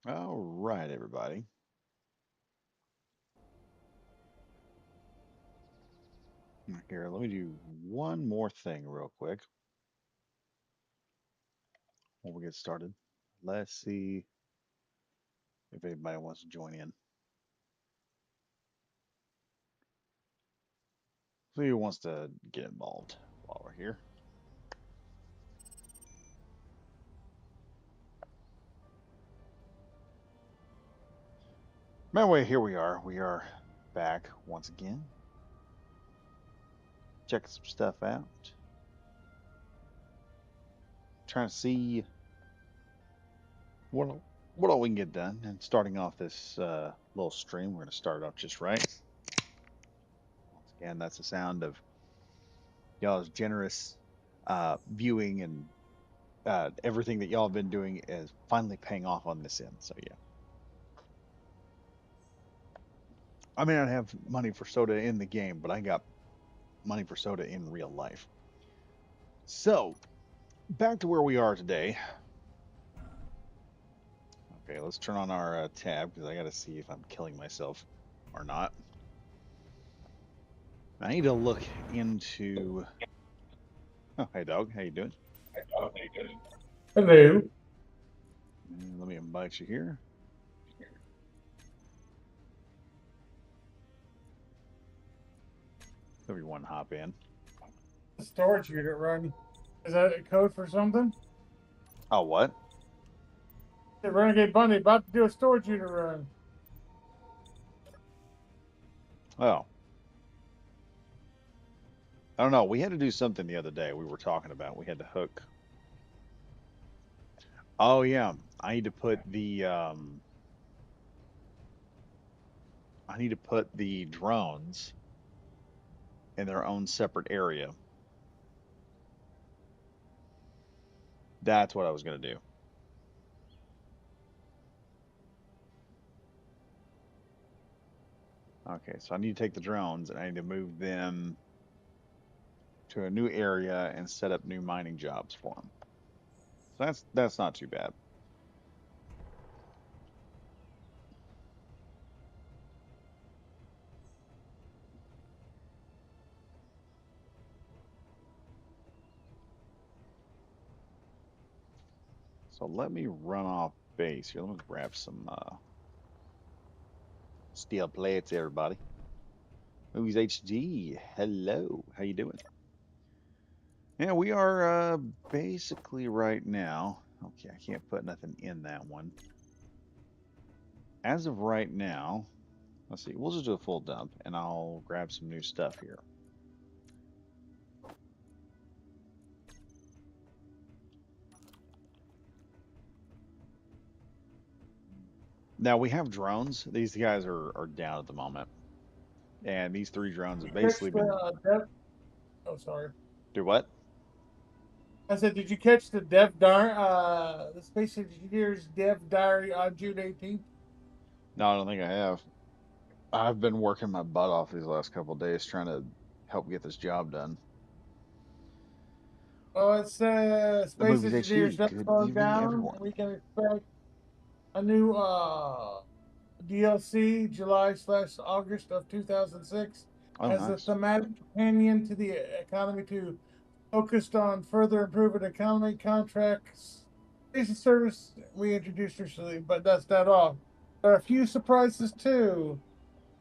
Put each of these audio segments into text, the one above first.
All right, everybody. Here, let me do one more thing real quick before we get started. Let's see if anybody wants to join in. See who wants to get involved while we're here. Anyway, here we are. We are back once again. Checking some stuff out. Trying to see what what all we can get done. And starting off this little stream, we're going to start off just right. Once again, that's the sound of y'all's generous viewing and everything that y'all have been doing is finally paying off on this end. So yeah, I may not have money for soda in the game, but I got money for soda in real life. So back to where we are today. Okay, let's turn on our tab because I got to see if I'm killing myself or not. I need to look into. Oh, hey dog, how you doing? Hello. Let me invite you here. Everyone, hop in. Storage unit run. Is that a code for something? Oh, what? The Renegade Bunny about to do a storage unit run. Oh, I don't know. We had to do something the other day. We were talking about. We had to hook. Oh yeah, I need to put the I need to put the drones in their own separate area. That's what I was gonna do. Okay, so I need to take the drones and I need to move them to a new area and set up new mining jobs for them. So that's not too bad. So let me run off base here. Let me grab some steel plates, everybody. Movies HD. Hello, how you doing? Yeah, we are basically right now. Okay, I can't put nothing in that one. As of right now, let's see. We'll just do a full dump, and I'll grab some new stuff here. Now we have drones. These guys are down at the moment, and these three drones have You catch basically the been dev? Oh, sorry. do what? I said, did you catch the Dev Diary? The Space Engineers Dev Diary on June 18th. No, I don't think I have. I've been working my butt off these last couple of days trying to help get this job done. Oh, it's The Space movies Engineers HD. not Good slowing evening, down. everyone. We can expect a new DLC July/August of 2006 Oh, as a nice. thematic companion to the economy to focused on further improving economy contracts. Basic service we introduced recently, but that's not all. There are a few surprises too,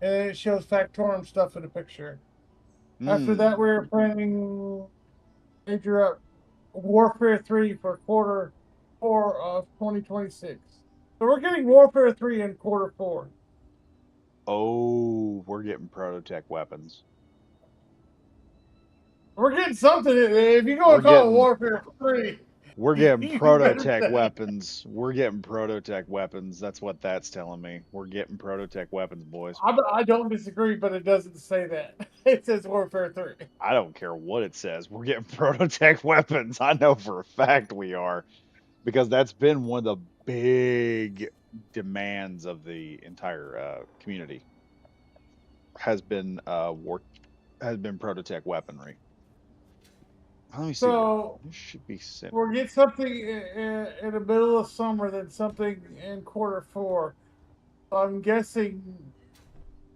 and it shows Factorum stuff in the picture. After that, Hmm. we're planning major up Warfare 3 for quarter 4 of 2026. So we're getting Warfare 3 in quarter 4. Oh, we're getting prototech weapons. We're getting something. If you go We're and call it getting Warfare 3, we're getting you better prototech say. weapons. We're getting prototech weapons. That's what that's telling me. We're getting prototech weapons, boys. I don't disagree, but it doesn't say that. It says Warfare 3. I don't care what it says. We're getting prototech weapons. I know for a fact we are because that's been one of the big demands of the entire community has been war has been prototech weaponry. Let me see here. So This should be sent. we'll get something in the middle of summer, then something in quarter 4. I'm guessing,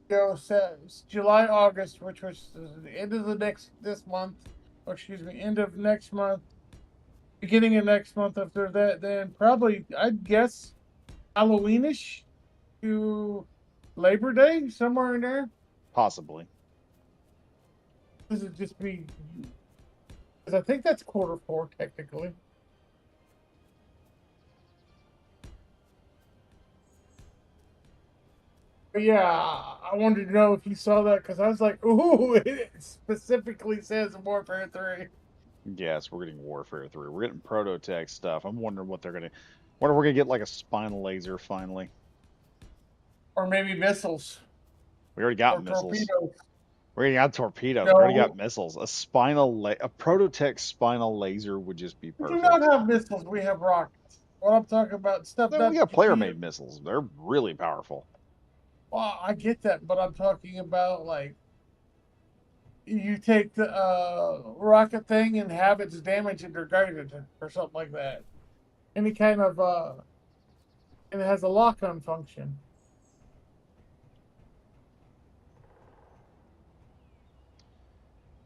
July, August, which was the end of this month, or excuse me, end of next month, beginning of next month. After that, then probably I'd guess Halloweenish to Labor Day, somewhere in there. Possibly. This would just be because I think that's quarter 4 technically. But yeah, I wanted to know if you saw that because I was like, ooh, it specifically says Warfare 3. Yes, we're getting Warfare 3. We're getting Prototech stuff. I'm wondering what they're gonna. Wonder if we're gonna get like a spinal laser finally. Or maybe missiles We already got or missiles. torpedoes. We already got torpedoes. We already got No, missiles. A Prototech spinal laser would just be we do not perfect. have missiles. We have rockets. What I'm talking about, stuff Then we that got can be. player-made missiles. They're really powerful. Well, I get that, but I'm talking about like you take the rocket thing and have its damage it or guided or something like that. Any kind of and it has a lock-on function.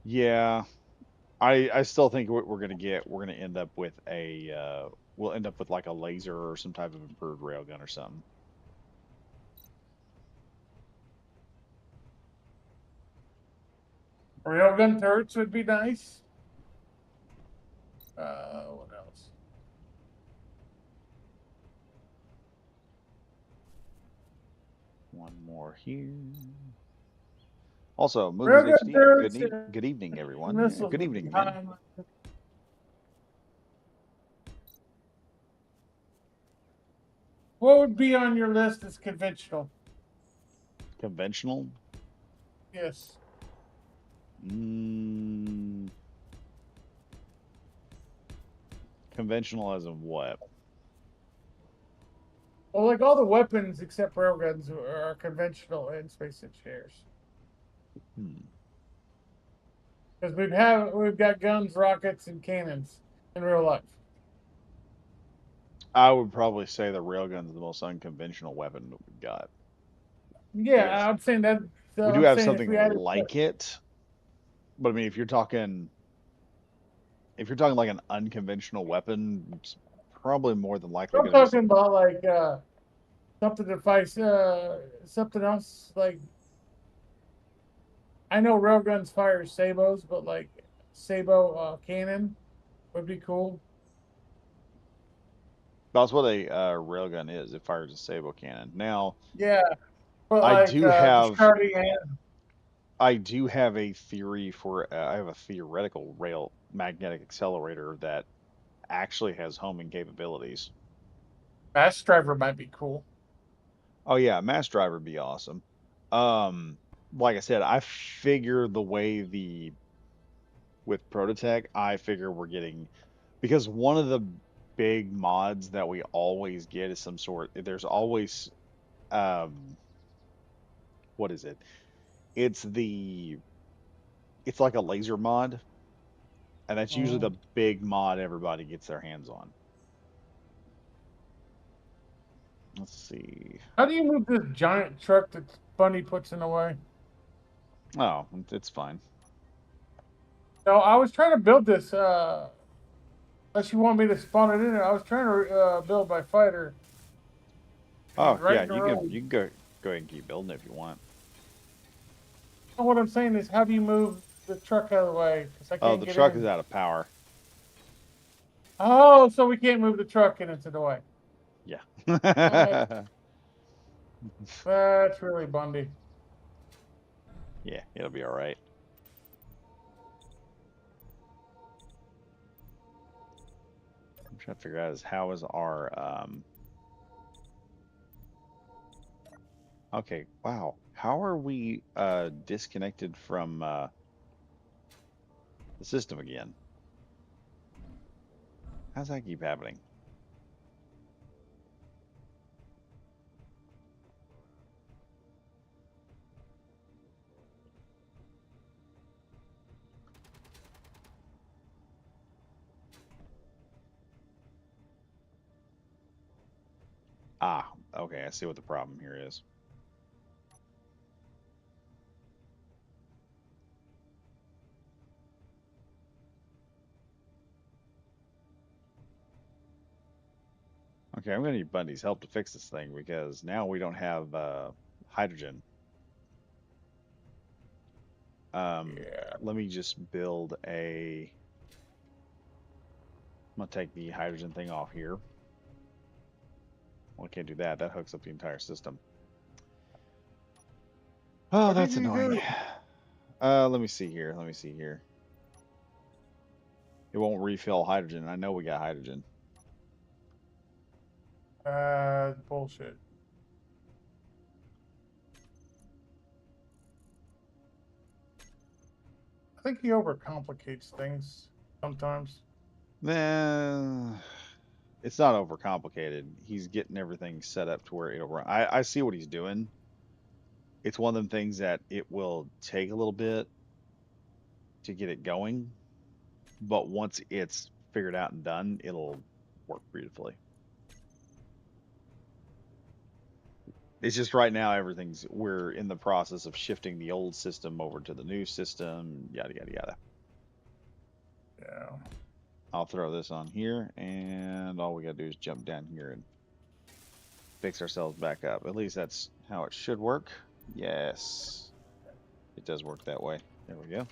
Yeah, I still think what we're gonna get, we're gonna end up with we'll end up with like a laser or some type of improved railgun or something. Railgun turrets would be nice. What else? One more here. Also, Movies Railgun HD. turrets Good evening, and everyone. Yeah, missiles good would be evening, man. high. What would be on your list as conventional? Conventional. Yes. Mm, conventional as of what? Well, like all the weapons except railguns are conventional in Space Engineers. Hmm. Because we've got guns, rockets, and cannons in real life. I would probably say the railgun's the most unconventional weapon that we've got because Yeah, I'm saying that. So we do I'm have saying if something we added, like it, but I mean, if you're talking like an unconventional weapon, it's probably more than likely I'm going to be talking some. about like something to fight, something else. Like I know railguns fire sabos, but like sabo cannon would be cool. That's what a railgun is. It fires a sabot cannon. Now, Yeah, but I like do have discarding it. I do have a theory for I have a theoretical rail magnetic accelerator that actually has homing capabilities. Mass driver might be cool. Oh yeah, mass driver would be awesome. Um, like I said, I figure the way the with Prototech, I figure we're getting because one of the big mods that we always get is some sort. There's always um, what is it? It's the it's like a laser mod, and that's usually the Oh. big mod everybody gets their hands on. Let's see. How do you move this giant truck that Bunny puts in the way? Oh, it's fine. No, I was trying to build this. Unless you want me to spawn it in there, I was trying to build my fighter. He's Oh right yeah, in the road. you can go ahead and keep building if you want. And what I'm saying is, how do you move the truck out of the way? Because I Oh, can't the get truck is in. out of power. Oh, so we can't move the truck and into the way. Yeah. Uh, that's really Bundy. Yeah, it'll be all right. I'm trying to figure out is how is our okay, wow. How are we disconnected from the system again? How's that keep happening? Ah, okay, I see what the problem here is. Okay, I'm gonna need Bundy's help to fix this thing because now we don't have hydrogen. Yeah. Let me just build a. I'm gonna take the hydrogen thing off here. Well, I can't do that. That hooks up the entire system. Oh, What did that's you annoying. do? Let me see here. Let me see here. It won't refill hydrogen. I know we got hydrogen. Bullshit. I think he overcomplicates things sometimes. Nah, it's not overcomplicated. He's getting everything set up to where it'll run. I see what he's doing. It's one of them things that it will take a little bit to get it going, but once it's figured out and done, it'll work beautifully. It's just right now we're in the process of shifting the old system over to the new system, yada yada yada. Yeah. I'll throw this on here, and all we gotta do is jump down here and fix ourselves back up. At least that's how it should work. Yes, it does work that way. There we go.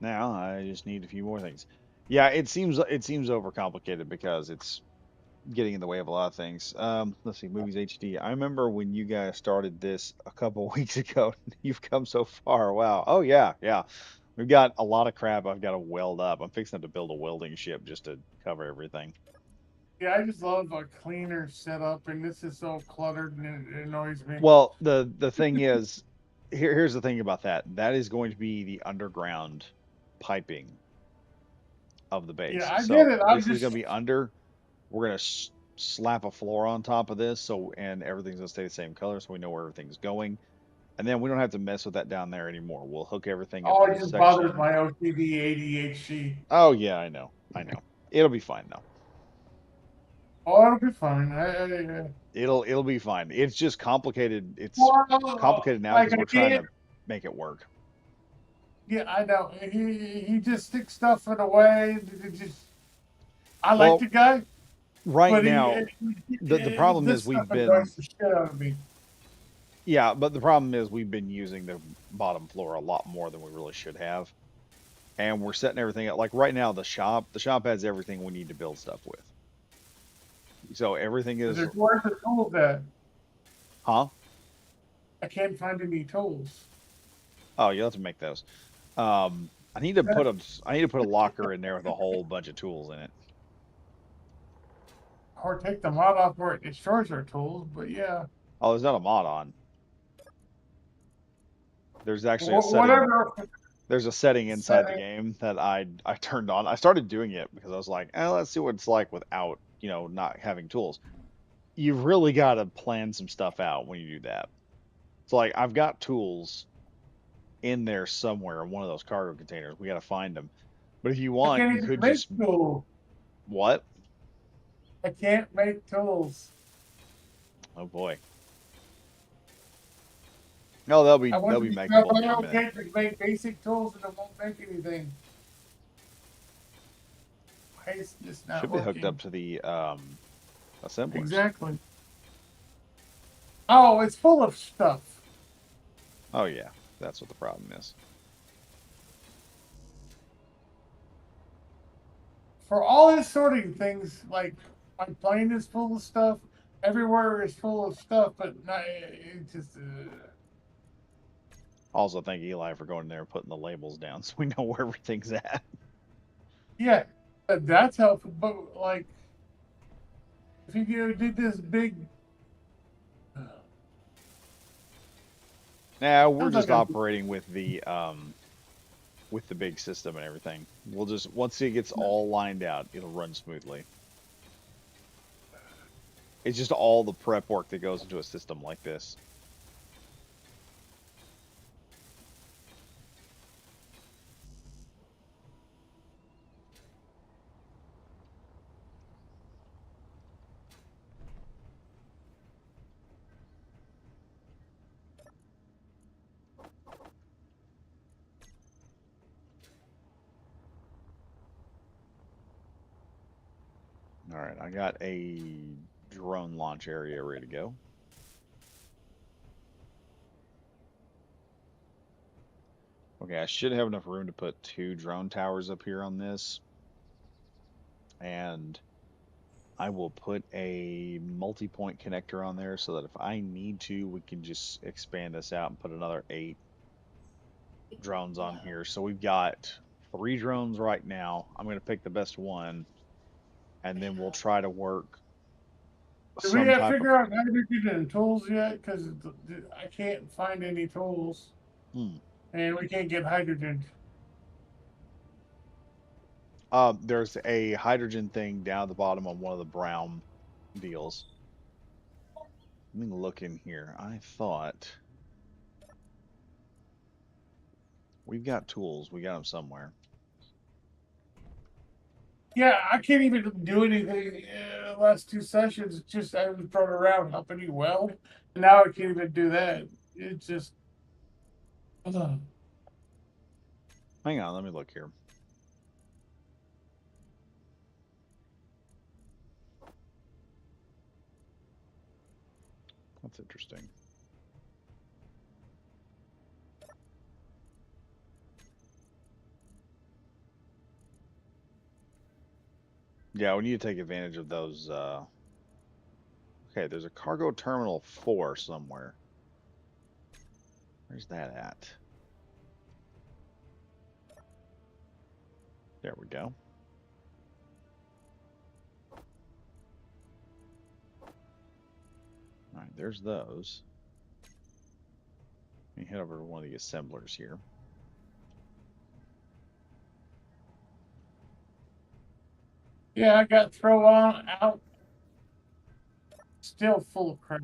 Now I just need a few more things. Yeah, it seems overcomplicated because it's getting in the way of a lot of things. Let's see, movies HD. I remember when you guys started this a couple weeks ago. You've come so far. Wow. Oh yeah, yeah. We've got a lot of crap I've got to weld up. I'm fixing to build a welding ship just to cover everything. Yeah, I just love a cleaner setup, and this is so cluttered and it annoys me. Well, the thing is, here's the thing about that. That is going to be the underground piping of the Yeah, base. I get So it. I'm this is going just to be under. We're going to slap a floor on top of this, so and everything's going to stay the same color, so we know where everything's going. And then we don't have to mess with that down there anymore. We'll hook everything up oh, to it this just bothers section. my OCD ADHD. Oh yeah, I know. I know. It'll be fine though. Oh, it'll be fine. It'll be fine. It's just complicated. It's Well, complicated now like because I we're trying can't. to make it work. Yeah, I know. He just sticks stuff in a way. It just I like Well, the guy, right but now the problem is this stuff we've been annoys the shit out of me. yeah, but the problem is we've been using the bottom floor a lot more than we really should have. And we're setting everything up. Like right now the shop has everything we need to build stuff with. So everything is Where's the tools at? huh? I can't find any tools. Oh, you'll have to make those. I need to put a locker in there with a whole bunch of tools in it. Or take the mod off where it destroys our tools. But yeah, Oh, there's not a mod on. There's actually a setting. whatever There's a setting inside the setting. game that I turned on. I started doing it because I was like, let's see what it's like without, not having tools. You've really got to plan some stuff out when you do that. So like I've got tools in there somewhere in one of those cargo containers. We got to find them. But if you I want, can't you even could make just tools. what? I can't make tools. Oh boy. No, they'll be I they'll went to be the makeable here in a Travel minute. Kit to make basic tools and it won't make anything. Why is this not Should be hooked up working? to the assemblers. Exactly. Oh, it's full of stuff. Oh yeah, that's what the problem is. For all his sorting things, like my plane is full of stuff. Everywhere is full of stuff, but not, it's just. Also, thank Eli for going there and putting the labels down so we know where everything's at. Yeah, that's helpful. But like, if you did this big, Now we're sounds just like a operating with the big system and everything. We'll just once it gets all lined out, it'll run smoothly. It's just all the prep work that goes into a system like this. All right, I got a drone launch area ready to go. Okay, I should have enough room to put 2 drone towers up here on this. And I will put a multi-point connector on there so that if I need to, we can just expand this out and put another 8 drones on here. So we've got 3 drones right now. I'm going to pick the best one, and then we'll try to work Do we some have type of. figure out hydrogen and tools yet? Because I can't find any tools, Hmm. and we can't get hydrogen. There's a hydrogen thing down at the bottom on one of the brown deals. Let me look in here. I thought we've got tools. We got them somewhere. Yeah, I can't even do anything. The last 2 sessions, it's just I was thrown around helping you weld, and now I can't even do that. It's just. Hang on, let me look here. That's interesting. Yeah, we need to take advantage of those. Okay, there's a cargo terminal 4 somewhere. Where's that at? There we go. All right, there's those. Let me head over to one of the assemblers here. Yeah, I got thrown on out. Still full of crap.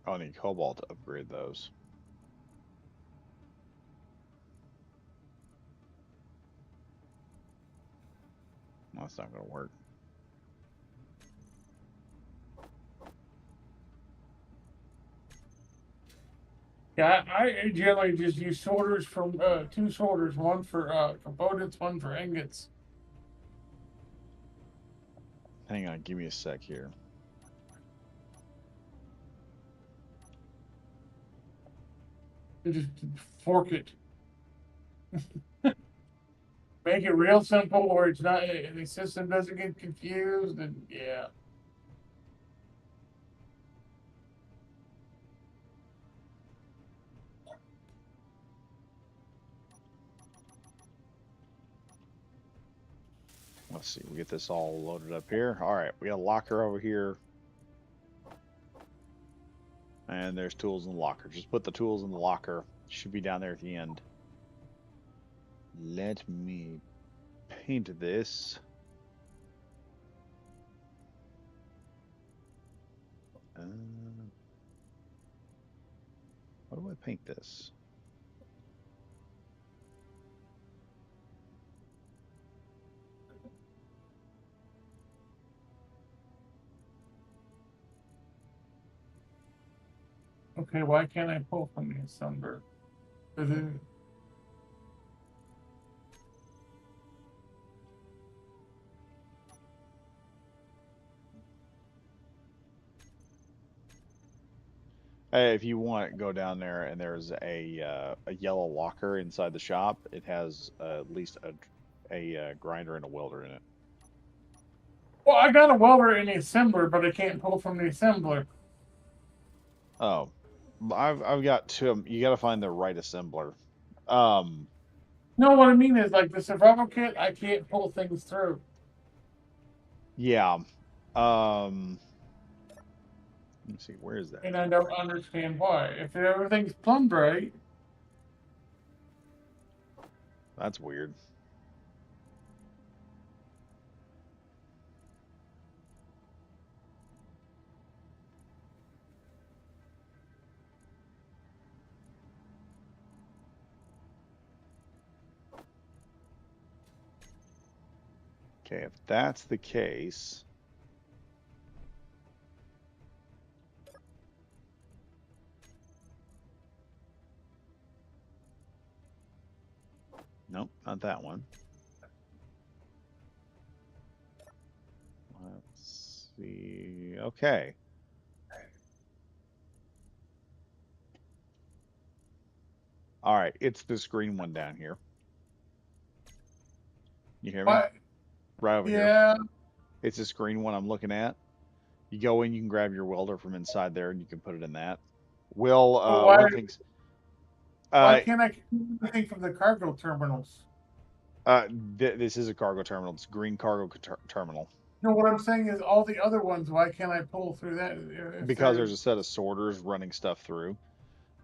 Oh, I need cobalt to upgrade those. Well, that's not going to work. Yeah, I generally just use sorters from 2 sorters, one for components, one for ingots. Hang on, give me a sec here. And just fork it. Make it real simple, or it's not the system doesn't get confused, and yeah. Let's see, we get this all loaded up here. All right, we got a locker over here. And there's tools in the locker. Just put the tools in the locker. Should be down there at the end. Let me paint this. How do I paint this? Okay, why can't I pull from the assembler? Hey, if you want, go down there and there's a yellow locker inside the shop. It has at least a grinder and a welder in it. Well, I got a welder in the assembler, but I can't pull from the assembler. Oh, I've got 2. You got to find the right assembler. Um, No, what I mean is like the survival kit, I can't pull things through. yeah. Let me see, where is that? And I don't understand why. If everything's plumbed right. That's weird. Okay, if that's the case, Nope, not that one. Let's see. Okay. All right, it's this green one down here. You hear me? What? Right over here. Yeah. It's this green one I'm looking at. You go in, you can grab your welder from inside there, and you can put it in that. Will But one of the things? why Uh, can't I get anything from the cargo terminals? this is a cargo terminal. It's green cargo terminal You know what I'm saying is all the other ones. Why can't I pull through that if because they're there's a set of sorters running stuff through.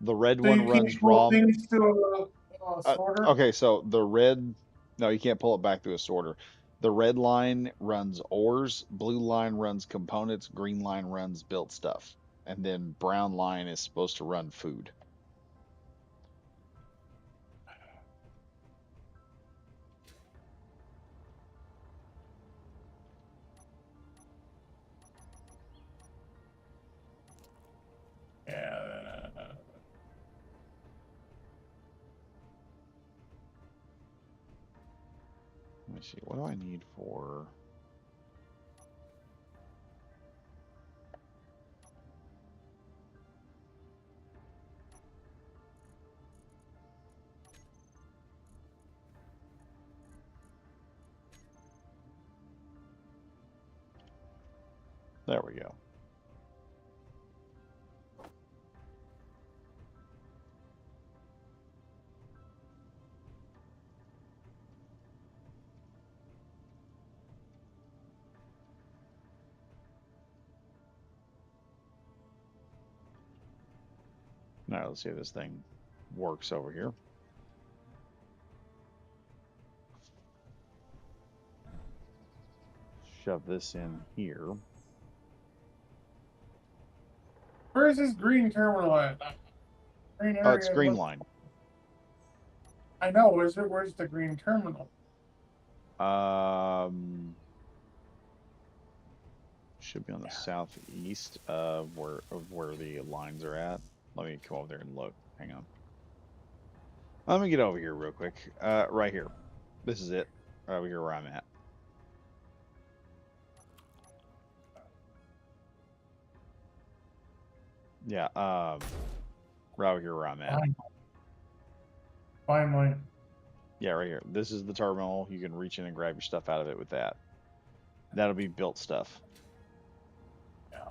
The red so one you can't runs pull raw. things to a sorter? Okay, so the red, no, you can't pull it back through a sorter. The red line runs ores, blue line runs components, green line runs built stuff, and then brown line is supposed to run food. Yeah. Let me see, what do I need for? There we go. Now let's see if this thing works over here. Shove this in here. Where is this green terminal at? Green Oh, it's area. green Look, line. I know. Where's the green terminal? Should be on the southeast of where the lines are at. Let me come over there and look. Hang on. Let me get over here real quick. Right here. This is it. Right over here where I'm at. Yeah. Right over here where I'm at. Finally. Yeah, right here. This is the terminal. You can reach in and grab your stuff out of it with that. That'll be built stuff. Yeah.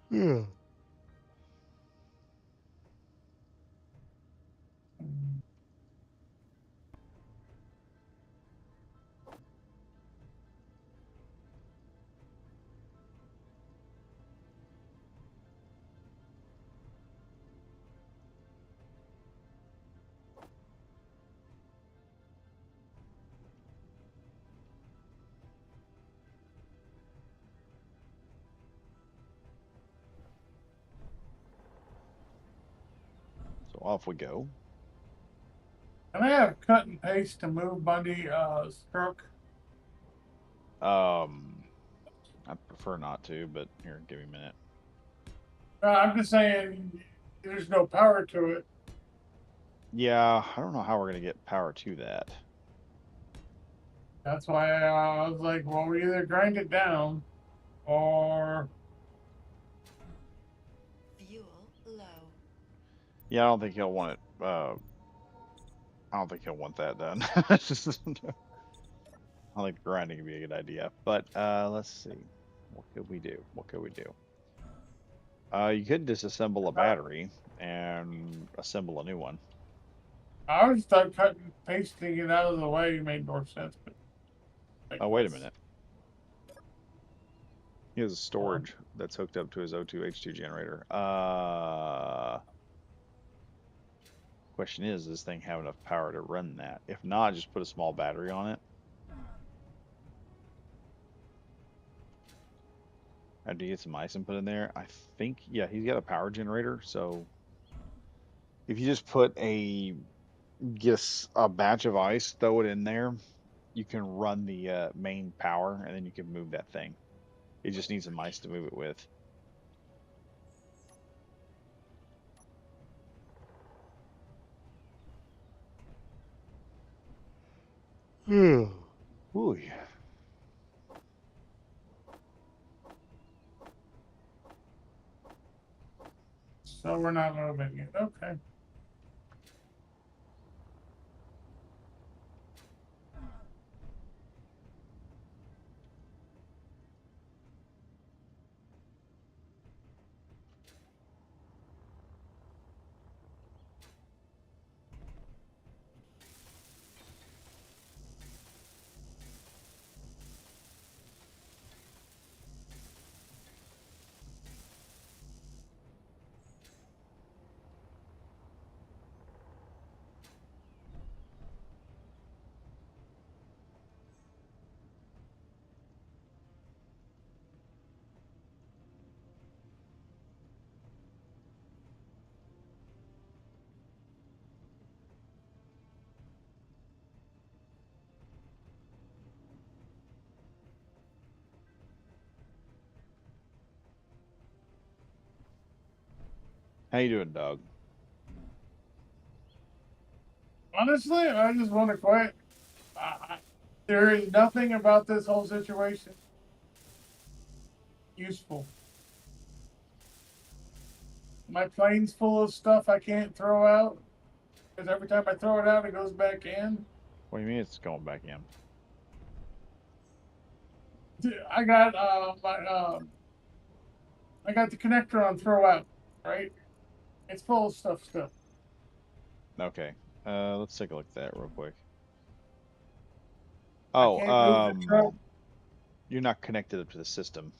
Yeah. So off we go. Can I have cut and paste to move Bundy stroke? I prefer not to, but here, give me a minute. I'm just saying there's no power to it. Yeah, I don't know how we're gonna get power to that. That's why I was like, well, we either grind it down or Fuel low. Yeah, I don't think he'll want it. I don't think he'll want that done. I think grinding would be a good idea. But let's see. What could we do? What could we do? You could disassemble a battery and assemble a new one. I always thought cutting and pasting it out of the way made more sense. But Oh, wait a minute. He has a storage that's hooked up to his O2H2 generator. Question is, does this thing have enough power to run that? If not, just put a small battery on it. After you get some ice and put in there, I think, yeah, he's got a power generator. So if you just put a get a batch of ice, throw it in there. You can run the main power, and then you can move that thing. It just needs some ice to move it with. Ooh. So we're not moving it. Okay. How you doing, dog? Honestly, I just want to quit. There is nothing about this whole situation useful. My plane's full of stuff I can't throw out because every time I throw it out, it goes back in. What do you mean it's going back in? I got I got the connector on throw out, right? It's full of stuff still. Okay. Let's take a look at that real quick. I Oh, can't move the truck. you're not connected up to the system.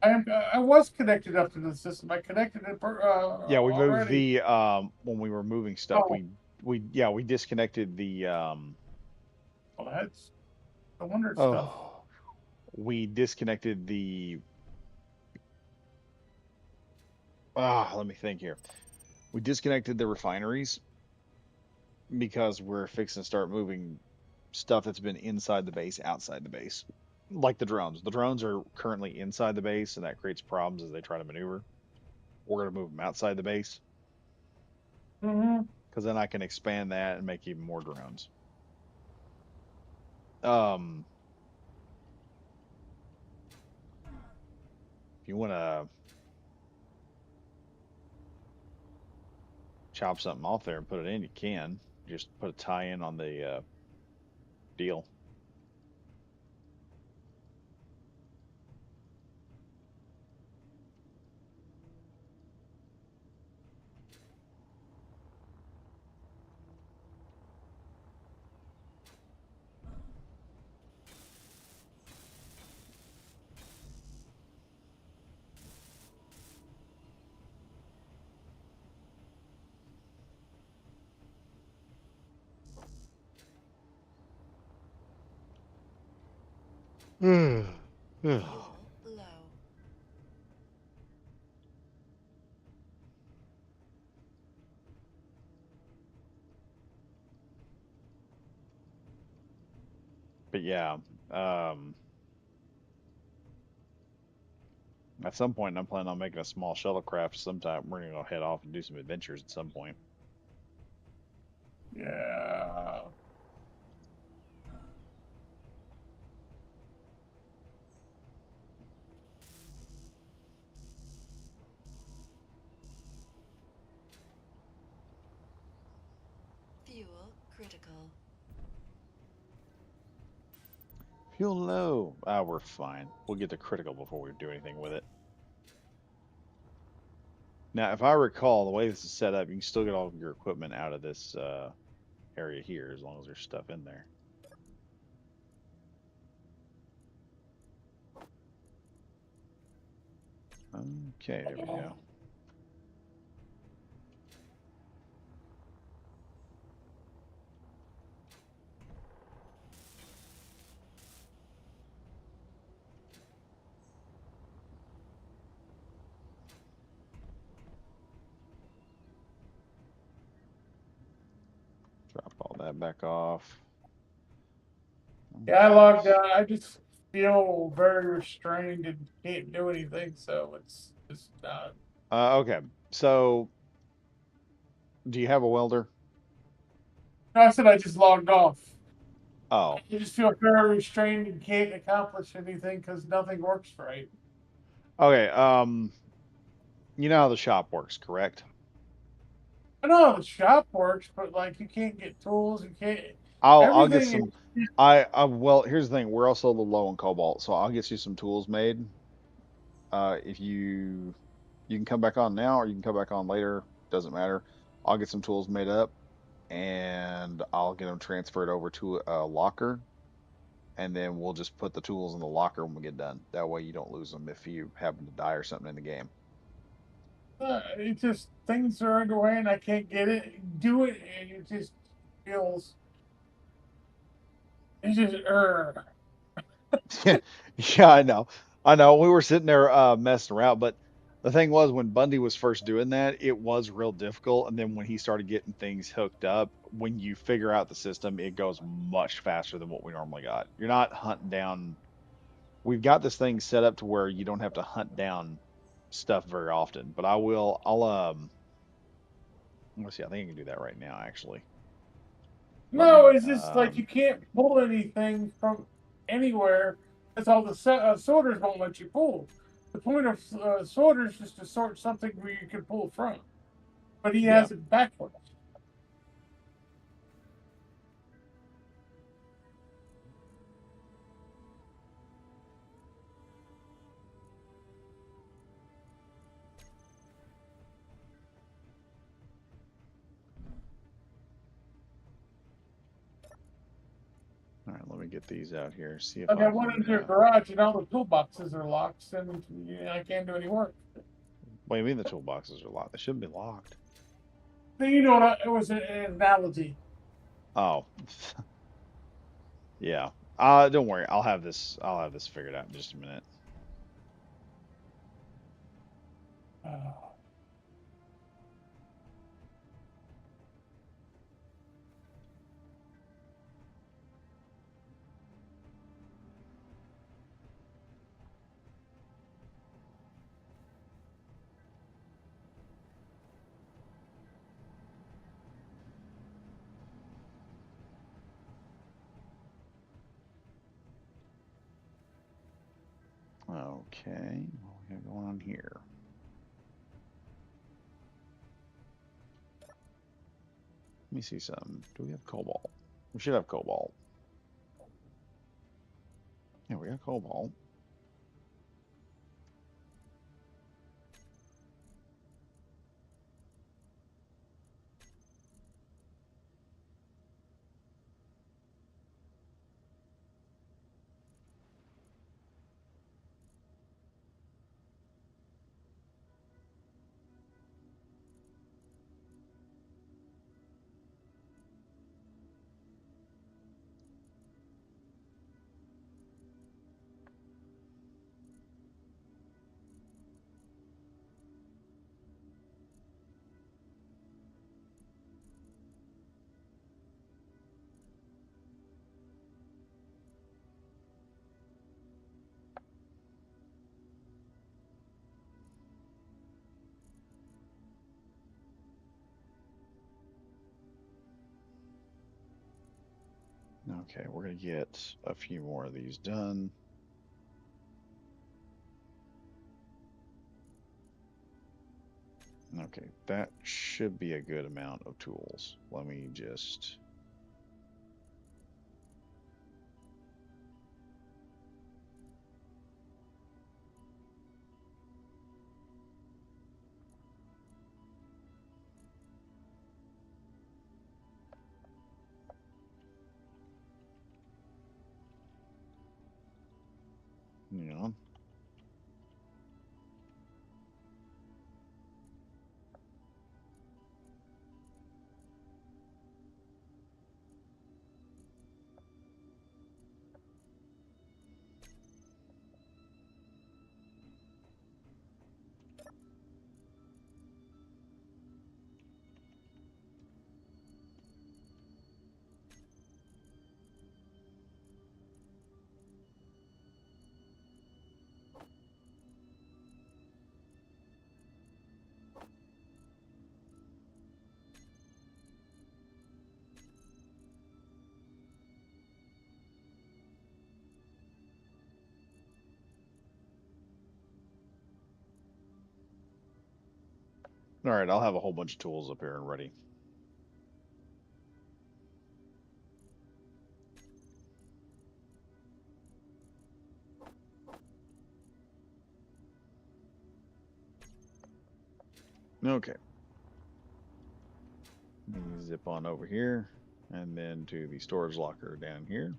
I was connected up to the system. I connected it Yeah, we moved already. the when we were moving stuff, Oh, we disconnected the well, that's the wonder stuff. oh we disconnected the let me think here. We disconnected the refineries because we're fixing to start moving stuff that's been inside the base outside the base. Like the drones. The drones are currently inside the base and that creates problems as they try to maneuver. We're going to move them outside the base Mm-hmm. because then I can expand that and make even more drones. Um, if you want to chop something off there and put it in, you can. Just put a tie in on the deal. Fuel low. But yeah, um, at some point, I'm planning on making a small shuttlecraft sometime. We're going to go head off and do some adventures at some point. Yeah. Fuel critical. Fuel low. Ah, we're fine. We'll get to critical before we do anything with it. Now, if I recall, the way this is set up, you can still get all of your equipment out of this area here as long as there's stuff in there. Okay, there we go. that back off. Yeah, I logged on. I just feel very restrained and can't do anything, so it's just not. Okay. So, do you have a welder? No, I said I just logged off. Oh, I just feel very restrained and can't accomplish anything because nothing works right. okay. You know how the shop works, correct? I know how the shop works, but like you can't get tools, you can't I'll get everything some. is Well, here's the thing. We're also a little low on cobalt, so I'll get you some tools made. If you can come back on now, or you can come back on later. Doesn't matter. I'll get some tools made up, and I'll get them transferred over to a locker, and then we'll just put the tools in the locker when we get done. That way you don't lose them if you happen to die or something in the game. it just things are underway and I can't get it, do it, and it just feels it's just Yeah, yeah, I know. I know. We were sitting there messing around, but the thing was when Bundy was first doing that, it was real difficult. And then when he started getting things hooked up, when you figure out the system, it goes much faster than what we normally got. You're not hunting down. We've got this thing set up to where you don't have to hunt down stuff very often, but let's see, I think I can do that right now, actually. Let no, me it's just like you can't pull anything from anywhere. That's all the sorters won't let you pull. The point of sorters is to sort something where you can pull from, but he yeah. has it backwards. All right, let me get these out here. See if Like I I went can into a garage and all the toolboxes are locked, and I can't do any work. what do you mean the toolboxes are locked? They shouldn't be locked. But you know what? It was an analogy. Oh, yeah. Don't worry. I'll have this figured out in just a minute. Uh, Okay, what we got going on here? Let me see something. Do we have cobalt? We should have cobalt. Yeah, we got cobalt. Okay, we're gonna get a few more of these done. Okay, that should be a good amount of tools. Let me just. You know, All right, I'll have a whole bunch of tools up here and ready. Okay. Zip on over here, and then to the storage locker down here.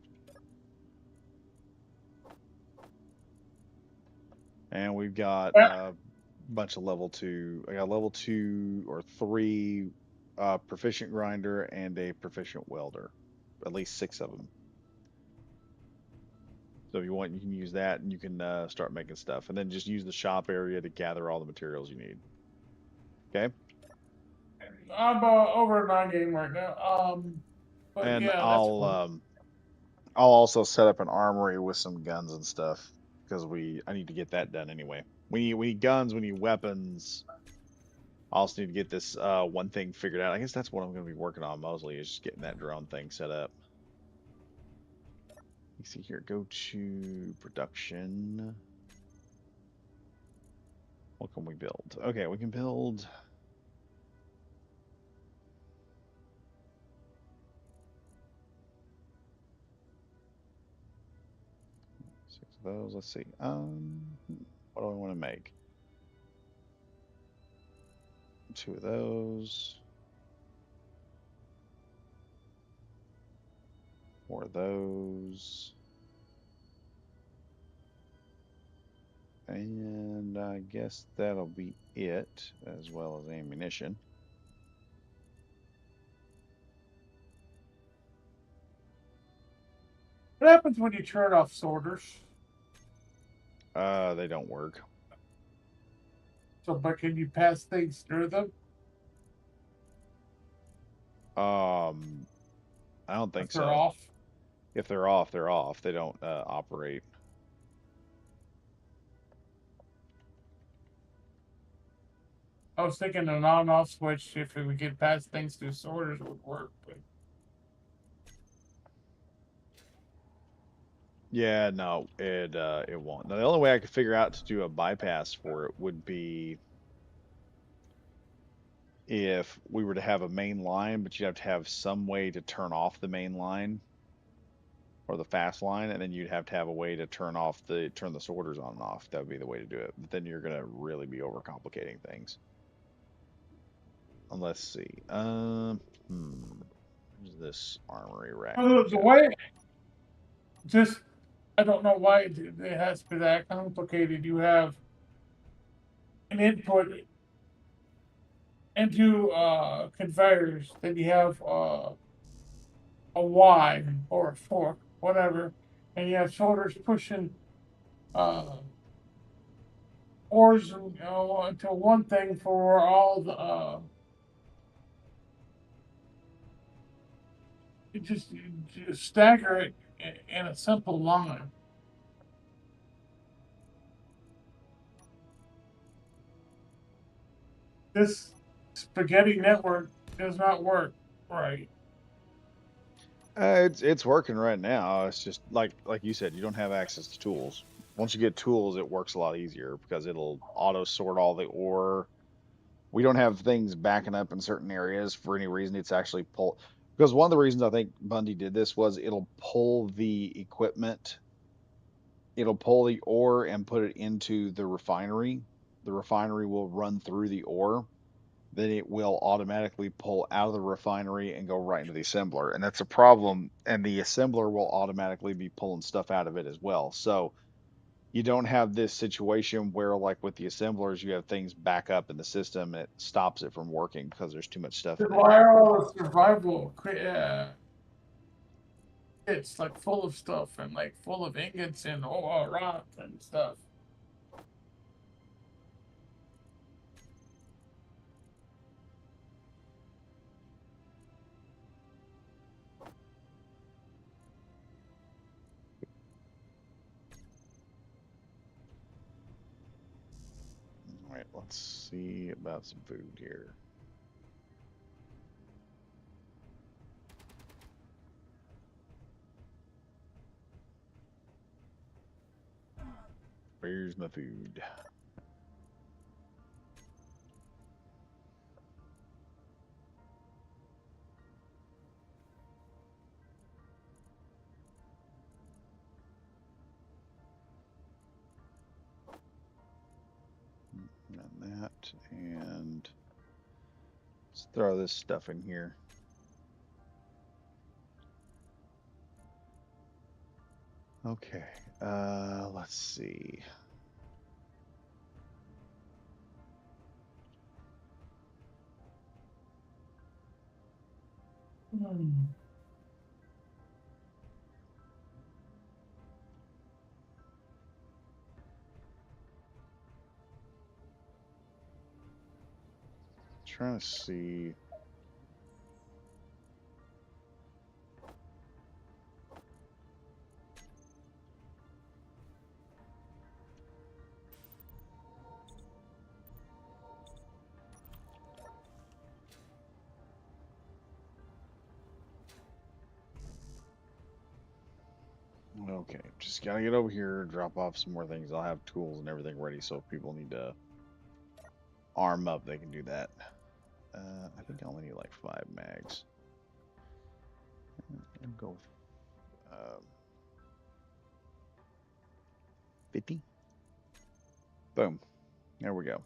And we've got a bunch of level 2. I got level 2 or 3 proficient grinder and a proficient welder. At least 6 of them. So if you want, you can use that, and you can start making stuff. And then just use the shop area to gather all the materials you need. Okay? I'm over 9 game right now. But And yeah, that's cool. I'll also set up an armory with some guns and stuff, because I need to get that done anyway. We need guns, we need weapons. I also need to get this one thing figured out. I guess that's what I'm going to be working on mostly, is just getting that drone thing set up. You see here, go to production. What can we build? Okay, we can build 6 of those. Let's see. What do I want to make? 2 of those. 4 of those. And I guess that'll be it, as well as ammunition. What happens when you turn off sorters? They don't work. So, but can you pass things through them? I don't think If they're so. off? If they're off, they're off. They don't operate. I was thinking an on-off switch, if we could pass things through sorters, would work. But Yeah, no, it won't. Now, the only way I could figure out to do a bypass for it would be if we were to have a main line, but you'd have to have some way to turn off the main line or the fast line, and then you'd have to have a way to turn the sorters on and off. That would be the way to do it. But then you're gonna really be overcomplicating things. Let's see. Where's this armory rack? the way, just I don't know why it has to be that complicated. You have an input into conveyors, then you have a Y or a fork, whatever, and you have shoulders pushing uh, ores, into one thing for all the. You stagger it in a simple line. This spaghetti network does not work right. It's working right now. It's just like you said, you don't have access to tools. Once you get tools, it works a lot easier because it'll auto sort all the ore. We don't have things backing up in certain areas for any reason. It's actually pull, because one of the reasons I think Bundy did this was it'll pull the equipment, it'll pull the ore and put it into the refinery. The refinery will run through the ore, then it will automatically pull out of the refinery and go right into the assembler. And that's a problem. And the assembler will automatically be pulling stuff out of it as well. So you don't have this situation where, like with the assemblers, you have things back up in the system and it stops it from working because there's too much stuff in it. Why are all the survival kits like full of stuff and like full of ingots and rock and stuff? All right, let's see about some food here. Where's my food? And that, and let's throw this stuff in here. Okay, let's see. Trying to see. Okay, just gotta get over here, drop off some more things. I'll have tools and everything ready, so if people need to arm up, they can do that. I think I only need like 5 mags. I'll go with 50. Boom. There we go.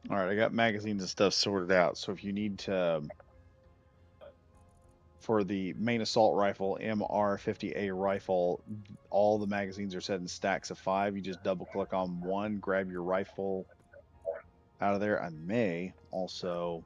All right, I got magazines and stuff sorted out. So if you need to, for the main assault rifle, MR50A rifle, all the magazines are set in stacks of 5. You just double click on one, grab your rifle out of there. I may also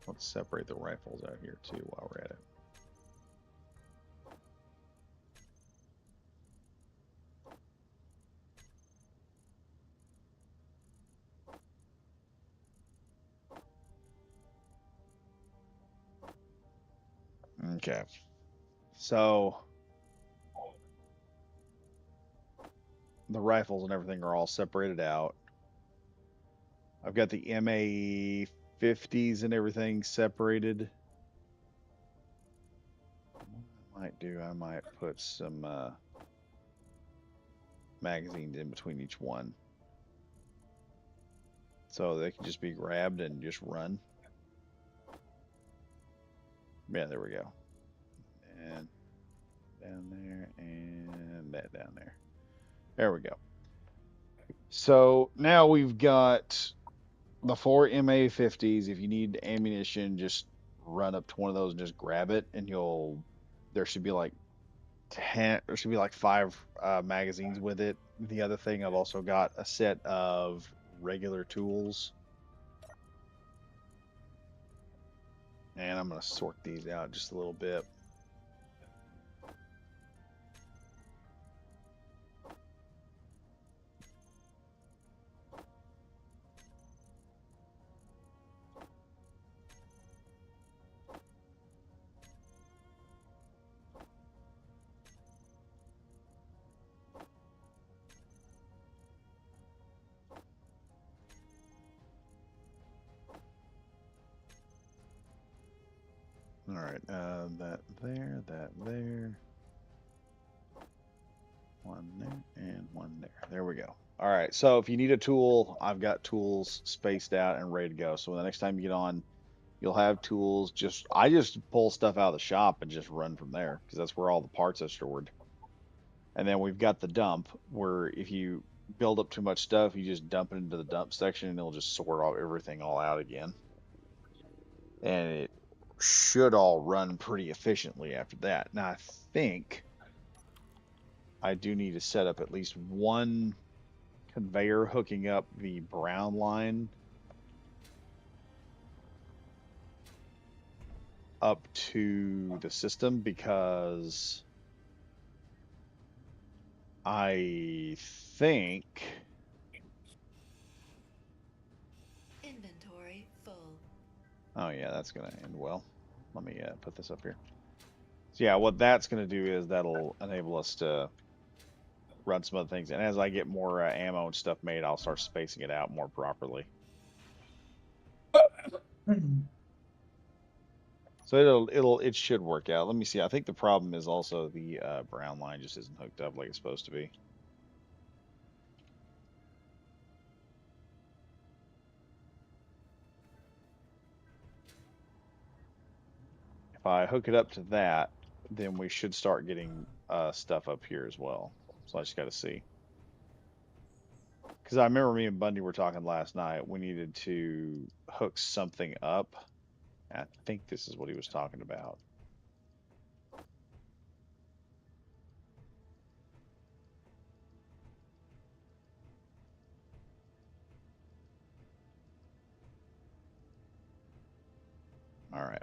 let's separate the rifles out here too while we're at it. Okay. So the rifles and everything are all separated out. I've got the MA50s and everything separated. What I might do, I might put some magazines in between each one, so they can just be grabbed and just run. Yeah, there we go. And down there, and that down there. There we go. So now we've got the 4 MA50s. If you need ammunition, just run up to one of those and just grab it, and there should be like 10, there should be like 5 magazines with it. The other thing, I've also got a set of regular tools, and I'm going to sort these out just a little bit. All right, that there, one there, and one there. There we go. All right, so if you need a tool, I've got tools spaced out and ready to go. So the next time you get on, you'll have tools. I just pull stuff out of the shop and just run from there because that's where all the parts are stored. And then we've got the dump where if you build up too much stuff, you just dump it into the dump section and it'll just sort all everything all out again. And it should all run pretty efficiently after that. Now I think I do need to set up at least one conveyor hooking up the brown line up to the system because I think Inventory full. oh yeah, that's gonna end well. Let me put this up here. So yeah, what that's gonna do is that'll enable us to run some other things, and as I get more ammo and stuff made, I'll start spacing it out more properly. So it should work out. Let me see. I think the problem is also the brown line just isn't hooked up like it's supposed to be. If I hook it up to that, then we should start getting stuff up here as well. So I just got to see. Because I remember me and Bundy were talking last night. We needed to hook something up. I think this is what he was talking about. All right.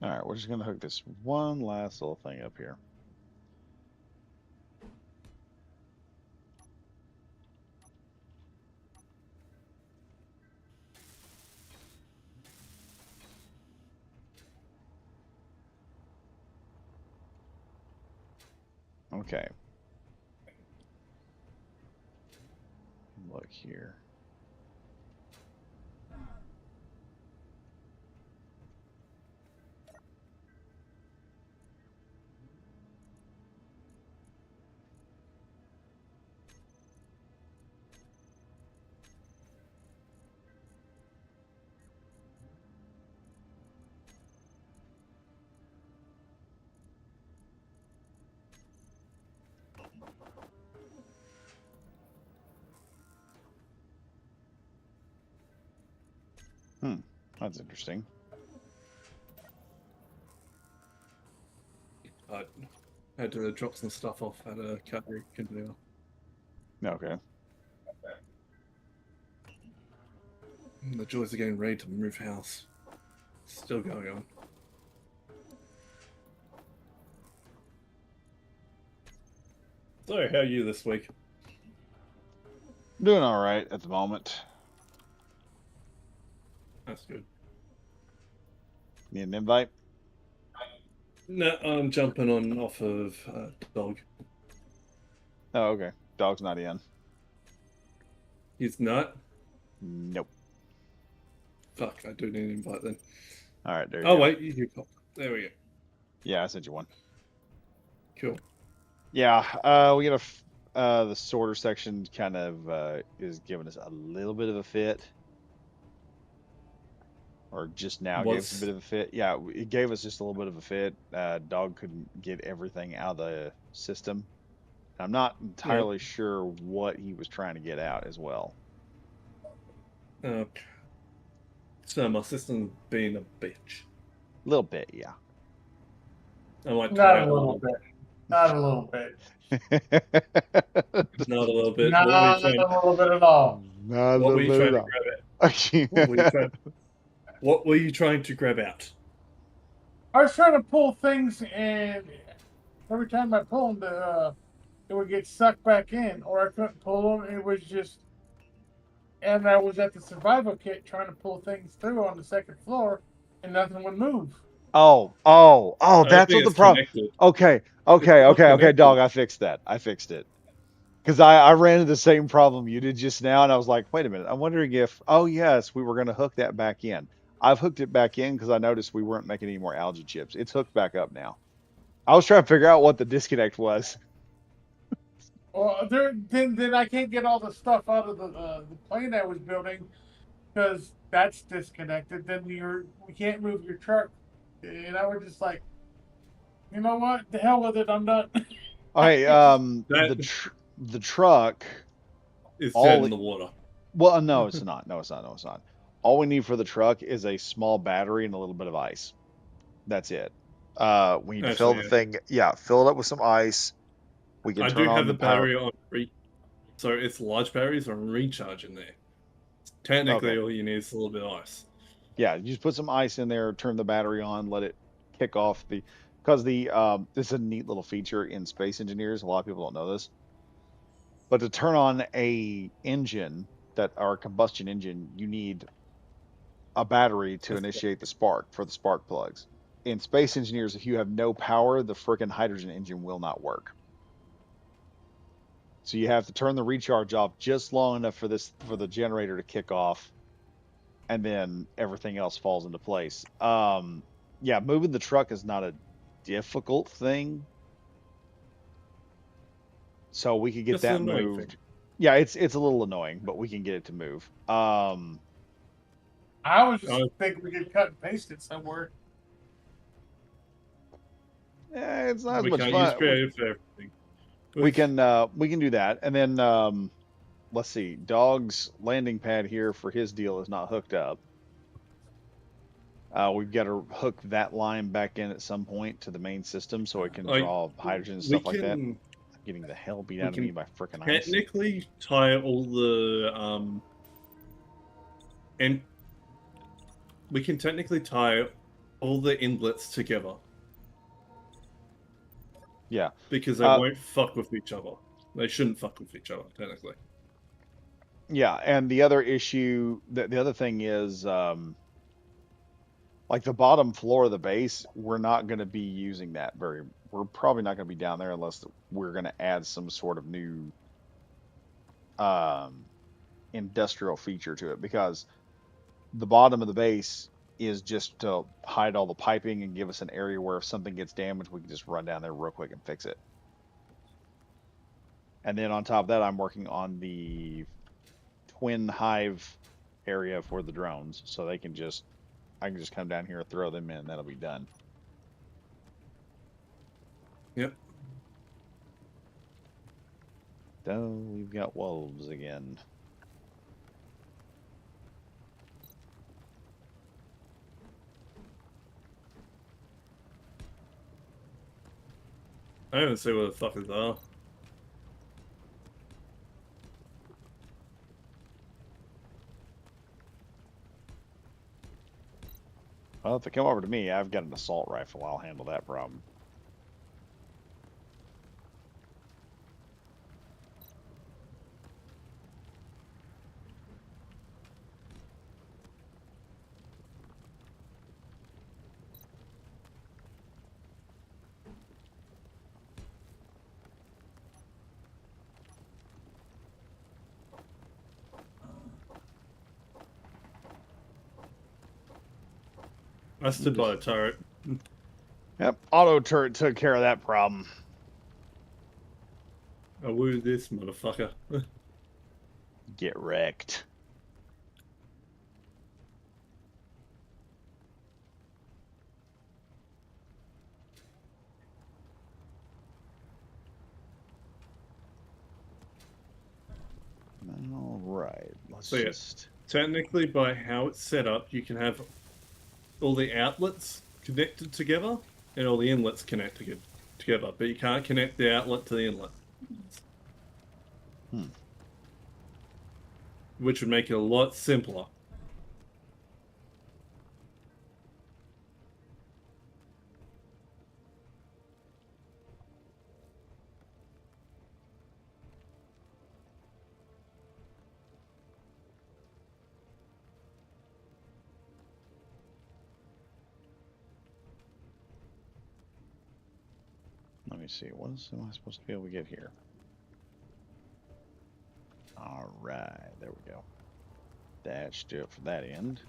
All right, we're just going to hook this one last little thing up here. Okay. Look here. That's interesting. I had to drop some stuff off at a category conveyor. Okay. The joys of getting ready to move house. Still going on. So, how are you this week? Doing all right at the moment. That's good. Need an invite? No, I'm jumping on off of Dog. Oh, okay. Dog's not in. He's not? Nope. Fuck, I do need an invite then. All right, there you Oh, go. wait, you popped. There we go. Yeah, I sent you one. Cool. Yeah, we got the sorter section kind of is giving us a little bit of a fit. Or just now gave us a bit of a fit. Yeah, it gave us just a little bit of a fit. Dog couldn't get everything out of the system. I'm not entirely sure what he was trying to get out as well. Okay. So my system's being a bitch. A little bit, yeah. I might Not a little bit. Not a little bit. Not a little bit. Not a little bit at all. Not a What were little you bit trying at to all. grab at? What were you trying to grab out? I was trying to pull things, and every time I pulled them, it would get sucked back in, or I couldn't pull them. It was just, and I was at the survival kit trying to pull things through on the second floor, and nothing would move. Oh, that's what the problem. Okay, dog, I fixed that. I fixed it. Because I ran into the same problem you did just now, and I was like, wait a minute, I'm wondering if, oh yes, we were going to hook that back in. I've hooked it back in because I noticed we weren't making any more algae chips. It's hooked back up now. I was trying to figure out what the disconnect was. Well, then I can't get all the stuff out of the plane I was building because that's disconnected. Then we can't move your truck, and I was just like, you know what? The hell with it. I'm done. Okay, the truck is All dead in it- the water. Well, no, it's not. No, it's not. No, it's not. All we need for the truck is a small battery and a little bit of ice. That's it. We need to fill Actually, the yeah. thing. Yeah, fill it up with some ice. We can I turn do on have the the power. battery on so it's large batteries on recharge in there. Technically, Okay. all you need is a little bit of ice. Yeah, you just put some ice in there, turn the battery on, let it kick off the. Because this is a neat little feature in Space Engineers. A lot of people don't know this, but to turn on a engine that or a combustion engine, you need a battery to That's initiate the spark for the spark plugs. In Space Engineers, if you have no power, the frickin' hydrogen engine will not work. So you have to turn the recharge off just long enough for the generator to kick off, and then everything else falls into place. Yeah, moving the truck is not a difficult thing, so we could get just an that annoying thing. moved. Yeah, it's a little annoying, but we can get it to move. I was just Oh. thinking we could cut and paste it somewhere. It's not as We much can't use fun. creative for everything. We can do that, and then let's see. Dog's landing pad here for his deal is not hooked up. We've got to hook that line back in at some point to the main system so it can Like, draw hydrogen and we stuff like that. can Getting the hell beat we out of can me by frickin' ice. technically tie all the and we can technically tie all the inlets together Yeah. because they Uh, won't fuck with each other. They shouldn't fuck with each other technically. Yeah, and the other issue, the other thing is, like the bottom floor of the base, we're not going to be using that very. We're probably not going to be down there unless we're going to add some sort of new um, industrial feature to it, because the bottom of the base is just to hide all the piping and give us an area where if something gets damaged, we can just run down there real quick and fix it. And then on top of that, I'm working on the twin hive area for the drones, so I can just come down here and throw them in. That'll be done. Yep. So we've got wolves again. I don't even see where the fuckers are. Well, if they come over to me, I've got an assault rifle. I'll handle that problem. I stood by the turret. Yep, auto turret took care of that problem. I woo this motherfucker. Get wrecked. All right, let's So, yeah. just. Technically, by how it's set up, you can have all the outlets connected together and all the inlets connected together, but you can't connect the outlet to the inlet. Which would make it a lot simpler. Let me see. What am I supposed to be able to get here? All right, there we go. That should do it for that end.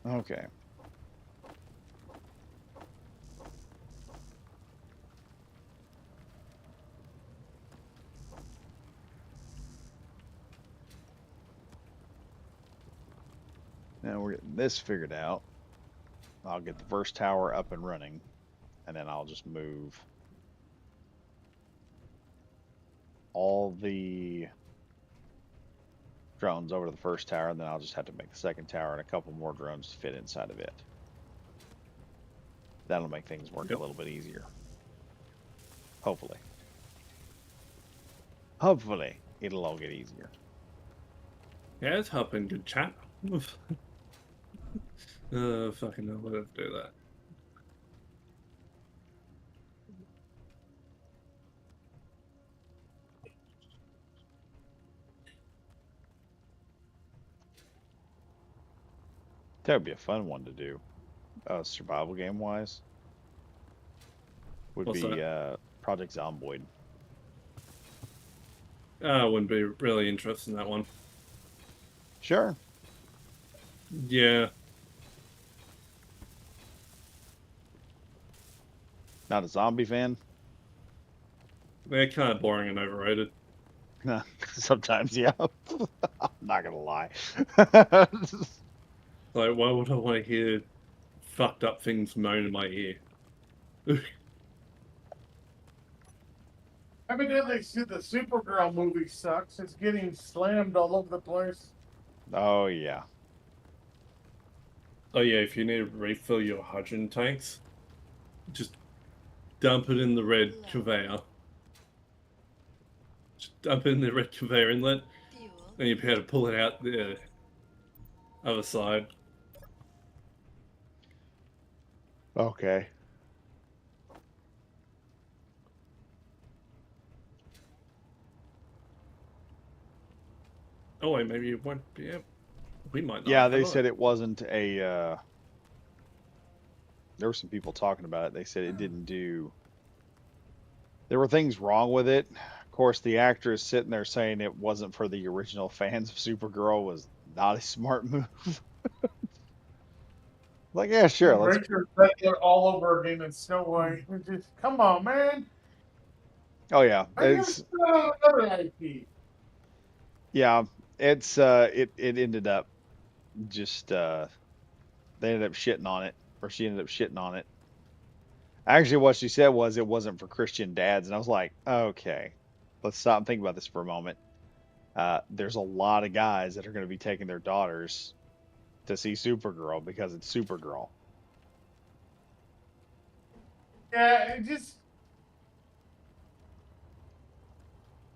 Okay. Now we're getting this figured out. I'll get the first tower up and running, and then I'll just move all the drones over to the first tower, and then I'll just have to make the second tower and a couple more drones to fit inside of it. That'll make things work a little bit easier. Hopefully. Hopefully, it'll all get easier. Yeah, it's helping, good chat. Fucking hell, I don't do that. That would be a fun one to do. Survival game wise. Would What's be that? Project Zomboid. I wouldn't be really interested in that one. Sure. Yeah. Not a zombie fan? They're kind of boring and overrated. Sometimes, yeah. I'm not gonna lie. Like, why would I want to hear fucked up things moan in my ear? Evidently, the Supergirl movie sucks. It's getting slammed all over the place. Oh yeah. Oh yeah, if you need to refill your hydrogen tanks, just dump it in the red conveyor. Just dump it in the red conveyor inlet, Fuel. and you'll be able to pull it out the other side. Okay. Oh wait, maybe it won't be able. We might not. Yeah, they have said it wasn't a. There were some people talking about it. They said it didn't do. There were things wrong with it. Of course, the actor is sitting there saying it wasn't for the original fans of Supergirl was not a smart move. Like, yeah, sure. Let's. Richard Butler all over again in Snow White. Just come on, man. Oh yeah, I never it's saw another IP. yeah. It's it ended up just they ended up shitting on it, or she ended up shitting on it. Actually, what she said was it wasn't for Christian dads, and I was like, okay, let's stop and think about this for a moment. There's a lot of guys that are going to be taking their daughters to see Supergirl because it's Supergirl. Yeah, it just.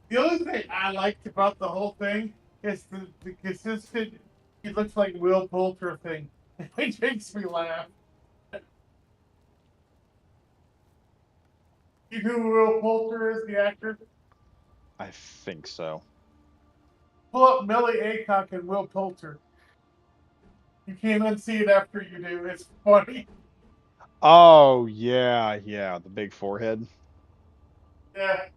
The only thing I liked about the whole thing is the consistent. He looks like Will Poulter thing. It makes me laugh. You know who Will Poulter is, the actor? I think so. Pull up Millie Aycock and Will Poulter. You can't unsee it after you do. It's funny. Oh yeah, yeah, the big forehead. Yeah.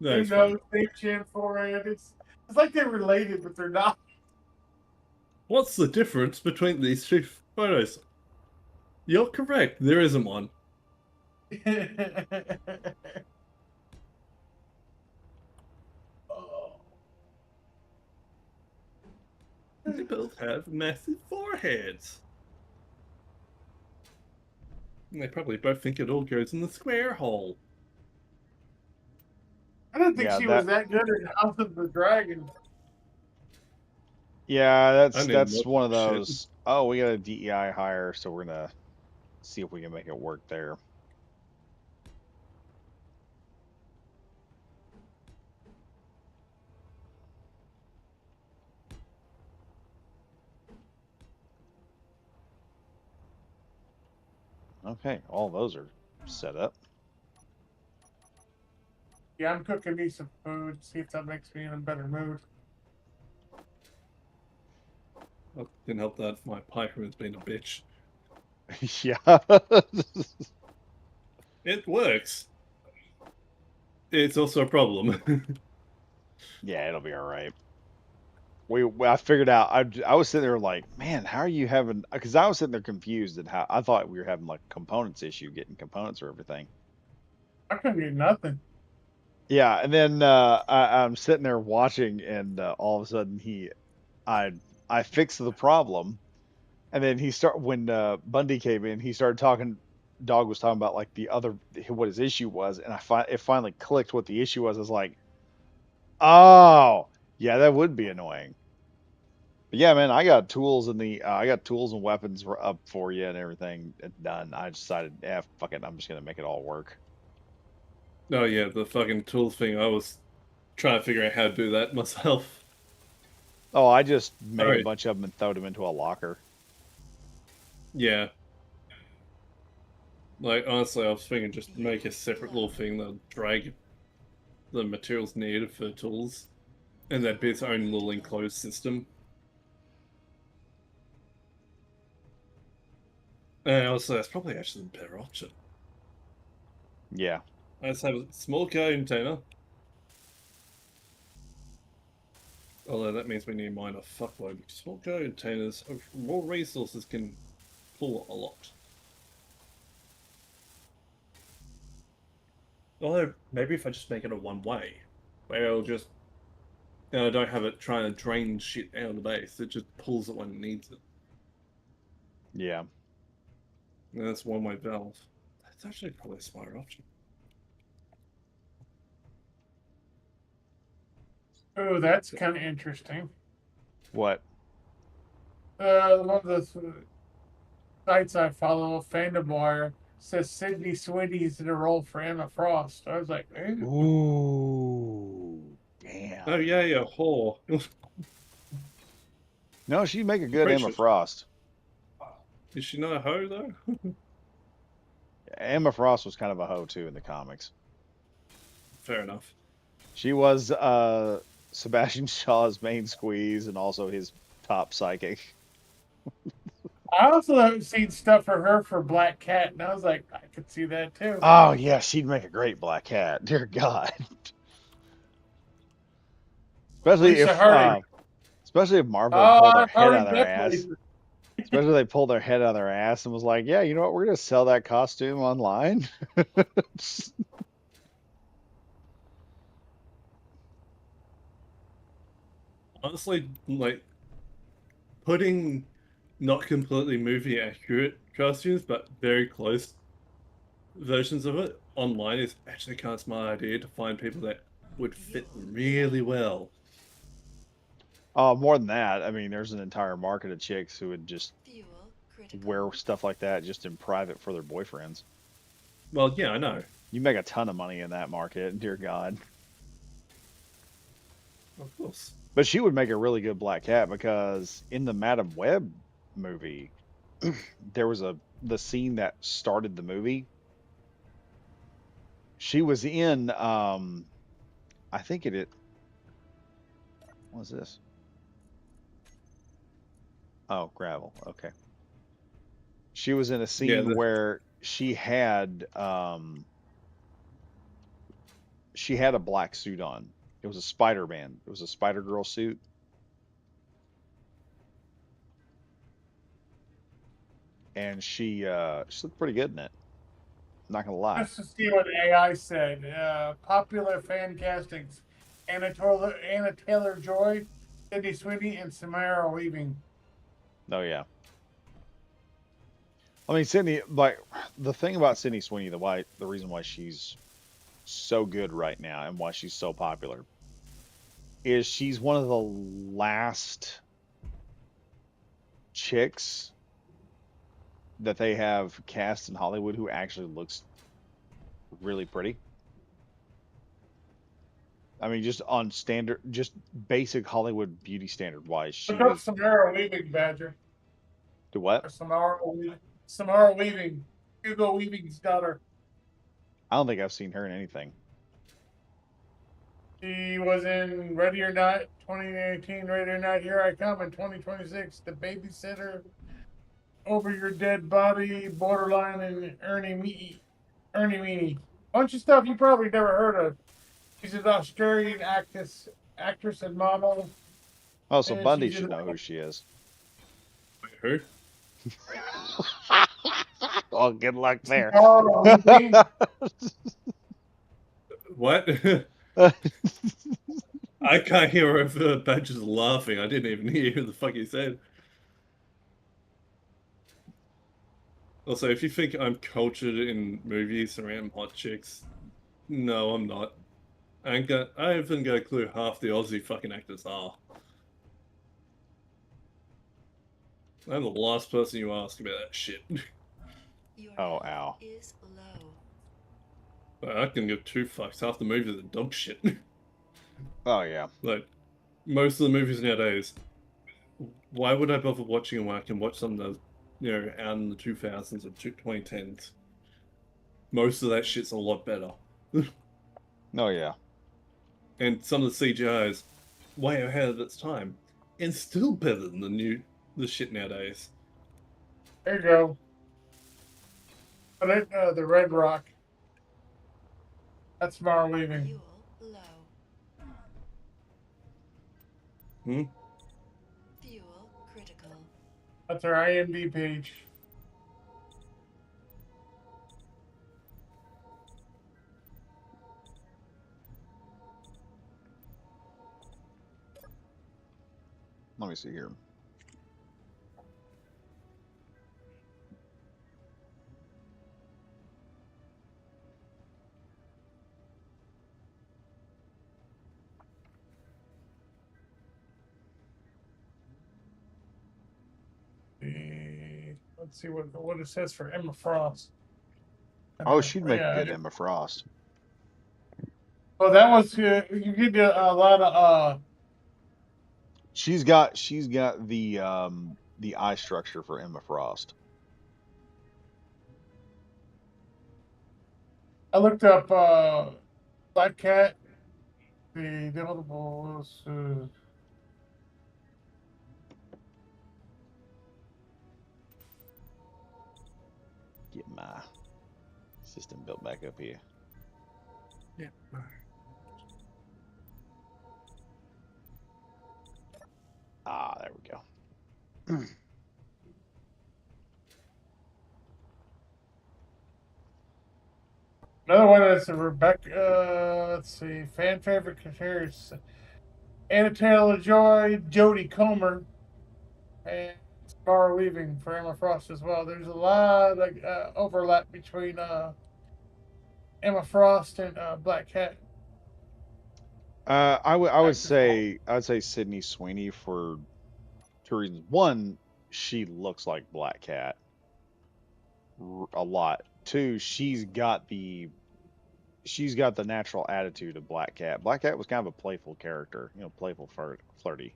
No, Same it's fine. nose, same chin, forehead. It's like they're related, but they're not. What's the difference between these two photos? You're correct. There isn't one. Oh. They both have massive foreheads. And they probably both think it all goes in the square hole. I don't think Yeah, she was that good in House of the Dragon. Yeah, I didn't that's look one of at shit. those. Oh, we got a DEI hire, so we're gonna see if we can make it work there. Okay, all those are set up. Yeah, I'm cooking me some food. See if that makes me in a better mood. Well, didn't help that my piper has been a bitch. Yeah. It works. It's also a problem. Yeah, it'll be all right. I figured out. I was sitting there like, man, how are you having? Because I was sitting there confused at how I thought we were having like a components issue, getting components for everything. I couldn't get nothing. Yeah, and then I'm sitting there watching, and all of a sudden I I fixed the problem, and then when Bundy came in, he started talking. Dog was talking about like what his issue was, and it finally clicked what the issue was. I was like, oh, yeah, that would be annoying. But yeah, man, I got tools and weapons up for you and everything done. I decided, yeah, fuck it, I'm just gonna make it all work. Oh yeah, the fucking tools thing. I was trying to figure out how to do that myself. Oh, I just made a Alright. bunch of them and threw them into a locker. Yeah. Like, honestly, I was thinking just make a separate little thing that'll drag the materials needed for tools, and that'd be its own little enclosed system. And also, that's probably actually the better option. Yeah. I just have a small cargo container. Although that means we need to mine a fuckload. Small cargo containers of more resources can pull a lot. Although, maybe if I just make it a one-way, where it'll just... I don't have it trying to drain shit out of the base, it just pulls it when it needs it. Yeah. And that's one-way valve. That's actually probably a smarter option. Oh, that's kind of interesting. What? One of the sites I follow, Fandom Wire, says Sydney Sweeney's in a role for Emma Frost. I was like, ooh. Ooh, damn. Oh yeah, yeah, whore. No, she'd make a good Emma Gracious. Frost. Is she not a hoe though? Emma Frost was kind of a hoe too in the comics. Fair enough. She was Sebastian Shaw's main squeeze and also his top psychic. I also have seen stuff for her for Black Cat, and I was like, I could see that too. Oh yeah, she'd make a great Black Cat. Dear God. Especially Lisa Hardy. if Marvel pulled their head Hardy out of their ass. definitely. Especially if they pulled their head out of their ass and was like, yeah, you know what, we're gonna sell that costume online. Honestly, like, putting not completely movie accurate costumes, but very close versions of it online is actually kind of a smart idea to find people that would fit really well. More than that, I mean, there's an entire market of chicks who would just Fuel critical. wear stuff like that just in private for their boyfriends. Well, yeah, I know. You make a ton of money in that market, dear God. Of course. But she would make a really good Black Cat because in the Madam Web movie, there was the scene that started the movie. She was in I think what was this? Oh, gravel. Okay. She was in a scene where she had a black suit on. It was a Spider-Man. It was a Spider-Girl suit. And she looked pretty good in it. Not gonna lie. Just to see what AI said. Popular fan castings: Anna Taylor-Joy, Sydney Sweeney, and Samara Weaving. Oh yeah. I mean, Sydney, like, the thing about Sydney Sweeney, the reason why she's so good right now and why she's so popular is she's one of the last chicks that they have cast in Hollywood who actually looks really pretty. I mean, just on standard, just basic Hollywood beauty standard wise. Look up Samara Weaving, Badger. Do what? Samara Weaving. Hugo Weaving's daughter. I don't think I've seen her in anything. She was in Ready or Not 2018, Ready or Not, Here I Come in 2026, The Babysitter, Over Your Dead Body, Borderline, and Ernie Meany. Bunch of stuff you probably never heard of. She's an Australian actress and model. Oh, so Bundy should know who she is. Wait, who? Oh, good luck there. What? I can't hear over Badger's laughing. I didn't even hear who the fuck he said. Also, if you think I'm cultured in movies around hot chicks, no, I'm not. I haven't got a clue half the Aussie fucking actors are. I'm the last person you ask about that shit. Your Oh, health ow. is low. But I can give two fucks. Half the movies are dog shit. Oh yeah. Like, most of the movies nowadays, why would I bother watching them when I can watch some that, out in the 2000s or 2010s? Most of that shit's a lot better. Oh yeah. And some of the CGI is way ahead of its time. And still better than the shit nowadays. There you go. But the Red Rock. That's Mara Weaving. Fuel low. Hmm? Fuel critical. That's our IMDb page. Let me see here. Let's see what it says for Emma Frost. Oh, she'd make a Yeah. good Emma Frost. Well, that was you get a lot of She's got the eye structure for Emma Frost. I looked up Black Cat. The notable Get my system built back up here. Yeah. Ah, there we go. another one is Rebecca. Let's see, fan favorite characters: Anna Taylor-Joy, Jodie Comer, and Mara Weaving for Emma Frost as well. There's a lot of overlap between Emma Frost and Black Cat. I would Actors. say Sydney Sweeney for two reasons. One, she looks like Black Cat a lot. Two, she's got the natural attitude of Black Cat. Black Cat was kind of a playful character, playful, flirty.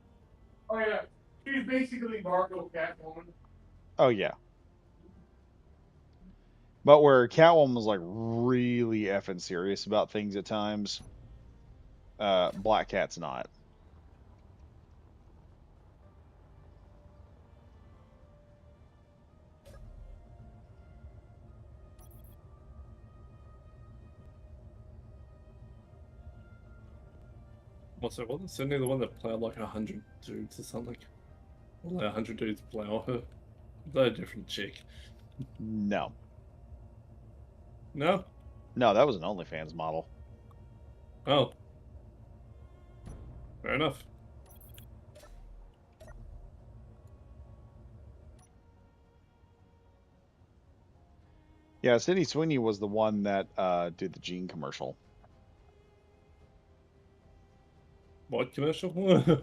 Oh yeah, she's basically Margot Catwoman. Oh yeah. But where Catwoman was like really effing serious about things at times, Black Cat's not. Also, wasn't Sydney the one that plowed like 100 dudes or something? Or like 100 dudes plow her? They're a different chick. No. No? No, that was an OnlyFans model. Oh. Fair enough. Yeah, Sydney Sweeney was the one that did the Gene commercial. What commercial?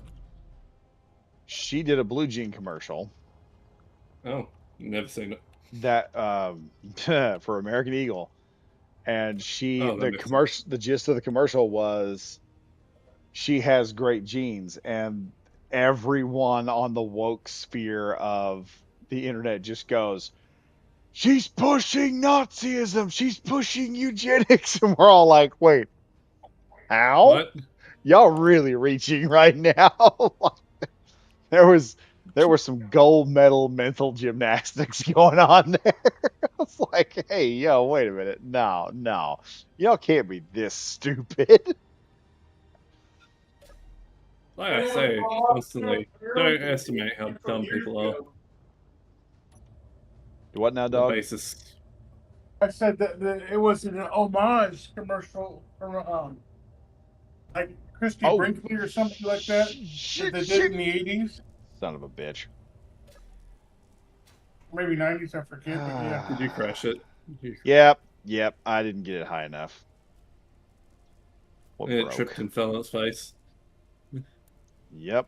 She did a Blue Jean commercial Oh, never seen it. that for American Eagle, and Oh, that the makes commercial, the gist of the commercial was she has great genes, and everyone on the woke sphere of the internet just goes, she's pushing Nazism, she's pushing eugenics, and we're all like, wait, how? What? Y'all really reaching right now. there was some gold medal mental gymnastics going on there. It's like, hey, yo, wait a minute. No. Y'all can't be this stupid. Like I say constantly, don't estimate how dumb people are. What now, The dog? basis. I said that it was an homage commercial from like Christy Oh, Brinkley or something like that shit, they did shit. in the 80s, Son of a bitch. maybe 90s. I forget, but yeah. Did you crash it? You, Yep. I didn't get it high enough. What and it broke? tripped and fell on its face. Yep.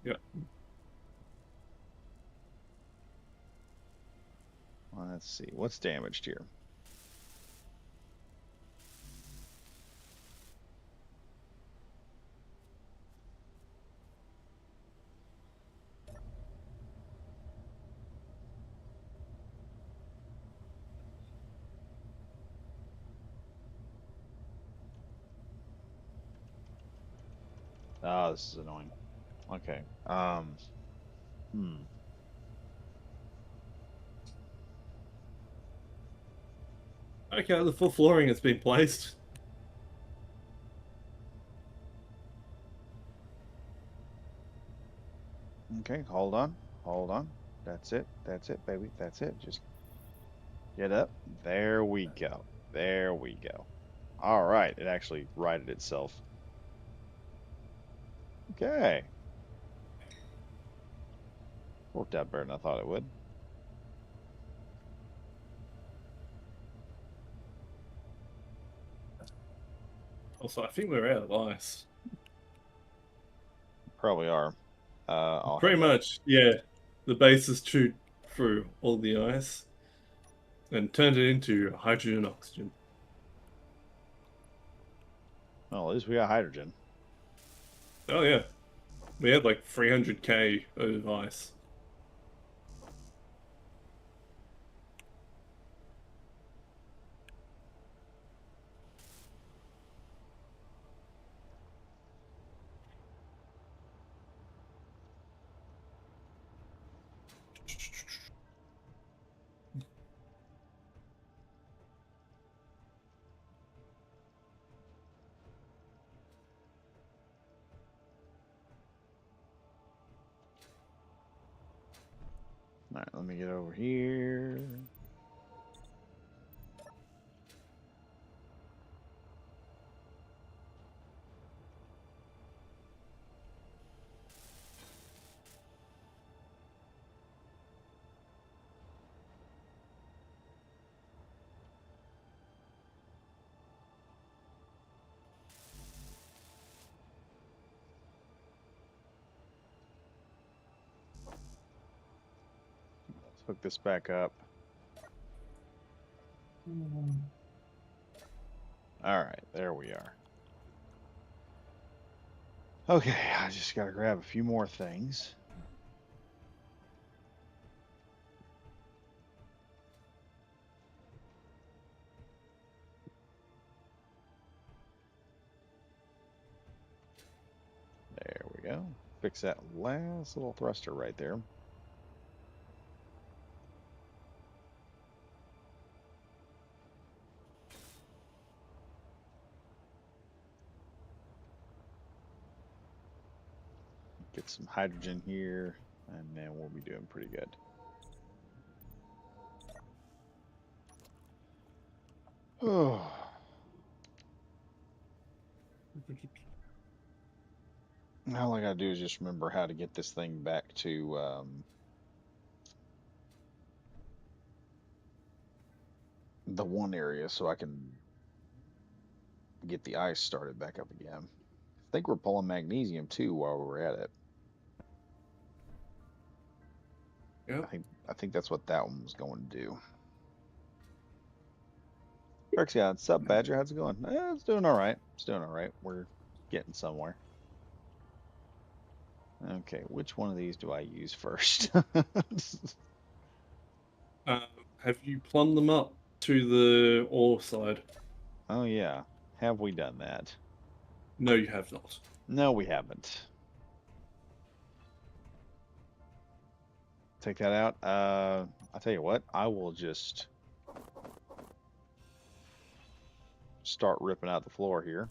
Yeah. Let's see. What's damaged here? Oh, this is annoying. Okay. Hmm. Okay, the full flooring has been placed. Okay, hold on. Hold on. That's it. That's it, baby. That's it. Just get up. There we go. There we go. All right. It actually righted itself. Okay. Worked out better than I thought it would. Also, I think we're out of ice. Probably are. I'll Pretty head up. much, yeah. The base has chewed through all the ice and turned it into hydrogen and oxygen. Well, at least we got hydrogen. Oh yeah, we had like 300k of ice. All right, let me get over here. Let's hook this back up. All right, there we are. Okay, I just got to grab a few more things. There we go. Fix that last little thruster right there. Get some hydrogen here, and then we'll be doing pretty good. Oh. All I gotta do is just remember how to get this thing back to the one area so I can get the ice started back up again. I think we're pulling magnesium too while we're at it. Yep. I think that's what that one was going to do. Perxion, what's up, Badger? How's it going? It's doing all right. It's doing all right. We're getting somewhere. Okay, which one of these do I use first? Have you plumbed them up to the ore side? Oh yeah, have we done that? No, you have not. No, we haven't. Take that out. I'll tell you what, I will just start ripping out the floor here.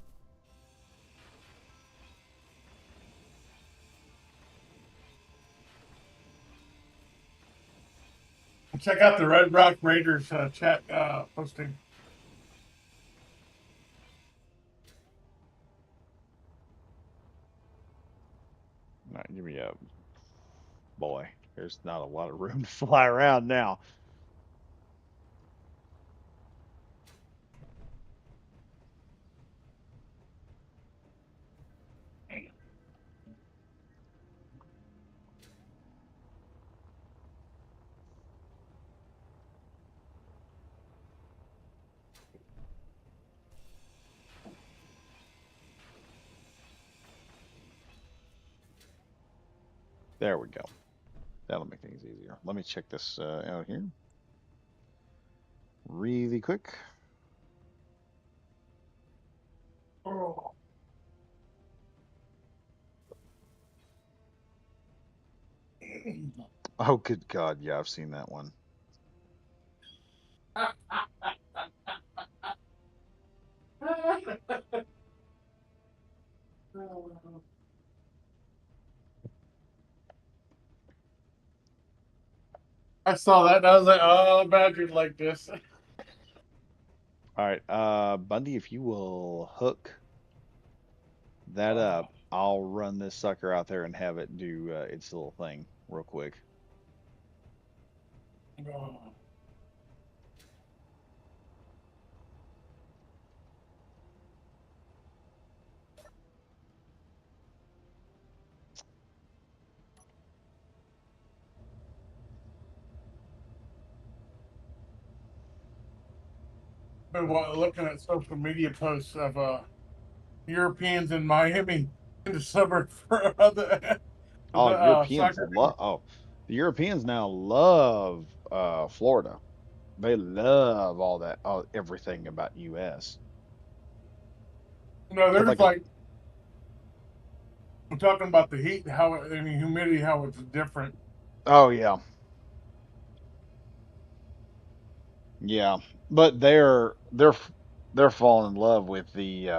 Check out the Red Rock Raiders chat posting. All right, give me a boy. There's not a lot of room to fly around now. There we go. That'll make things easier. Let me check this out here really quick. Oh. Oh, good God. Yeah, I've seen that one. I saw that and I was like, oh, Badger'd like this. All right, Bundy, if you will hook that up, I'll run this sucker out there and have it do its little thing real quick. Oh. Been looking at social media posts of Europeans in Miami in the summer for other Oh, Europeans soccer. love. Oh, the Europeans now love Florida. They love all that, everything about U.S. No, Had there's like a. like I'm talking about the heat, how and the humidity, how it's different. Oh yeah, yeah. But they're falling in love with the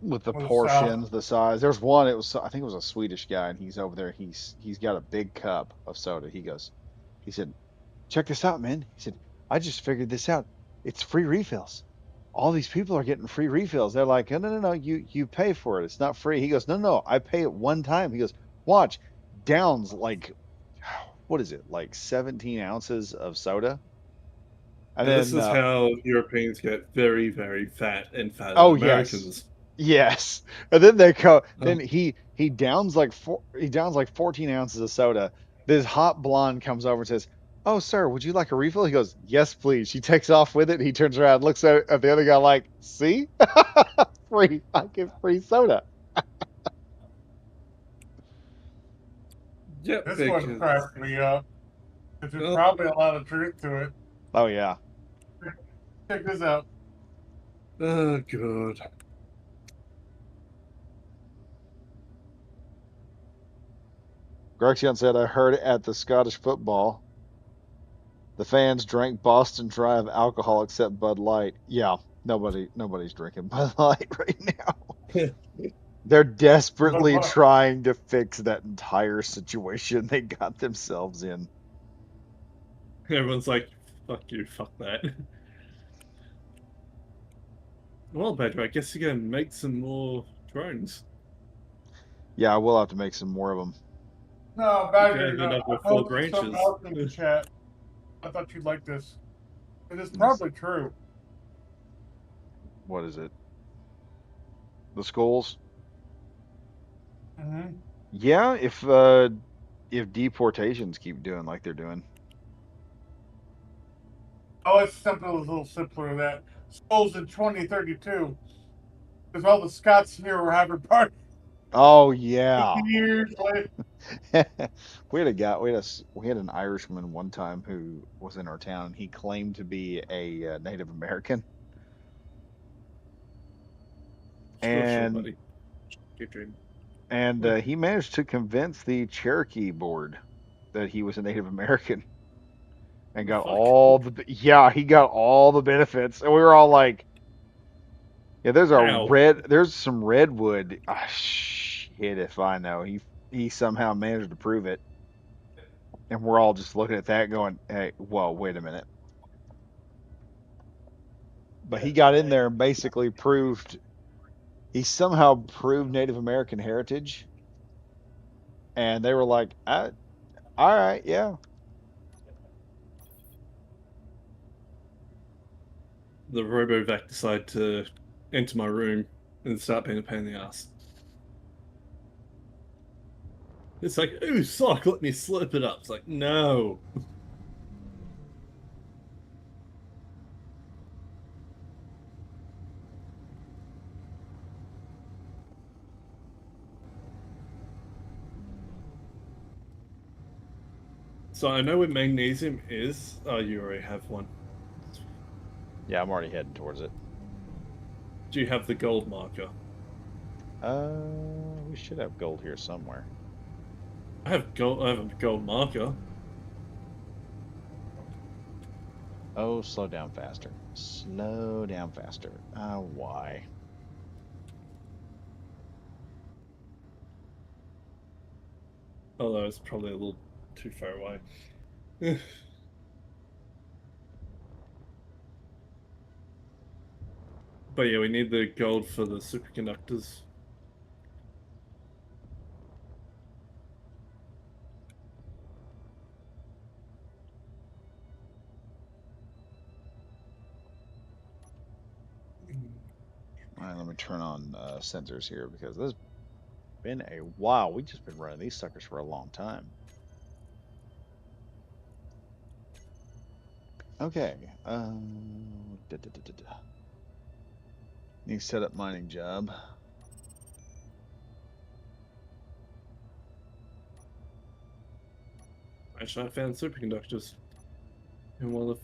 For the south. portions, the size. There's one. It was I think it was a Swedish guy, and he's over there. He's got a big cup of soda. He said, check this out, man. He said, I just figured this out. It's free refills. All these people are getting free refills. They're like, no, no, no, no, you pay for it. It's not free. He goes, no, no, I pay it one time. He goes, watch, downs like, what is it, like 17 ounces of soda, and And this then, is how Europeans get very, very fat and fatter than oh yes, Americans. yes, and then they go, Oh, then he downs like 14 ounces of soda. This hot blonde comes over and says, "Oh, sir, would you like a refill?" He goes, "Yes, please." She takes off with it. He turns around, looks at the other guy like, "See, free, I get free soda." yep, This one because cracked me up. There's oh, probably a lot of truth to it. Oh yeah, Check this out. oh god. Grexion said, "I heard at the Scottish football, the fans drank Boston Dry of alcohol except Bud Light." Yeah, nobody's drinking Bud Light right now. They're But desperately trying to fix that entire situation they got themselves in. Everyone's like, fuck you, fuck that. Well, Pedro, I guess you're gonna make some more drones. Yeah, I will have to make some more of them. no, You're gonna Badger, end up I with four posted something branches. else in the chat. I thought you'd like this. It is Yes. probably true. What is it? The skulls? Mm-hmm. Yeah, if deportations keep doing like they're doing. Oh, it's something a little simpler than that. Skulls in 2032. Because all the Scots here were having parties Oh yeah. years later. We had a guy, we had an Irishman one time who was in our town. He claimed to be a Native American, Sure, and buddy. Keep dreaming. he managed to convince the Cherokee board that he was a Native American and got Fuck. yeah, he got all the benefits, and we were all like, yeah, Ow. there's some redwood. Ah, shit, if I know. He somehow managed to prove it, and we're all just looking at that, going, hey, whoa, wait a minute. But he got in there and basically he somehow proved Native American heritage, And they were like, all right, yeah. The Robovac decided to enter my room and start being a pain in the ass. It's like, ooh, sock, let me slurp it up. It's like, no. So I know where magnesium is. Oh, you already have one. Yeah, I'm already heading towards it. Do you have the gold marker? We should have gold here somewhere. I have gold. I have a gold marker. Oh, slow down faster. Slow down faster. Why? Although it's probably a little too far away. But yeah, we need the gold for the superconductors. All right, let me turn on sensors here because this has been a while. We've just been running these suckers for a long time. Okay. Need to set up mining job. Actually, I found superconductors in one of the.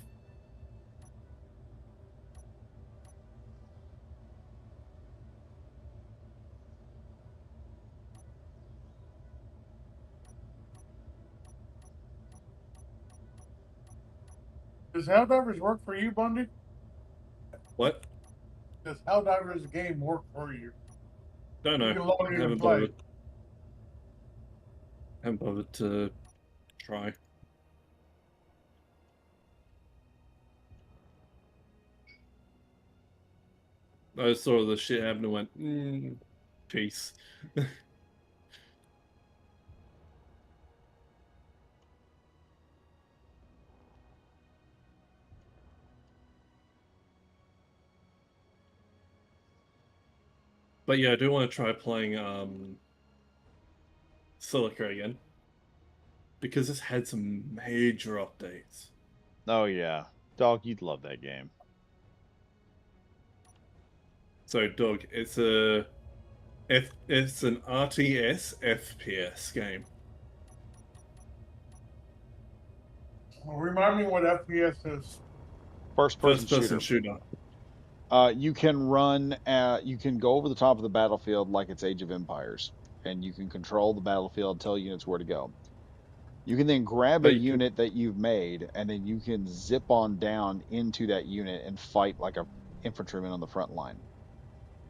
Does Helldivers work for you, Bundy? What? Does Helldivers game work for you? Don't know. You can load it Haven't and play. bothered. Haven't bothered to try. I saw the shit happen and went, peace. But yeah, I do want to try playing Silica again. Because it's had some major updates. Oh yeah, dog, you'd love that game. So, Doug, it's an RTS FPS game. Well, remind me what FPS is. First-person First-person shooter. shooter. You can run. You can go over the top of the battlefield like it's Age of Empires, and you can control the battlefield, tell units where to go. You can then grab But a you can- unit that you've made, and then you can zip on down into that unit and fight like a infantryman on the front line.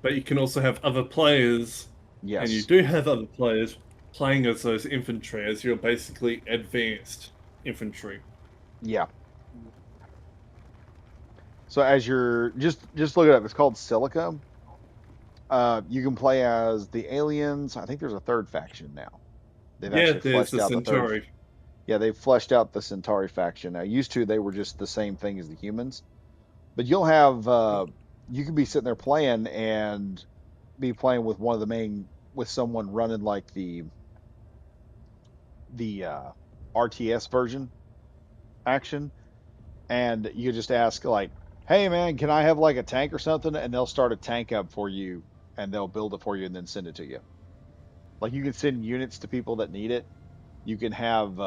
But you can also have other players, and you Yes. do have other players playing as those infantry, as you're basically advanced infantry. Yeah. So as you're just look it up. It's called Silica. You can play as the aliens. I think there's a third faction now. They've Yeah, actually there's fleshed the out the third. Centauri. Yeah, they've fleshed out the Centauri faction. Now, used to they were just the same thing as the humans, but you'll have you can be sitting there playing and be playing with one of the main with someone running like the RTS version action, and you just ask like, "Hey man, can I have like a tank or something?" And they'll start a tank up for you, and they'll build it for you and then send it to you. Like you can send units to people that need it. You can have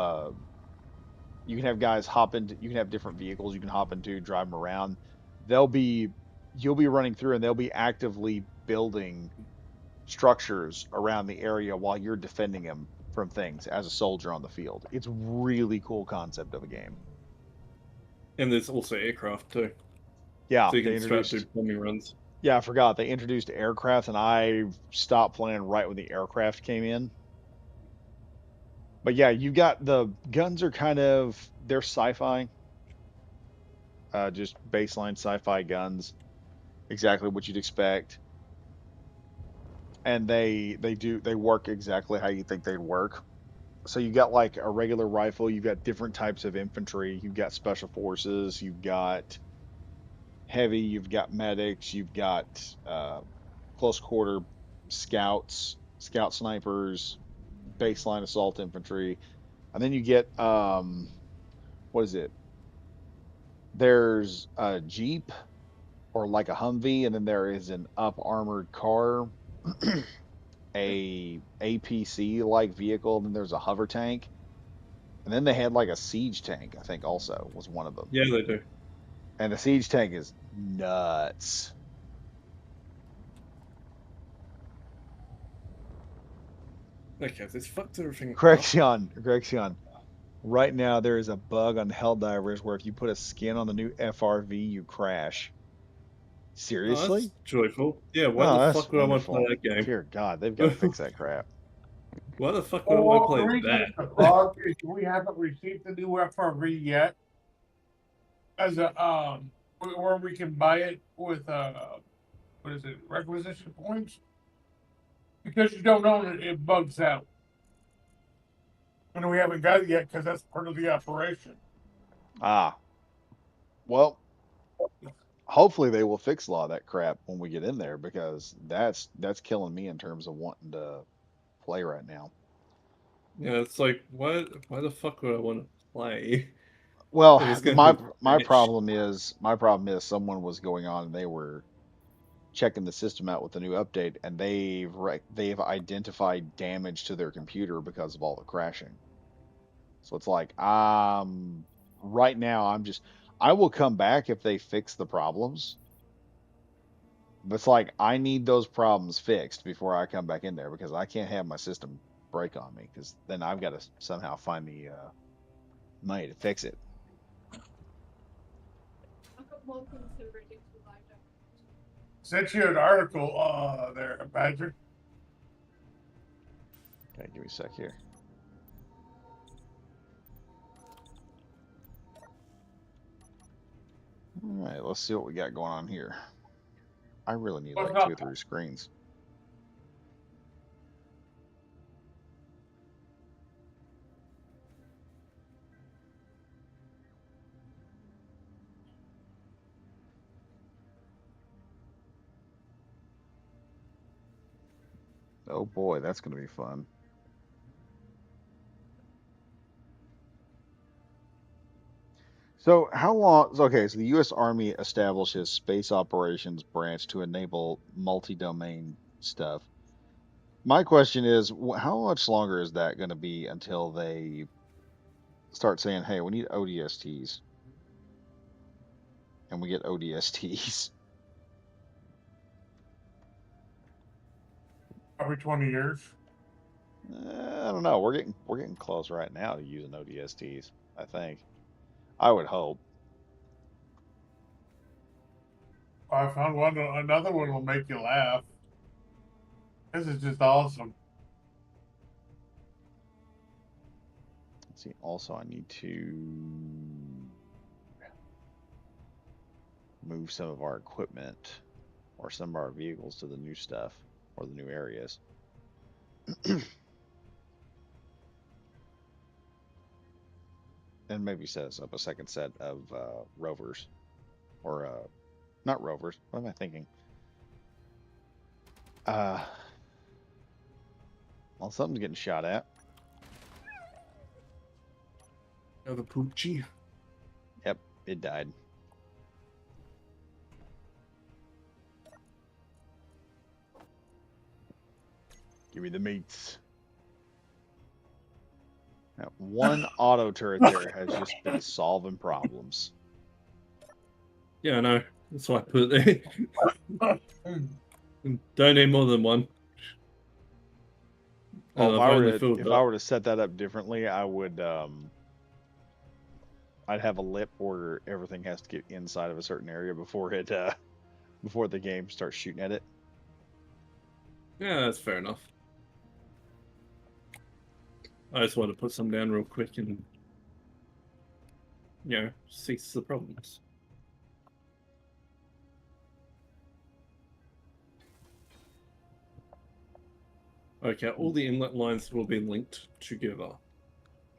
you can have guys hop into. You can have different vehicles you can hop into, drive them around. They'll be you'll be running through, and they'll be actively building structures around the area while you're defending them from things as a soldier on the field. It's really cool concept of a game. And there's also aircraft too. Yeah, So you they can straight do introduced. bombing runs. Yeah, I forgot they introduced aircraft, and I stopped playing right when the aircraft came in. But yeah, you got the guns are kind of they're sci-fi, just baseline sci-fi guns, exactly what you'd expect, and they work exactly how you think they'd work. so you got like a regular rifle, you've got different types of infantry, you've got special forces, you've got heavy, you've got medics, you've got close quarter scouts, scout snipers, baseline assault infantry, and then you get what is it? There's a Jeep or like a Humvee, and then there is an up armored car, a APC like vehicle, and then there's a hover tank, and then they had like a siege tank, I think also was one of them. Yeah, they do. And the siege tank is nuts. Okay, this fucked everything up. Correction. Right now there is a bug on Helldivers where if you put a skin on the new FRV, you crash. Oh, that's Seriously? joyful. Yeah, why Oh, the that's fuck would I want to play wonderful. that Dear God, they've got to game? fix that crap. Why the fuck would I want to Well, the play reason that? it's a bug is we haven't received the new FRV yet. As a where we can buy it with what is it, requisition points? Because you don't own it, it bugs out. And we haven't got it yet because that's part of the operation. Ah, well, hopefully they will fix a lot of that crap when we get in there because that's killing me in terms of wanting to play right now. Yeah, it's like, why the fuck would I want to play Well, if it's going my to my crash? problem is someone was going on and they were checking the system out with the new update and they've identified damage to their computer because of all the crashing. So it's like right now I will come back if they fix the problems. But it's like I need those problems fixed before I come back in there because I can't have my system break on me because then I've got to somehow find the money to fix it. Sent you an article there, Badger. Okay, give me a sec here. All right, let's see what we got going on here. I really need What's like 2 or up? 3 screens. Oh boy, that's going to be fun. So how long? Okay, so the U.S. Army establishes Space Operations Branch to enable multi-domain stuff. My question is, how much longer is that going to be until they start saying, "Hey, we need ODSTs," and we get ODSTs? Every 20 years. I don't know. We're getting close right now to using ODSTs. I think. I would hope. I found one. Another one will make you laugh. This is just awesome. Let's see. Also, I need to move some of our equipment or some of our vehicles to the new stuff or the new areas. And maybe set us up a second set of rovers or not rovers. What am I thinking? Uh, well, something's getting shot at. Oh, the Poochie. Yep, it died. Give me the meats. Now, one auto turret there has just been solving problems. Yeah, I know. That's why I put it there. Don't need more than one. Well, I've only filled if I up. were to set that up differently, I would I'd have a lip where everything has to get inside of a certain area before it before the game starts shooting at it. Yeah, that's fair enough. I just want to put some down real quick and, cease the problems. Okay, all the inlet lines will be linked together.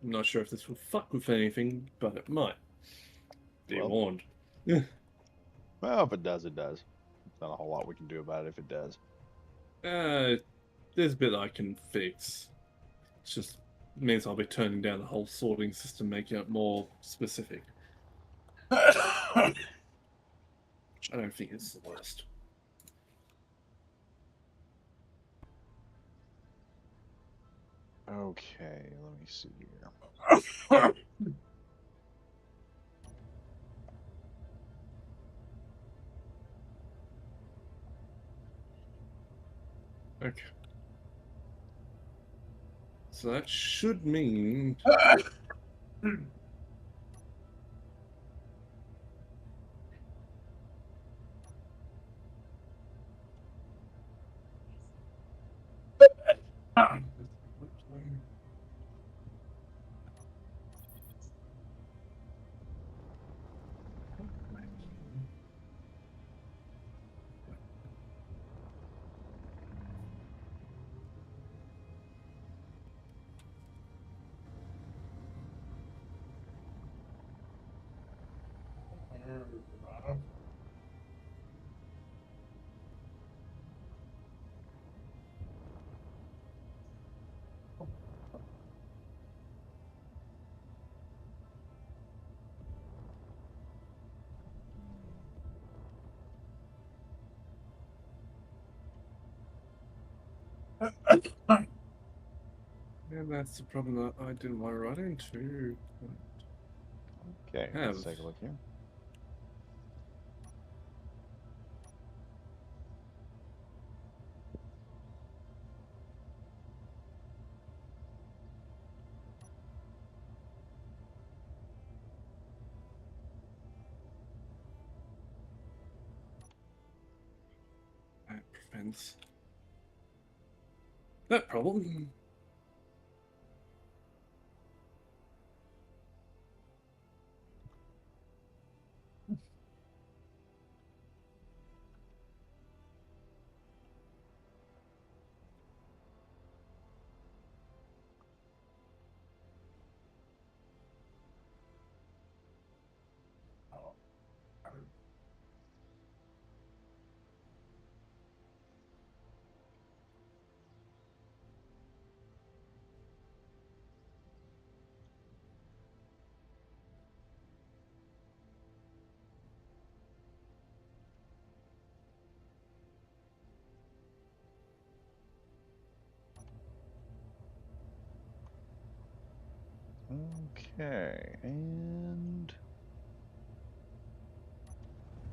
I'm not sure if this will fuck with anything, but it might. Be Well. warned. Well, if it does, it does. There's not a whole lot we can do about it if it does. There's a bit I can fix. It just means I'll be turning down the whole sorting system, making it more specific. Which I don't think is the worst. Okay, let me see here. Okay. So that should mean and that's the problem that I didn't want to run into. Okay, Have. let's take a look here. That prevents that problem. Okay, and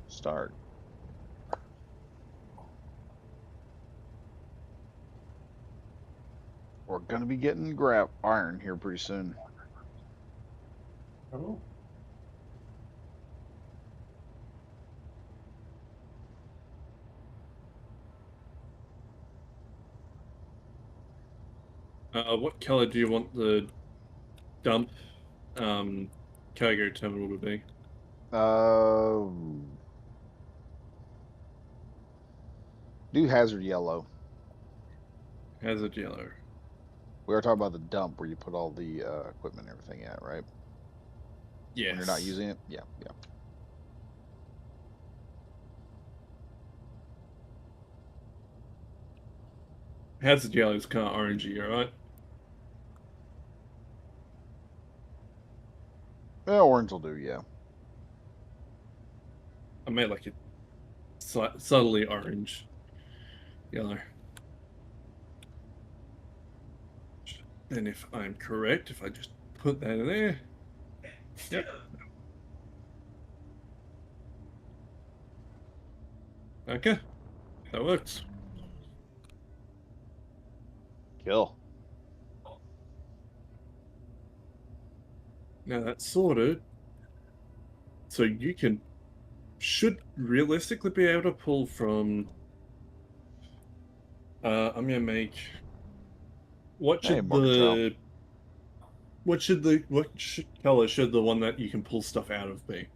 start. We're gonna be getting iron here pretty soon. Oh. What color do you want the dump cargo terminal to be? Uh, do hazard yellow. Hazard yellow. We were talking about the dump where you put all the equipment and everything at, right? Yes. When you're not using it? Yeah, yeah. Hazard yellow is kind of orangey, alright? Yeah, orange will do, yeah. I made like it subtly orange yellow. And if I'm correct, if I just put that in there. Yep. Okay. That works. Kill. Now that's sorted. So you should realistically be able to pull from I'm gonna make what Hey, should Morgan Trail. the color should the one that you can pull stuff out of be?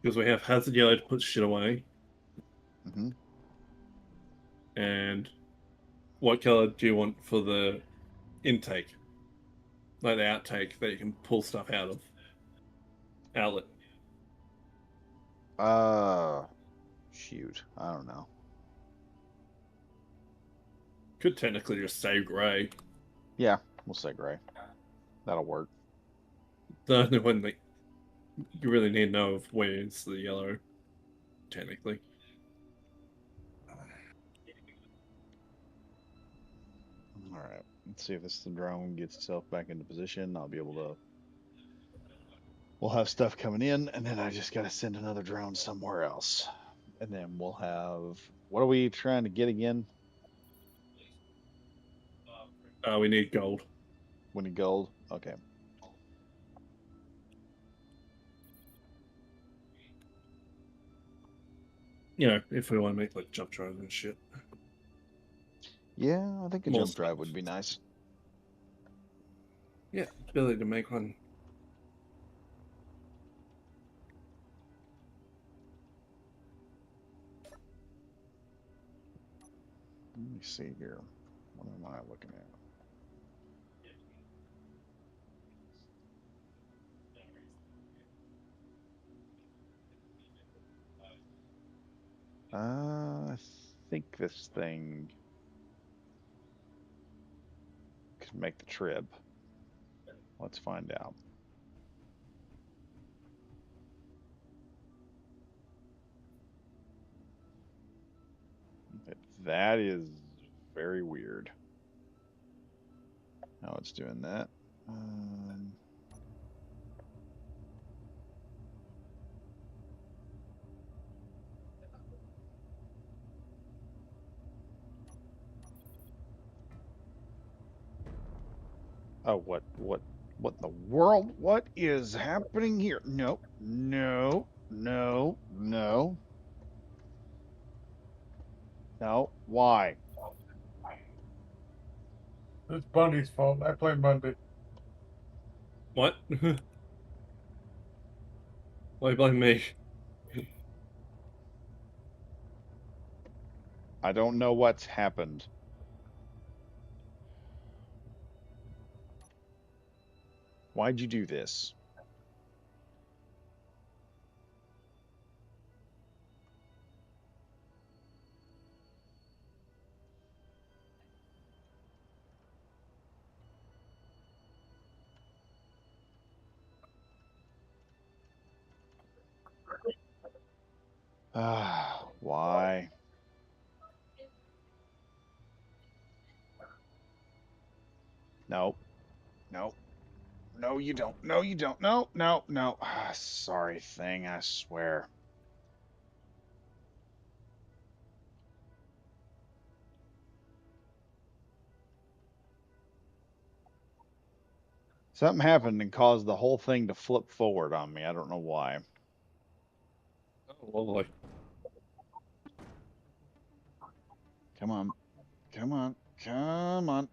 Because we have hazard yellow to put shit away, Mm-hmm. and what color do you want for the intake? Like the outtake that you can pull stuff out of. Outlet. Shoot, I don't know. Could technically just say grey. Yeah, we'll say gray. That'll work. The only one that you really need to know of where is the yellow, technically. All right, let's see if this drone gets itself back into position. I'll be able to. We'll have stuff coming in, and then I just got to send another drone somewhere else. And then we'll have. What are we trying to get again? We need gold. We need gold. Okay. You know, if we want to make like jump drives and shit. Yeah, I think a More jump drive stuff. would be nice. Yeah, ability to make one. Let me see here. What am I looking at? I think this thing could make the trip. Let's find out. That is very weird. How it's doing that. Oh, what in the world? What is happening here? No, no, no, no, no. Why? It's Bundy's fault. I play Bundy. What? Why blame me? I don't know what's happened. Why'd you do this? Why? No, no, no, you don't. No, you don't. No, no, no. Sorry thing, I swear. Something happened and caused the whole thing to flip forward on me. I don't know why. Oh, lovely. Come on. Come on. Come on.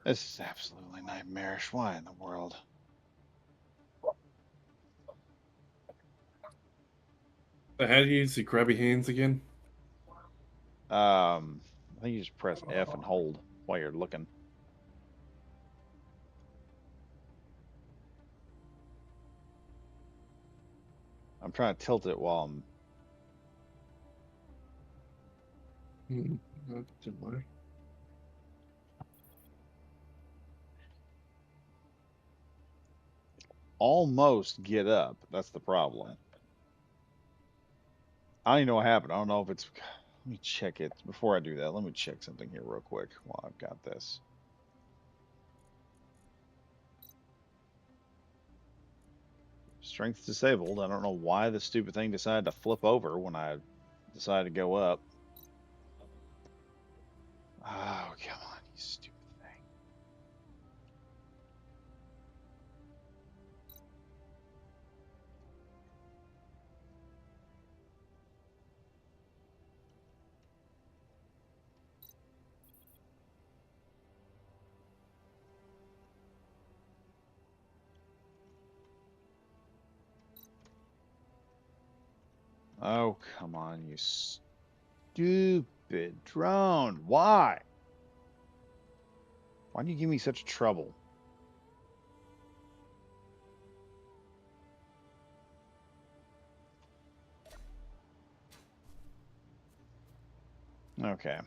This is absolutely nightmarish. Why in the world? So how do you use the grabby hands again? I think you just press F and hold while you're looking. I'm trying to tilt it while I'm. That didn't work. Almost get up. That's the problem. I don't even know what happened. I don't know if it's. Let me check it. Before I do that, let me check something here real quick while I've got this. Strength disabled. I don't know why the stupid thing decided to flip over when I decided to go up. Oh, come on, you stupid thing. Oh, come on, you stupid drone. Why? Why do you give me such trouble? Okay.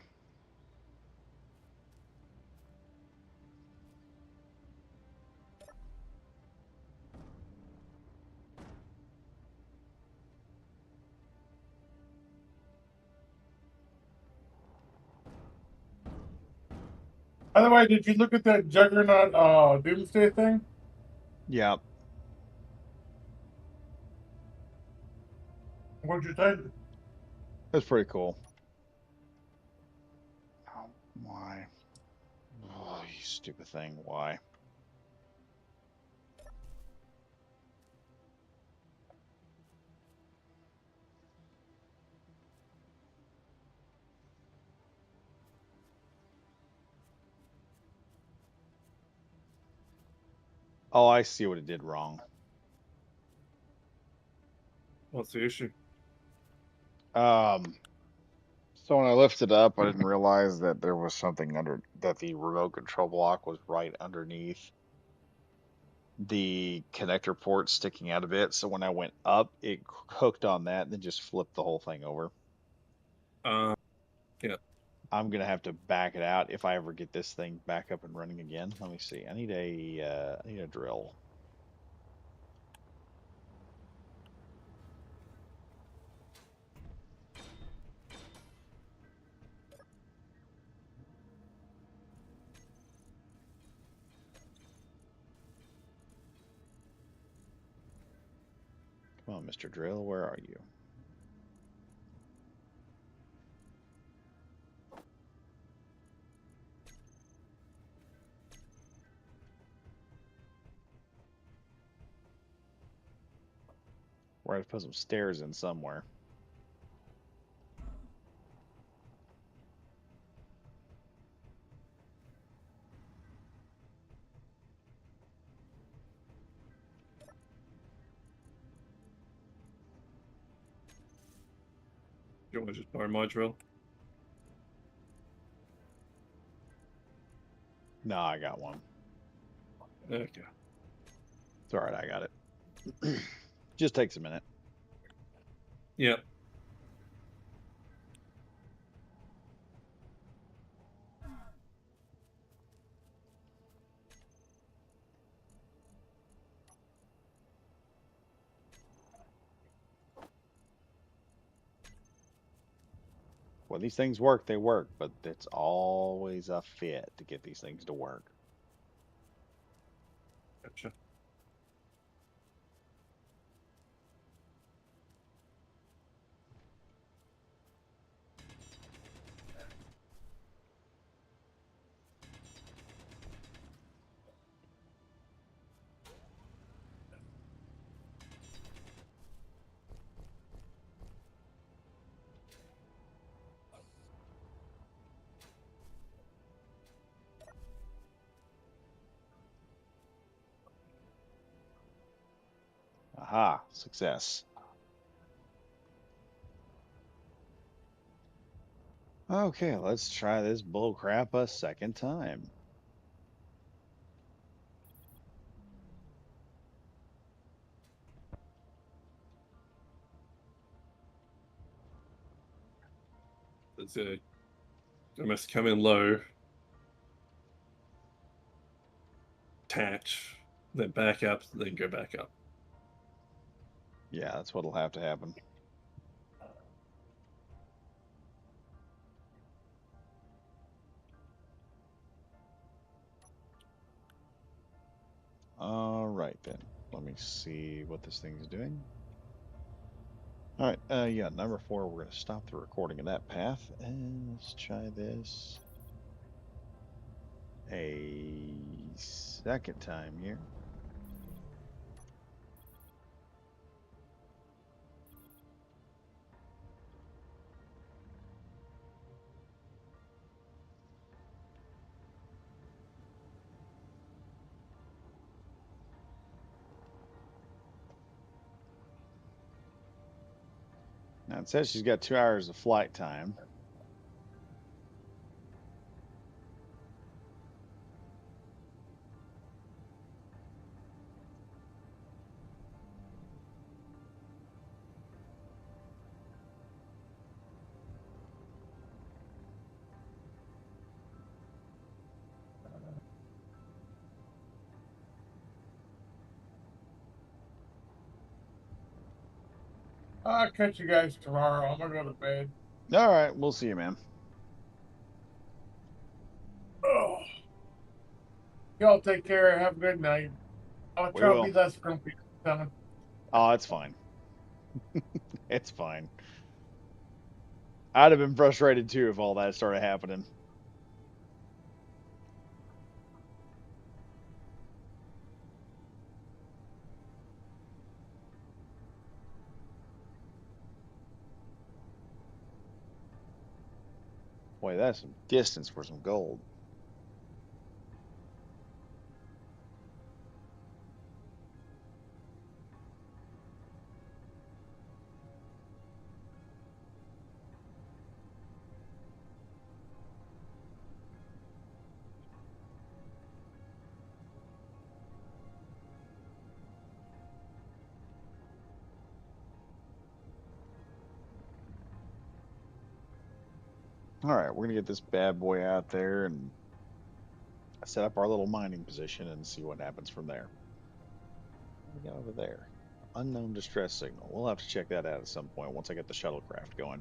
By the way, did you look at that Juggernaut Doomsday thing? Yeah, What'd you think? that's pretty cool. Oh, why? Oh, you stupid thing. Why? Oh, I see what it did wrong. What's the issue? Um, so when I lifted up, I didn't realize that there was something under that the remote control block was right underneath the connector port sticking out a bit. So when I went up, it hooked on that and then just flipped the whole thing over. Yeah. I'm gonna have to back it out if I ever get this thing back up and running again. Let me see. I need a drill. Come on, Mr. Drill, where are you? We're gonna put some stairs in somewhere. You want to just borrow my drill? No, I got one. Okay. It's all right, I got it. Just takes a minute. Yeah. When these things work, they work, but it's always a fit to get these things to work. Gotcha. Aha, success. Okay, let's try this bull crap a second time. It's I must come in low, attach, then back up, then go back up. Yeah, that's what'll have to happen. All right then. Let me see what this thing's doing. All right, yeah, number 4, we're gonna stop the recording of that path, and let's try this a second time here. It says she's got 2 hours of flight time. I'll catch you guys tomorrow. I'm gonna go to bed. All right, we'll see you, man. Oh. Y'all take care. Have a good night. I'll We try to be will. less grumpy this time. Oh, it's fine. It's fine. I'd have been frustrated too if all that started happening. Boy, that's some distance for some gold. All right, we're gonna get this bad boy out there and set up our little mining position and see what happens from there. What we got over there? Unknown distress signal. We'll have to check that out at some point once I get the shuttlecraft going.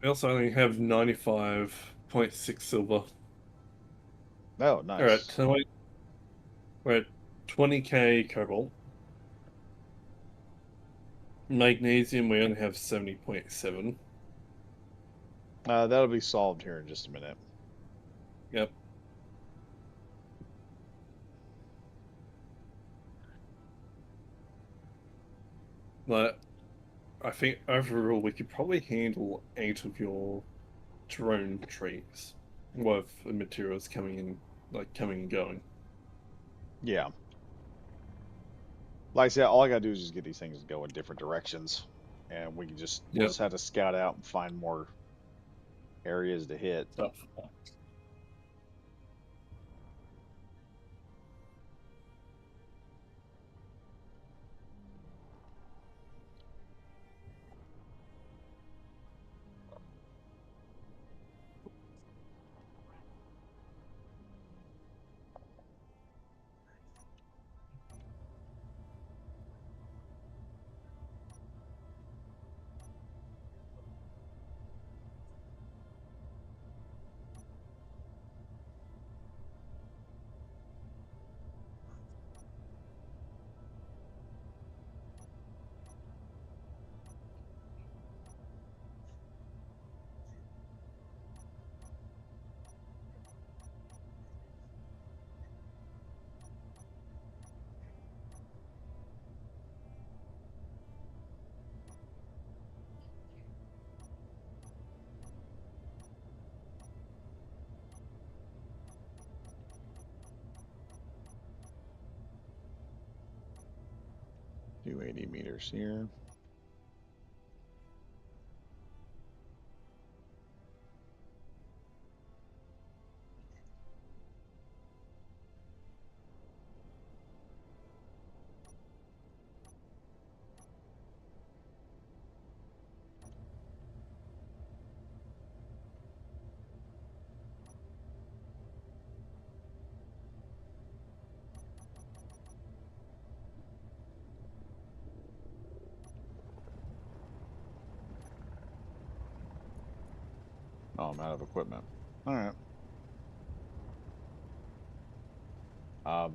We also only have 95.6 silver. Oh, Alright, nice. so we're at 20k cobalt. Magnesium, we only have 70.7. That'll be solved here in just a minute. Yep. But I think overall we could probably handle 8 of your drone trees with the materials coming in, like coming and going. Yeah. Like I said, all I gotta do is just get these things to go in different directions, and we'll Yep. just have to scout out and find more areas to hit. Stuff. 280 meters here. Oh, I'm out of equipment. All right.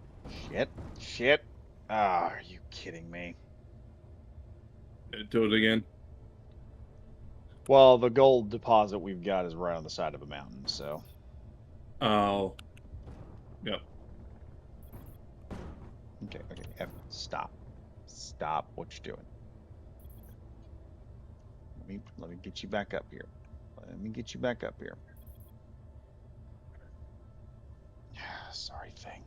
Shit. Shit. Ah, are you kidding me? Do it again. Well, the gold deposit we've got is right on the side of a mountain, so. Oh. Yep. Okay, stop. Stop what you're doing. Let me get you back up here. Let me get you back up here. Sorry thing.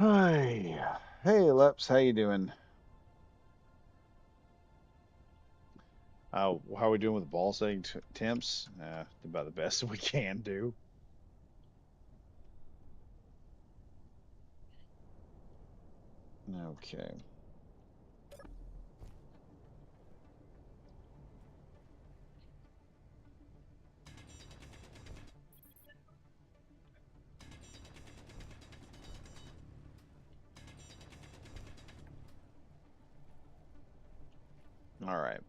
Hi. Hey, Leps, how you doing? How are we doing with ball setting temps? About the best we can do. Okay. All right.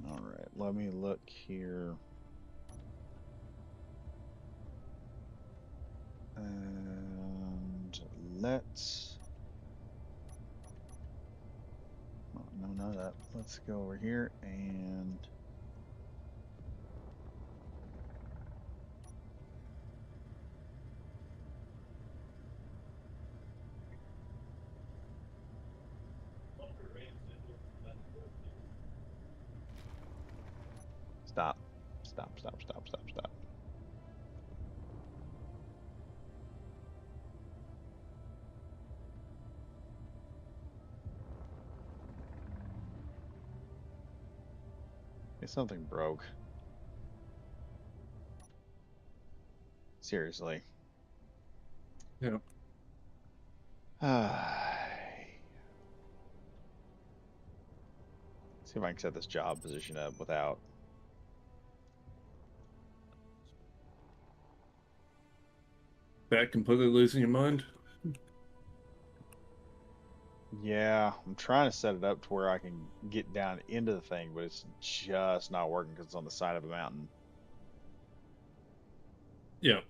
All right. Let me look here. And let's. Oh, no, not that. Let's go over here and. Stop. Stop, stop, stop, stop, stop. If something broke. Seriously. Yeah. See if I can set this job position up without. About completely losing your mind. Yeah, I'm trying to set it up to where I can get down into the thing, but it's just not working because it's on the side of a mountain. Yeah.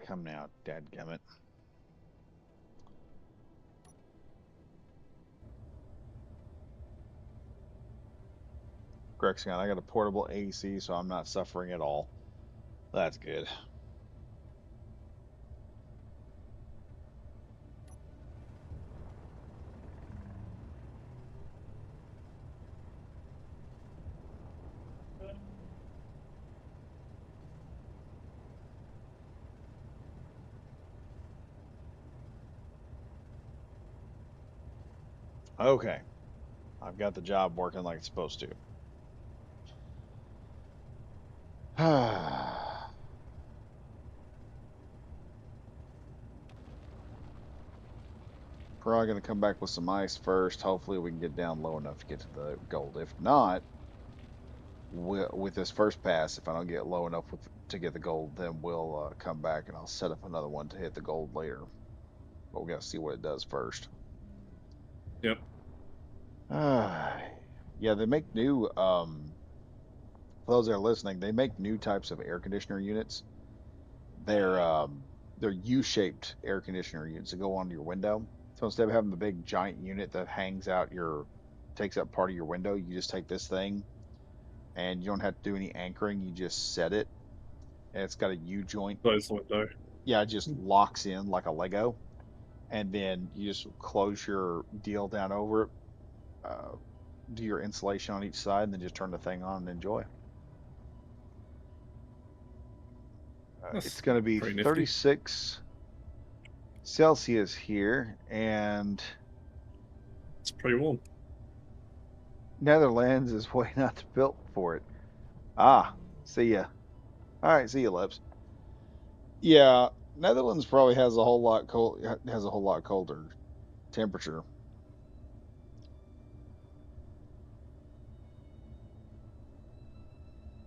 Come now, dadgummit. Grexion, I got a portable AC, so I'm not suffering at all. That's good. Okay. I've got the job working like it's supposed to. Probably going to come back with some ice first. Hopefully, we can get down low enough to get to the gold. If not, with this first pass, if I don't get low enough to get the gold, then we'll come back and I'll set up another one to hit the gold later. But we got to see what it does first. Yep. Yeah, they make new. For those that are listening, they make new types of air conditioner units. They're U-shaped air conditioner units that go onto your window. So instead of having the big giant unit that hangs out takes up part of your window, you just take this thing and you don't have to do any anchoring. You just set it, and it's got a U joint. Close the window. Yeah, it just locks in like a Lego, and then you just close your deal down over it, do your insulation on each side, and then just turn the thing on and enjoy. It's That's going to be pretty nifty. 36 Celsius here, and It's pretty warm. Netherlands is way not built for it. Ah, see ya. All right, see you, Lips. Yeah, Netherlands probably has a whole lot colder temperature.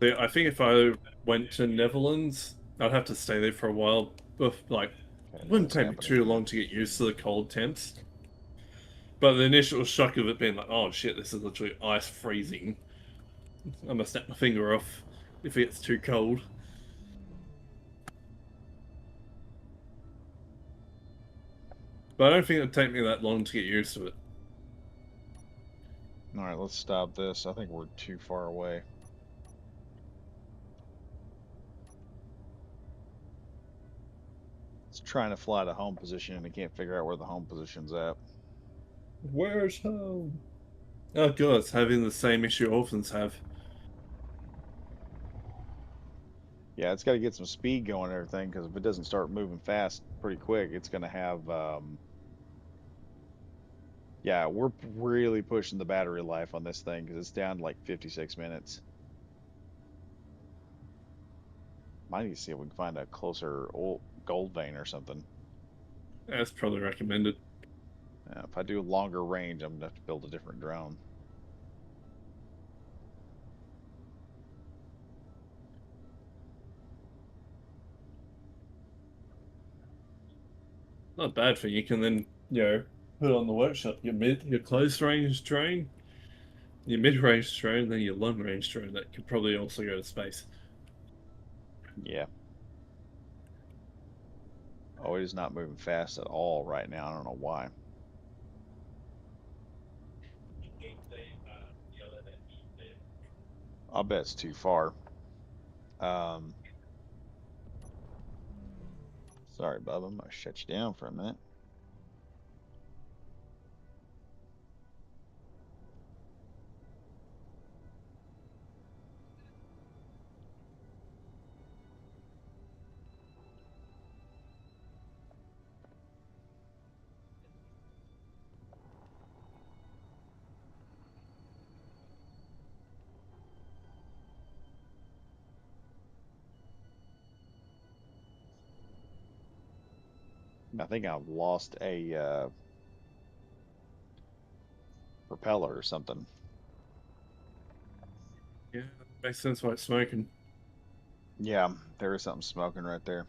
I think if I went to Netherlands, I'd have to stay there for a while. Like, Okay, it what wouldn't is take me happening too here? long to get used to the cold temps. But the initial shock of it being like, oh shit, this is literally ice freezing. I'm gonna snap my finger off if it gets too cold. But I don't think it'd take me that long to get used to it. All right, let's stop this. I think we're too far away. It's trying to fly to home position and I can't figure out where the home position's at. Where's home? Oh god, it's having the same issue orphans have. Yeah, it's got to get some speed going and everything because if it doesn't start moving fast pretty quick, it's going to have. Yeah, we're really pushing the battery life on this thing because it's down to like 56 minutes. Might need to see if we can find a closer old gold vein or something. That's probably recommended. If I do longer range, I'm gonna have to build a different drone. Not bad for you can then, put on the workshop your close range drone, your mid range drone, then your long range drone that could probably also go to space. Yeah. Oh, it is not moving fast at all right now. I don't know why. I'll bet it's too far. Um, Sorry, Bubba. I'm gonna shut you down for a minute. I think I've lost a propeller or something. Yeah, makes sense why it's smoking. Yeah, there is something smoking right there.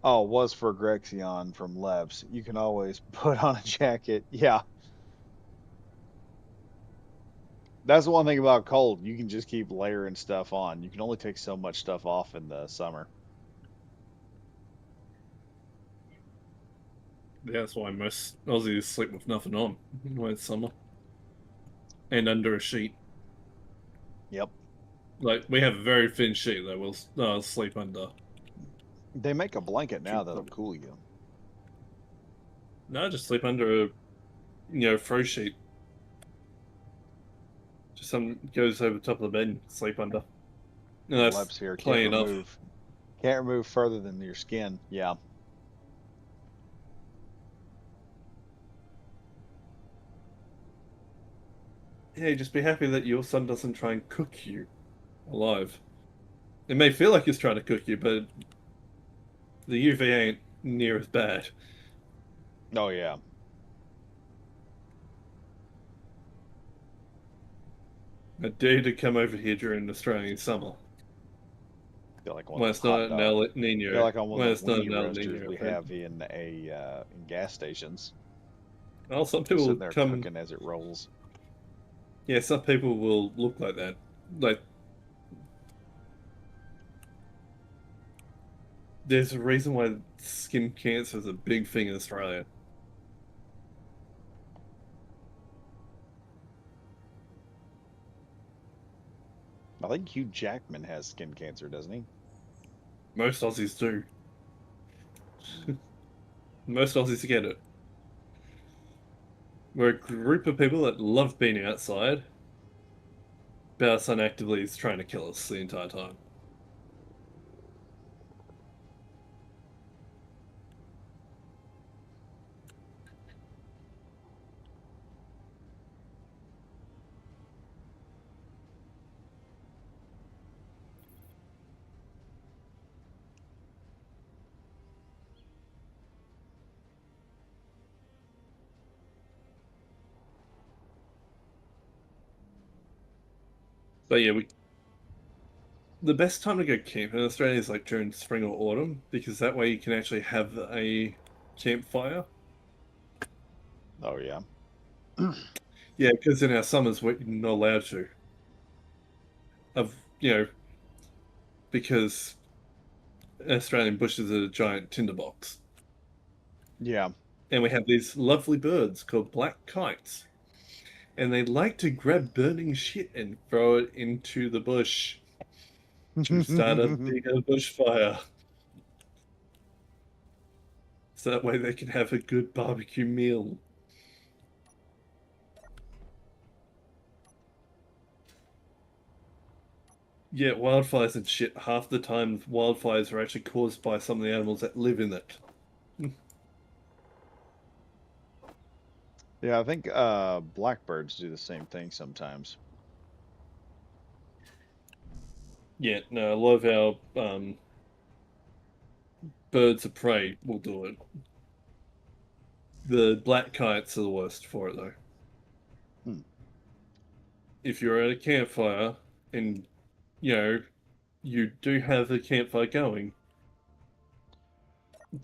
Oh, it was for Grexion from Lebs. You can always put on a jacket. Yeah, that's the one thing about cold. You can just keep layering stuff on. You can only take so much stuff off in the summer. Yeah, that's why most Aussies sleep with nothing on when it's summer and under a sheet. Yep. Like we have a very thin sheet that we'll sleep under. They make a blanket Which we now that'll probably cool you. no, just sleep under a throw sheet. Just some goes over the top of the bed and sleep under. And The that's Lebs here plenty enough. can't remove further than your skin. Yeah. Yeah, just be happy that your son doesn't try and cook you alive. It may feel like he's trying to cook you, but the UV ain't near as bad. Oh yeah. I dare you to come over here during Australian summer. Feel like one of When those it's hot not an dog. El Feel Nino. like I'm one When of those it's not weenie an El roasters Nino we event. have in gas stations. Well, some Just people sitting there come. cooking as it rolls. Yeah, some people will look like that. Like, there's a reason why skin cancer is a big thing in Australia. I think Hugh Jackman has skin cancer, doesn't he? Most Aussies do. Mm. Most Aussies get it. We're a group of people that love being outside, but our sun actively is trying to kill us the entire time. But yeah, the best time to go camping in Australia is like during spring or autumn, because that way you can actually have a campfire. Oh yeah. Yeah, because in our summers we're not allowed to. Of because Australian bushes are a giant tinderbox, Yeah. and we have these lovely birds called black kites, and they like to grab burning shit and throw it into the bush to start a bigger bushfire. So that way they can have a good barbecue meal. Yeah, wildfires and shit, half the time wildfires are actually caused by some of the animals that live in it. Yeah, I think blackbirds do the same thing sometimes. Yeah, no, a lot of our birds of prey will do it. The black kites are the worst for it, though. Hmm. If you're at a campfire and, you do have a campfire going,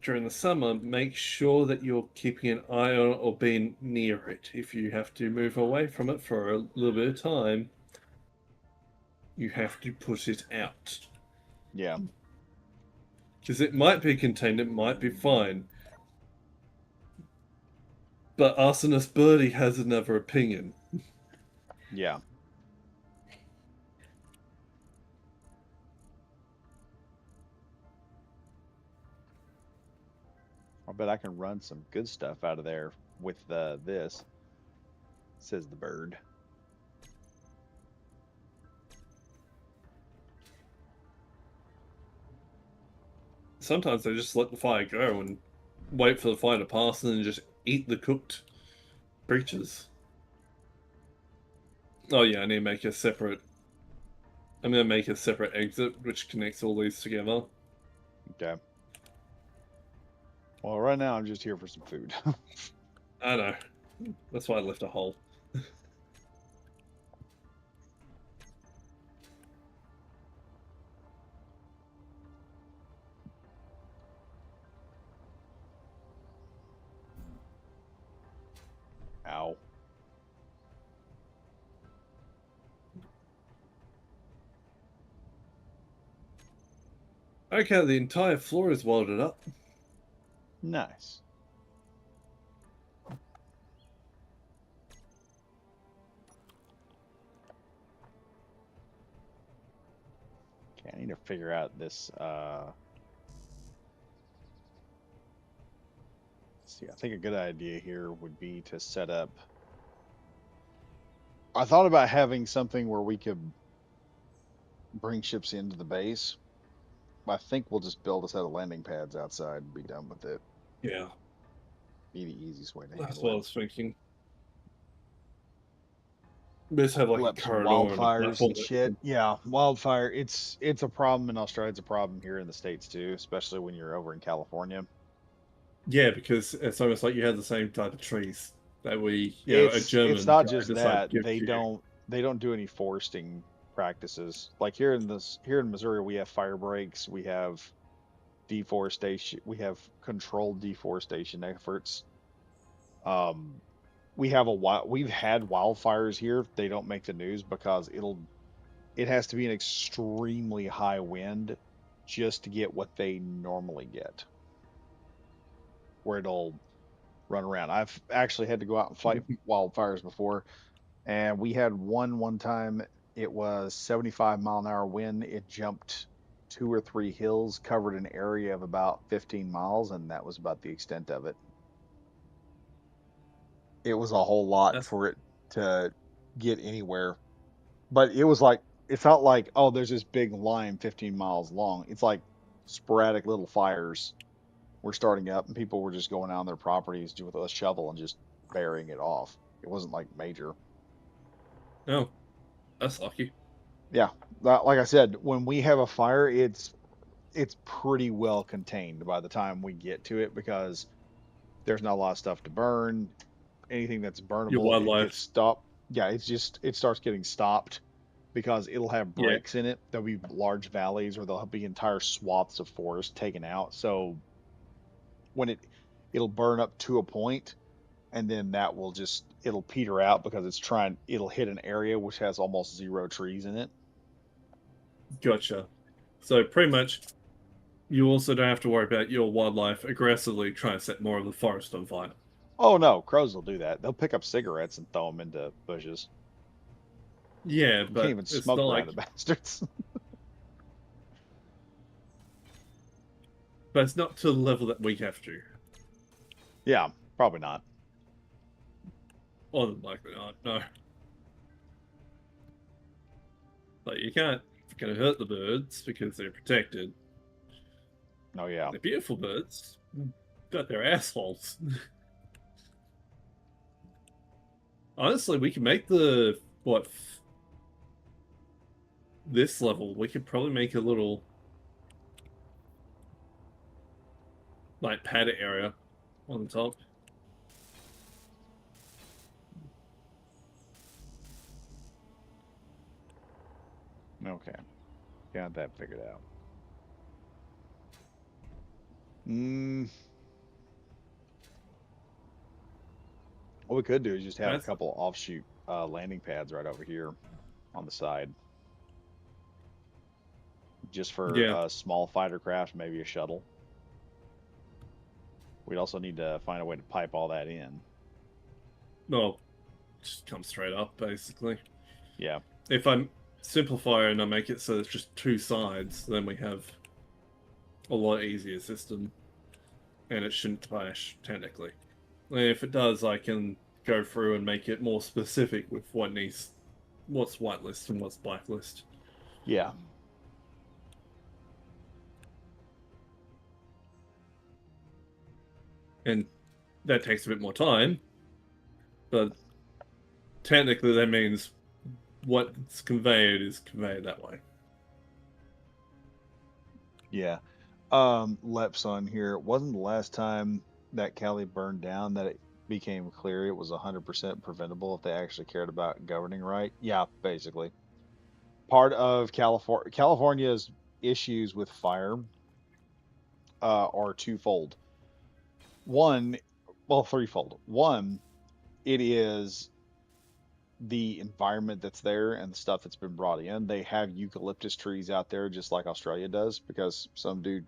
during the summer, make sure that you're keeping an eye on it or being near it. If you have to move away from it for a little bit of time, you have to put it out. Yeah. Because it might be contained, it might be fine. But Arsonist Birdie has another opinion. Yeah. I bet I can run some good stuff out of there with this, says the bird. Sometimes they just let the fire go and wait for the fire to pass and then just eat the cooked creatures. Oh yeah, I need to make a separate... I'm going to make a separate exit which connects all these together. Okay. Well, right now I'm just here for some food. I know. That's why I left a hole. Ow. Okay, the entire floor is welded up. Nice. Okay, I need to figure out this let's see, I think a good idea here would be to set up. I thought about having something where we could bring ships into the base. I think we'll just build a set of landing pads outside and be done with it. Yeah, Be the easiest way to that's handle what I it. was thinking. Just have like Pull a up some corridor and a wildfires platform. and shit. Yeah, wildfire. It's a problem in Australia. It's a problem here in the States too, especially when you're over in California. Yeah, because it's almost like you have the same type of trees that a It's German not guy just decided that to give to you. they don't do any foresting practices. Like here in Missouri, we have fire breaks, we have deforestation, we have controlled deforestation efforts. Um, we've had wildfires here. They don't make the news because it has to be an extremely high wind just to get what they normally get, where it'll run around. I've actually had to go out and fight wildfires before, and we had one time. It was 75-mile-an-hour wind. It jumped 2 or 3 hills, covered an area of about 15 miles, and that was about the extent of it. It was a whole lot That's for it to get anywhere. But it was like, it's not like, oh, there's this big line 15 miles long. It's like sporadic little fires were starting up, and people were just going out on their properties with a shovel and just burying it off. It wasn't like major. no, that's lucky. Yeah, like I said, when we have a fire, it's pretty well contained by the time we get to it because there's not a lot of stuff to burn. Anything that's Your burnable, it gets wildlife. stopped. Yeah, it starts getting stopped. because it'll have Yeah. breaks in it. There'll be large valleys, or there'll be entire swaths of forest taken out. So when it'll burn up to a point, and then that will just it'll peter out because it'll hit an area which has almost zero trees in it. Gotcha. So pretty much, you also don't have to worry about your wildlife aggressively trying to set more of the forest on fire. Oh no, crows will do that. They'll pick up cigarettes and throw them into bushes. Yeah, You can't but even it's smoke not around like, the bastards. but it's not to the level that we have to. Yeah, probably not. More than likely not. No. Like you can't gonna hurt the birds because they're protected. Oh yeah. They're beautiful birds, but they're assholes. Honestly, we can make this level. We could probably make a little like pad area on the top. Okay. Got that figured out. Mm. What we could do is just have a That's couple offshoot landing pads right over here on the side, just for yeah. a small fighter craft, maybe a shuttle. We'd also need to find a way to pipe all that in. Well, just come straight up basically. Yeah. If I simplify and I make it so it's just two sides, then we have a lot easier system, and it shouldn't clash technically. And if it does, I can go through and make it more specific with what's whitelist and what's blacklist. Yeah. And that takes a bit more time, but technically that means what's conveyed is conveyed that way. Yeah. Lep's on here. It wasn't the last time that Cali burned down that it became clear it was 100% preventable if they actually cared about governing right. Yeah, basically. Part of California's issues with fire are twofold. One, well, threefold. One, it is the environment that's there and the stuff that's been brought in. They have eucalyptus trees out there just like Australia does because some dude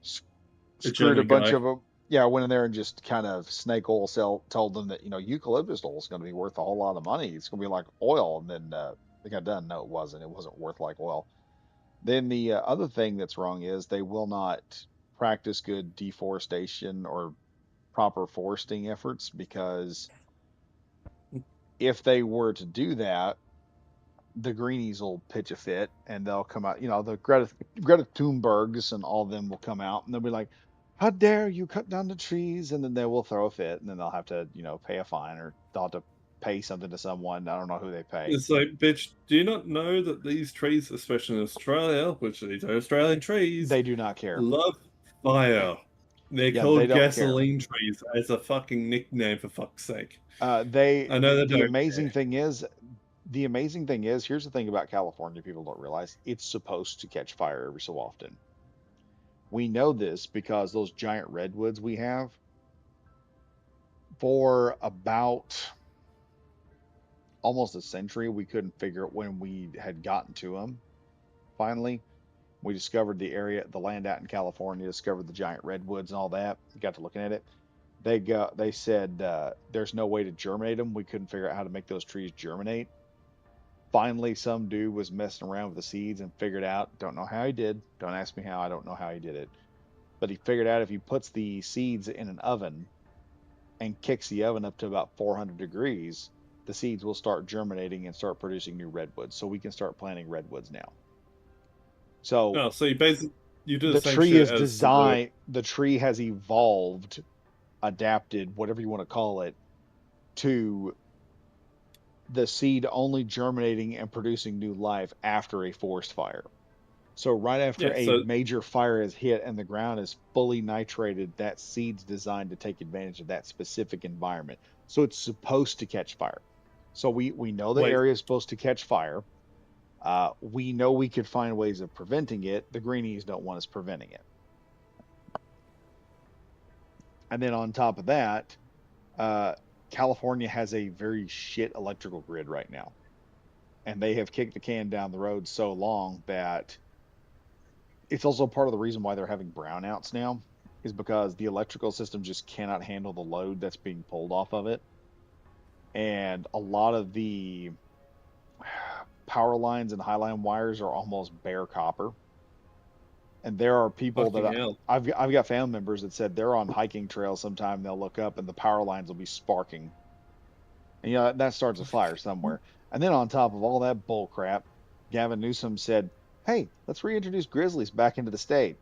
A screwed a German bunch guy. of them. Yeah, went in there and just kind of snake oil told them that, eucalyptus oil is going to be worth a whole lot of money. It's going to be like oil. And then they got done. No, it wasn't. It wasn't worth like oil. Then the other thing that's wrong is they will not practice good deforestation or proper foresting efforts because if they were to do that, the greenies will pitch a fit and they'll come out. The Greta Thunbergs and all of them will come out and they'll be like, "How dare you cut down the trees?" And then they will throw a fit and then they'll have to, pay a fine or they'll have to pay something to someone. I don't know who they pay. It's like, bitch, do you not know that these trees, especially in Australia, which these are Australian trees, They do not care. love fire? They're Yeah, called they don't care. gasoline trees as a fucking nickname, for fuck's sake. I know they the don't amazing care. thing is, here's the thing about California people don't realize it's supposed to catch fire every so often. We know this because those giant redwoods we have, for about almost a century, we couldn't figure out when we had gotten to them. Finally, we discovered the land out in California, discovered the giant redwoods and all that. Got to looking at it. They said there's no way to germinate them. We couldn't figure out how to make those trees germinate. Finally, some dude was messing around with the seeds and figured out. Don't know how he did. Don't ask me how. I don't know how he did it. But he figured out if he puts the seeds in an oven and kicks the oven up to about 400 degrees, the seeds will start germinating and start producing new redwoods. So we can start planting redwoods now. So Oh, so you do the the same tree shit is as designed, the tree has evolved, adapted, whatever you want to call it, to the seed only germinating and producing new life after a forest fire. So right after a so major fire is hit and the ground is fully nitrated, that seed's designed to take advantage of that specific environment. So it's supposed to catch fire. So we know the wait, area is supposed to catch fire. We know we could find ways of preventing it. The greenies don't want us preventing it. And then on top of that, California has a very shit electrical grid right now. And they have kicked the can down the road so long that it's also part of the reason why they're having brownouts now, is because the electrical system just cannot handle the load that's being pulled off of it. And a lot of the power lines and highline wires are almost bare copper. And there are people Fucking that hell. I've got family members that said they're on hiking trails sometime, they'll look up and the power lines will be sparking. And that starts a fire somewhere. And then on top of all that bull crap, Gavin Newsom said, "Hey, let's reintroduce grizzlies back into the state."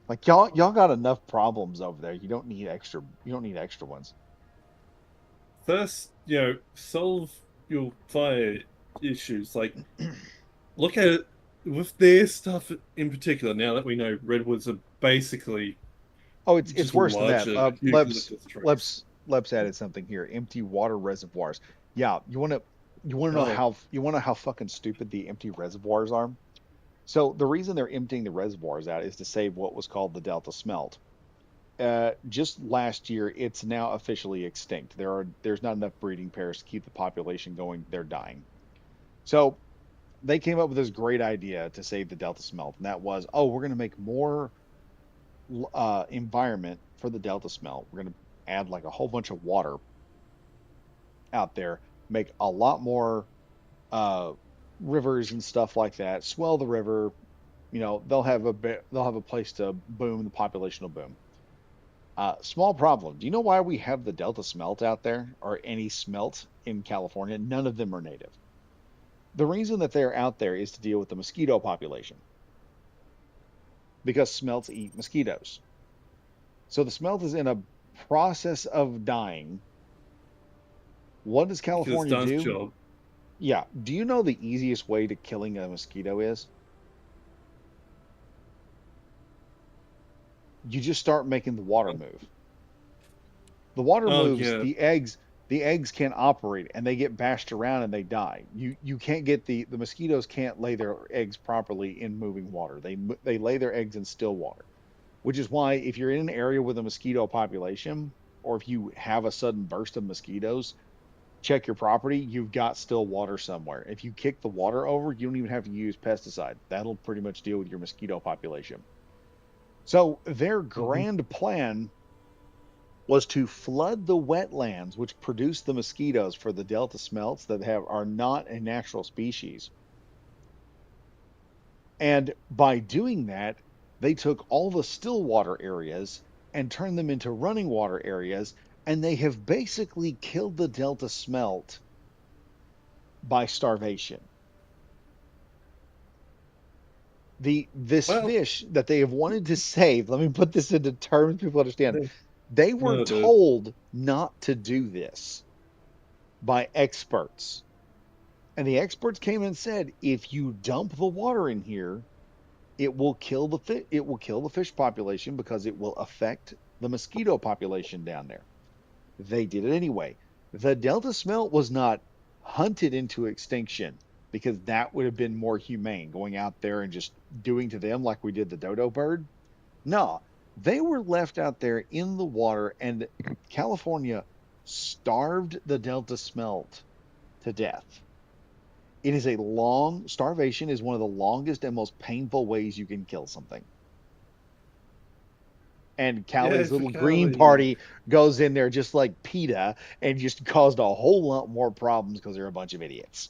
Like y'all got enough problems over there. You don't need extra ones. First, solve your fire issues. Like, look at it with their stuff in particular. Now that we know redwoods are basically Oh, it's just worse than that. larger eucalyptus trees. Leps added something here. Empty water reservoirs. Yeah, you want to know Oh. how fucking stupid the empty reservoirs are? So the reason they're emptying the reservoirs out is to save what was called the Delta smelt. Just last year, it's now officially extinct. There's not enough breeding pairs to keep the population going. They're dying. So they came up with this great idea to save the Delta smelt, and that was, oh, we're going to make more environment for the Delta smelt. We're going to add like a whole bunch of water out there, make a lot more rivers and stuff like that. Swell the river. They'll have a place to boom. The population will boom. Small problem. Do you know why we have the Delta smelt out there, or any smelt in California? None of them are native. The reason that they're out there is to deal with the mosquito population, because smelts eat mosquitoes. So the smelt is in a process of dying. What does Because it's California done its do? job. Yeah. Do you know the easiest way to killing a mosquito is? You just start making the water move. The water Oh, moves, yeah. the eggs can't operate and they get bashed around and they die. You can't get the mosquitoes can't lay their eggs properly in moving water. They lay their eggs in still water, which is why if you're in an area with a mosquito population, or if you have a sudden burst of mosquitoes, check your property. You've got still water somewhere. If you kick the water over, you don't even have to use pesticide. That'll pretty much deal with your mosquito population. So their Mhm. grand plan was to flood the wetlands which produce the mosquitoes for the delta smelts that are not a natural species. And by doing that, they took all the still water areas and turned them into running water areas, and they have basically killed the delta smelt by starvation. This Well, fish that they have wanted to save, let me put this into terms people understand. they've They were murdered. told not to do this by experts. And the experts came and said, if you dump the water in here, it will kill the fish population because it will affect the mosquito population down there. They did it anyway. The delta smelt was not hunted into extinction, because that would have been more humane, going out there and just doing to them like we did the dodo bird. No, they were left out there in the water, and California starved the delta smelt to death. Starvation is one of the longest and most painful ways you can kill something. And Yeah, Callie's for little green Cali. party goes in there just like PETA and just caused a whole lot more problems because they're a bunch of idiots.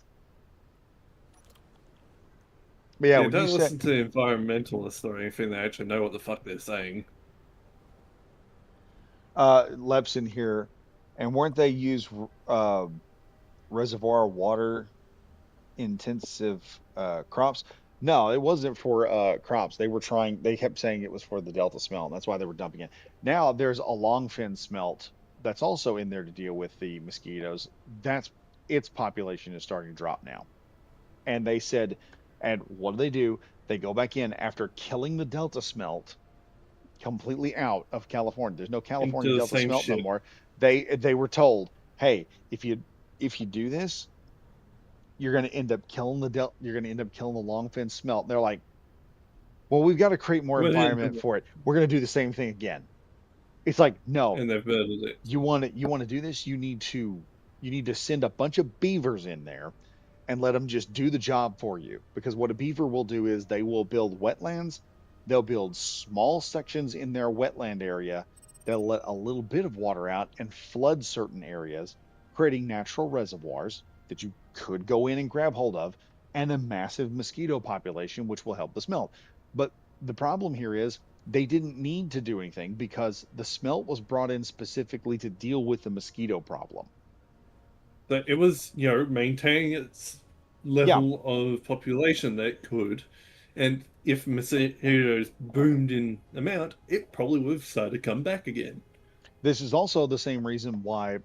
But yeah, Yeah, when you don't said listen to environmentalists or anything that actually know what the fuck they're saying. Lepson here, and weren't they use uh, reservoir water intensive crops? No, it wasn't for crops. They kept saying it was for the delta smelt, and that's why they were dumping it. Now there's a longfin smelt that's also in there to deal with the mosquitoes. That's its population is starting to drop now. And they said, and what do? They go back in after killing the delta smelt completely out of California. There's no And California do the delta same smelt no shit. more. They were told, hey, if you do this, you're going to end up killing you're going to end up killing the longfin smelt. And they're like, well, we've got to create more Well, environment for it. We're going to do the same thing again. It's like, no, and they've murdered it. you want to do this, you need to send a bunch of beavers in there and let them just do the job for you. Because what a beaver will do is they will build wetlands. They'll build small sections in their wetland area. They'll let a little bit of water out and flood certain areas, creating natural reservoirs that you could go in and grab hold of, and a massive mosquito population, which will help the smelt. But the problem here is they didn't need to do anything because the smelt was brought in specifically to deal with the mosquito problem. So it was, maintaining its level of population that it could, and if mosquitoes boomed in amount, it probably would have started to come back again. This is also the same reason why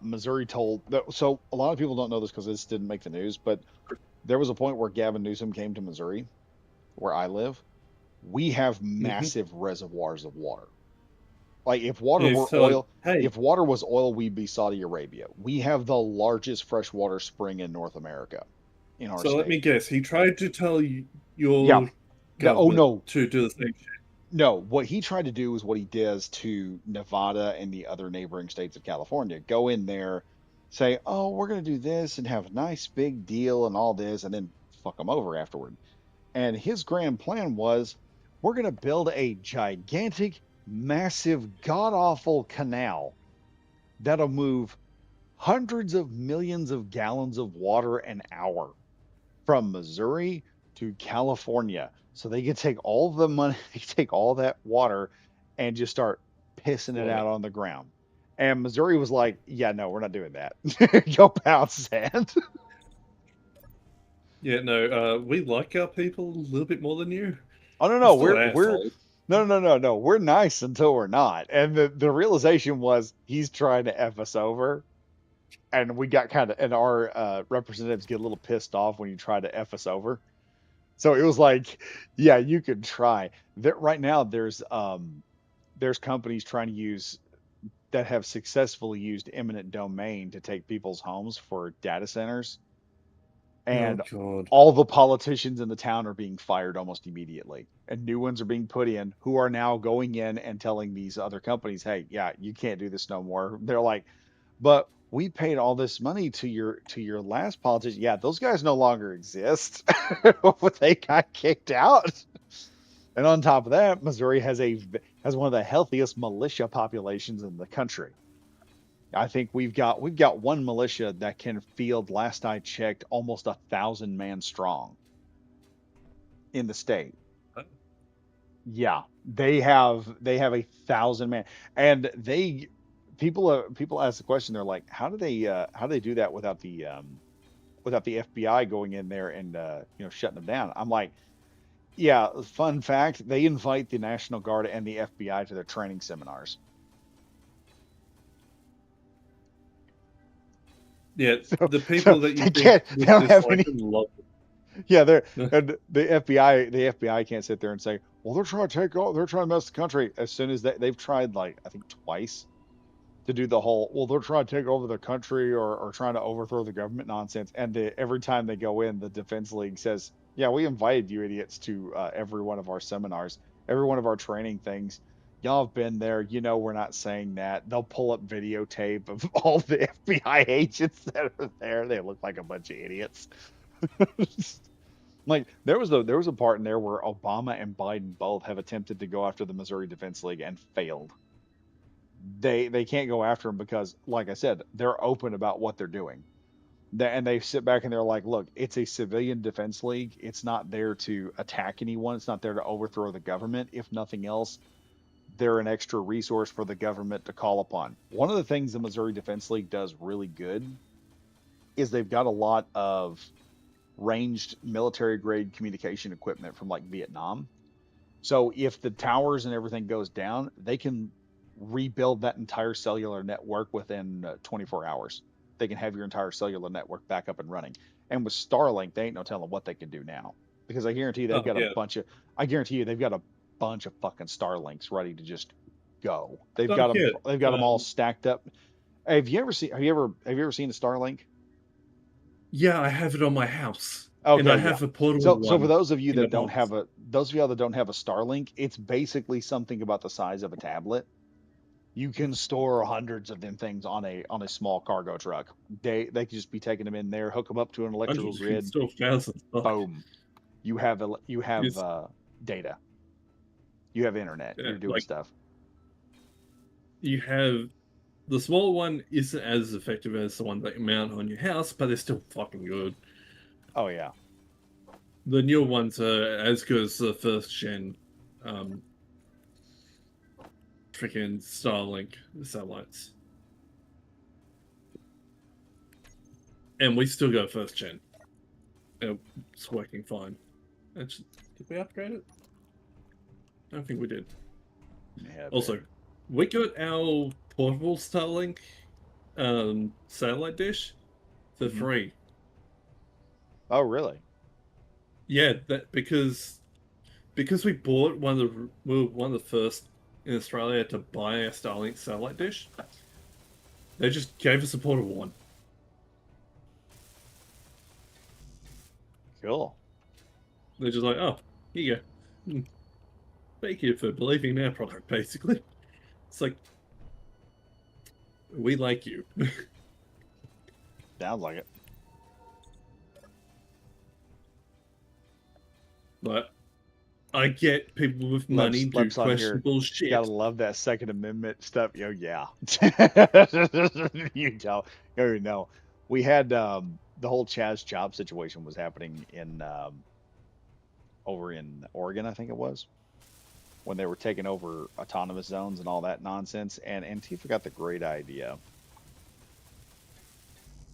Missouri so a lot of people don't know this because this didn't make the news, but there was a point where Gavin Newsom came to Missouri, where I live. We have massive reservoirs of water. Like if water were oil, if water was oil, we'd be Saudi Arabia. We have the largest freshwater spring in North America. In our state. Let me guess. He tried to tell you your no to do the same shit. No, what he tried to do is what he does to Nevada and the other neighboring states of California. Go in there, say, oh, we're going to do this and have a nice big deal and all this, and then fuck them over afterward. And his grand plan was, we're going to build a gigantic, massive, god-awful canal that'll move hundreds of millions of gallons of water an hour from Missouri to California. So they can take all the money, take all that water and just start pissing it out on the ground. And Missouri was like, yeah, no, we're not doing that. Go pound sand. Yeah, no, we like our people a little bit more than you. Oh, no, we're nice until we're not. And the realization was he's trying to F us over. And we got and our representatives get a little pissed off when you try to F us over. So it was like, yeah, you could try. Right now, there's companies trying to use that have successfully used eminent domain to take people's homes for data centers, and all the politicians in the town are being fired almost immediately, and new ones are being put in who are now going in and telling these other companies, hey, yeah, you can't do this no more. They're like, but we paid all this money to your last politician. Yeah, those guys no longer exist. But they got kicked out. And on top of that, Missouri has one of the healthiest militia populations in the country. I think we've got one militia that can field, last I checked, almost 1,000 man strong in the state. Yeah, they have 1,000 man, and people ask the question. They're like, how do they do that without the FBI going in there and shutting them down? I'm like, yeah. Fun fact: they invite the National Guard and the FBI to their training seminars. Yeah, the people that you they don't have any. Love them. Yeah, and the FBI can't sit there and say, well, they're trying to mess the country. As soon as they've tried, like, I think twice to do the whole, well, they're trying to take over the country or trying to overthrow the government nonsense. And every time they go in, the Defense League says, yeah, we invited you idiots to every one of our seminars, every one of our training things. Y'all have been there. We're not saying that. They'll pull up videotape of all the FBI agents that are there. They look like a bunch of idiots. Like there was a part in there where Obama and Biden both have attempted to go after the Missouri Defense League and failed. They can't go after them because, like I said, they're open about what they're doing. And they sit back and they're like, look, it's a civilian defense league. It's not there to attack anyone. It's not there to overthrow the government. If nothing else, they're an extra resource for the government to call upon. One of the things the Missouri Defense League does really good is they've got a lot of ranged military grade communication equipment from like Vietnam. So if the towers and everything goes down, they can rebuild that entire cellular network within 24 hours. They can have your entire cellular network back up and running. And with Starlink, they ain't no telling what they can do now, because I guarantee they've got a bunch of fucking Starlinks ready to just go. They've got them all stacked up. Have you ever seen a Starlink? Yeah, I have it on my house, and Okay, I yeah. have a portable So for one those of you in the that don't box. have those of y'all that don't have a Starlink, it's basically something about the size of a tablet. You can store hundreds of them things on a small cargo truck. They can just be taking them in there, hook them up to an electrical Hundreds, you can grid, store thousands. Fuck. boom. You have It's, data. You have internet. yeah, You're doing like stuff. you have the small one isn't as effective as the one that you mount on your house, but it's still fucking good. Oh yeah. The newer ones are as good as the first gen, freaking Starlink satellites, and we still go first gen. It's working fine. Did we upgrade it? I don't think we did. Yeah. Also, we got our portable Starlink satellite dish for Mhm. free. Oh really? Yeah, that because we bought we were one of the first in Australia to buy a Starlink satellite dish. They just gave us a portable one. Cool. They're just like, oh, here you go. Thank you for believing in our product, basically. It's like, we like you. Sounds like it. But I get people with money do Leps on here. questionable shit. Gotta love that Second Amendment stuff. Yo, yeah. You don't know. We had the whole Chaz Job situation was happening in over in Oregon, I think it was, when they were taking over autonomous zones and all that nonsense. And Antifa got the great idea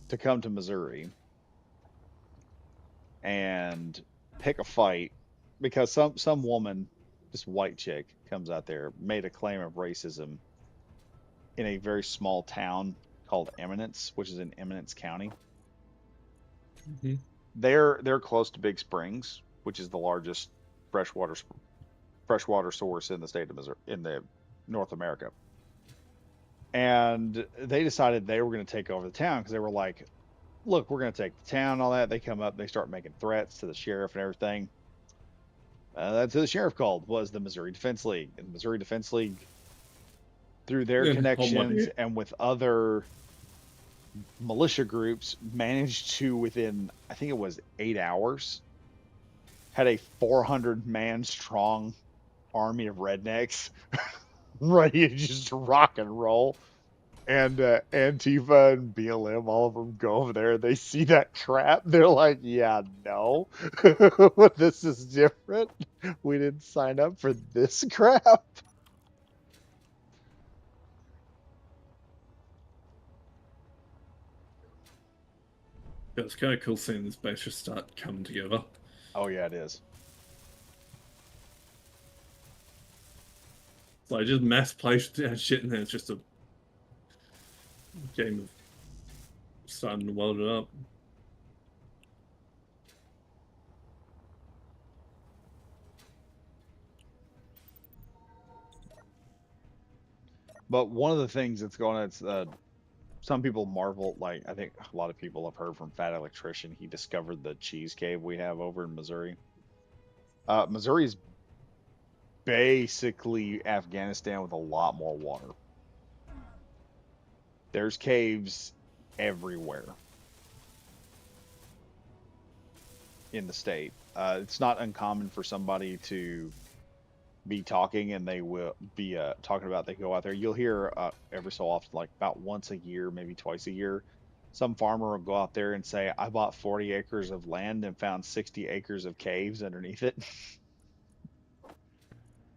to come to Missouri and pick a fight because some woman, this white chick, comes out there, made a claim of racism in a very small town called Eminence, which is in Eminence County. Mm-hmm. They're close to Big Springs, which is the largest freshwater source in the state of Missouri, in the North America. And they decided they were going to take over the town because they were like, look, we're going to take the town and all that. They come up, they start making threats to the sheriff and everything. That's who the sheriff called, was the Missouri Defense League. And the Missouri Defense League, through their Yeah, connections and with other militia groups, managed to, within, I think it was 8 hours, had a 400-man strong army of rednecks ready to just rock and roll. And Antifa and BLM, all of them go over there. They see that crap. They're like, yeah, no, this is different. We didn't sign up for this crap. It's kind of cool seeing this base just start coming together. Oh, yeah, it is. It's like just mass place shit, and then it's just a game of starting to weld it up. But one of the things that's going on, it's some people marvel, like I think a lot of people have heard from Fat Electrician, he discovered the cheese cave we have over in Missouri. Missouri is basically Afghanistan with a lot more water. There's caves everywhere in the state. It's not uncommon for somebody to be talking and they will be talking about, they go out there. You'll hear every so often, like about once a year, maybe twice a year, some farmer will go out there and say, I bought 40 acres of land and found 60 acres of caves underneath it.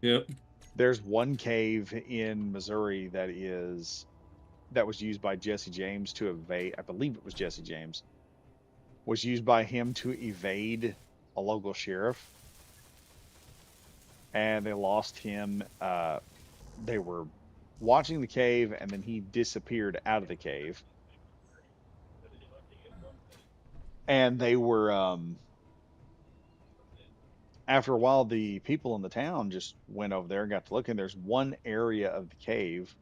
Yep. There's one cave in Missouri that was used by Jesse James to evade, I believe it was Jesse James, was used by him to evade a local sheriff. And they lost him. They were watching the cave, and then he disappeared out of the cave. And they were, after a while, the people in the town just went over there and got to look, and there's one area of the cave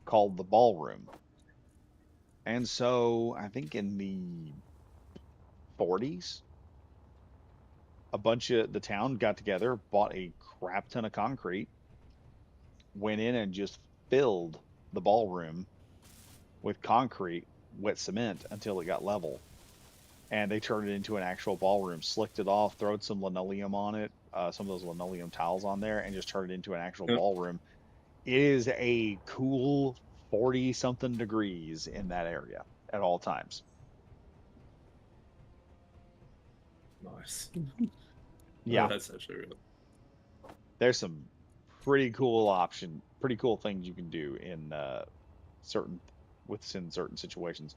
called the ballroom. And so I think in the 40s, a bunch of the town got together, bought a crap ton of concrete, went in and just filled the ballroom with concrete, wet cement until it got level. And they turned it into an actual ballroom, slicked it off, throwed some linoleum on it, some of those linoleum tiles on there, and just turned it into an actual Yep. ballroom. It is a cool 40 something degrees in that area at all times. Nice. Yeah, That's actually really. there's some pretty cool things you can do in within certain situations.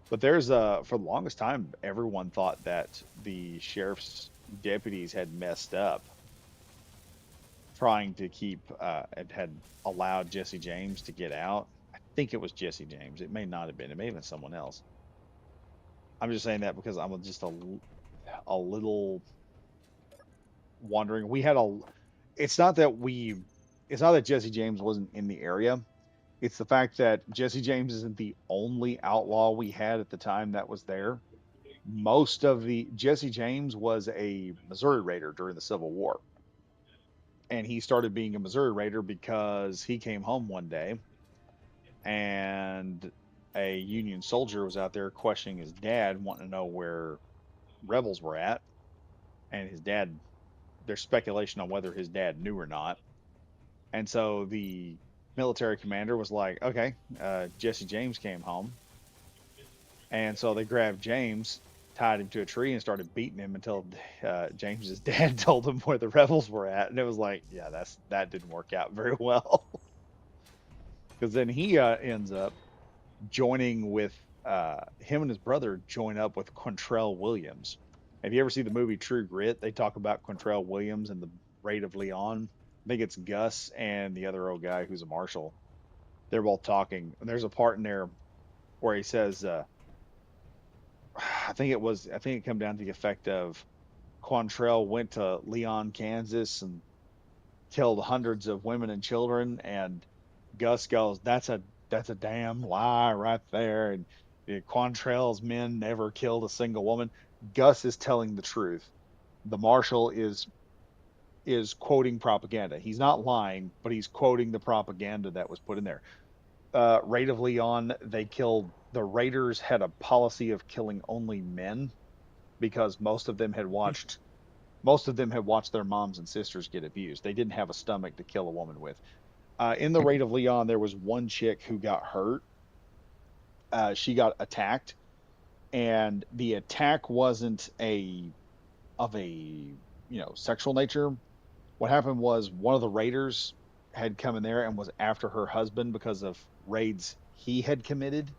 But there's for the longest time, everyone thought that the sheriff's deputies had messed up trying to keep and had allowed Jesse James to get out. I think it was Jesse James. It may not have been. It may have been someone else. I'm just saying that because I'm just a little wondering. It's not that Jesse James wasn't in the area. It's the fact that Jesse James isn't the only outlaw we had at the time that was there. Most of the Jesse James was a Missouri Raider during the Civil War. And he started being a Missouri Raider because he came home one day and a Union soldier was out there questioning his dad, wanting to know where rebels were at. And his dad, there's speculation on whether his dad knew or not. And so the military commander was like, okay, Jesse James came home. And so they grabbed James, tied him to a tree, and started beating him until James's dad told him where the rebels were at. And it was like, yeah, that didn't work out very well. Because then he ends up joining with him and his brother join up with Quantrell Williams. Have you ever seen the movie True Grit? They talk about Quantrell Williams and the Raid of Leon. I think it's Gus and the other old guy who's a marshal. They're both talking. And there's a part in there where he says, I think it come down to the effect of Quantrell went to Leon, Kansas and killed hundreds of women and children, and Gus goes, that's a damn lie right there. And Quantrell's men never killed a single woman. Gus is telling the truth. The marshal is quoting propaganda. He's not lying, but he's quoting the propaganda that was put in there. Raid of Leon, the Raiders had a policy of killing only men because most of them had watched their moms and sisters get abused. They didn't have a stomach to kill a woman with. In the Raid of Leon, there was one chick who got hurt. She got attacked, and the attack wasn't of a sexual nature. What happened was one of the raiders had come in there and was after her husband because of raids he had committed,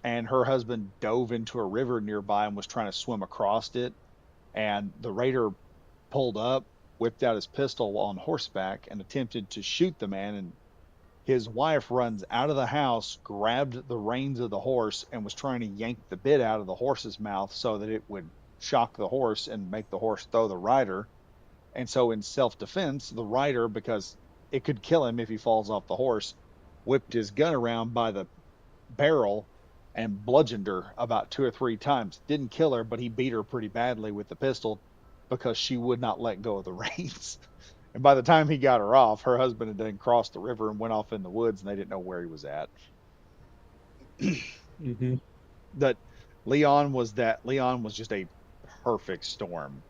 and her husband dove into a river nearby and was trying to swim across it, and the raider pulled up, whipped out his pistol on horseback, and attempted to shoot the man. And his wife runs out of the house, grabbed the reins of the horse, and was trying to yank the bit out of the horse's mouth so that it would shock the horse and make the horse throw the rider. And so in self-defense, the rider, because it could kill him if he falls off the horse, whipped his gun around by the barrel and bludgeoned her about 2 or 3 times. Didn't kill her, but he beat her pretty badly with the pistol because she would not let go of the reins. And by the time he got her off, her husband had then crossed the river and went off in the woods, and they didn't know where he was at. Mm-hmm. That Leon was just a perfect storm.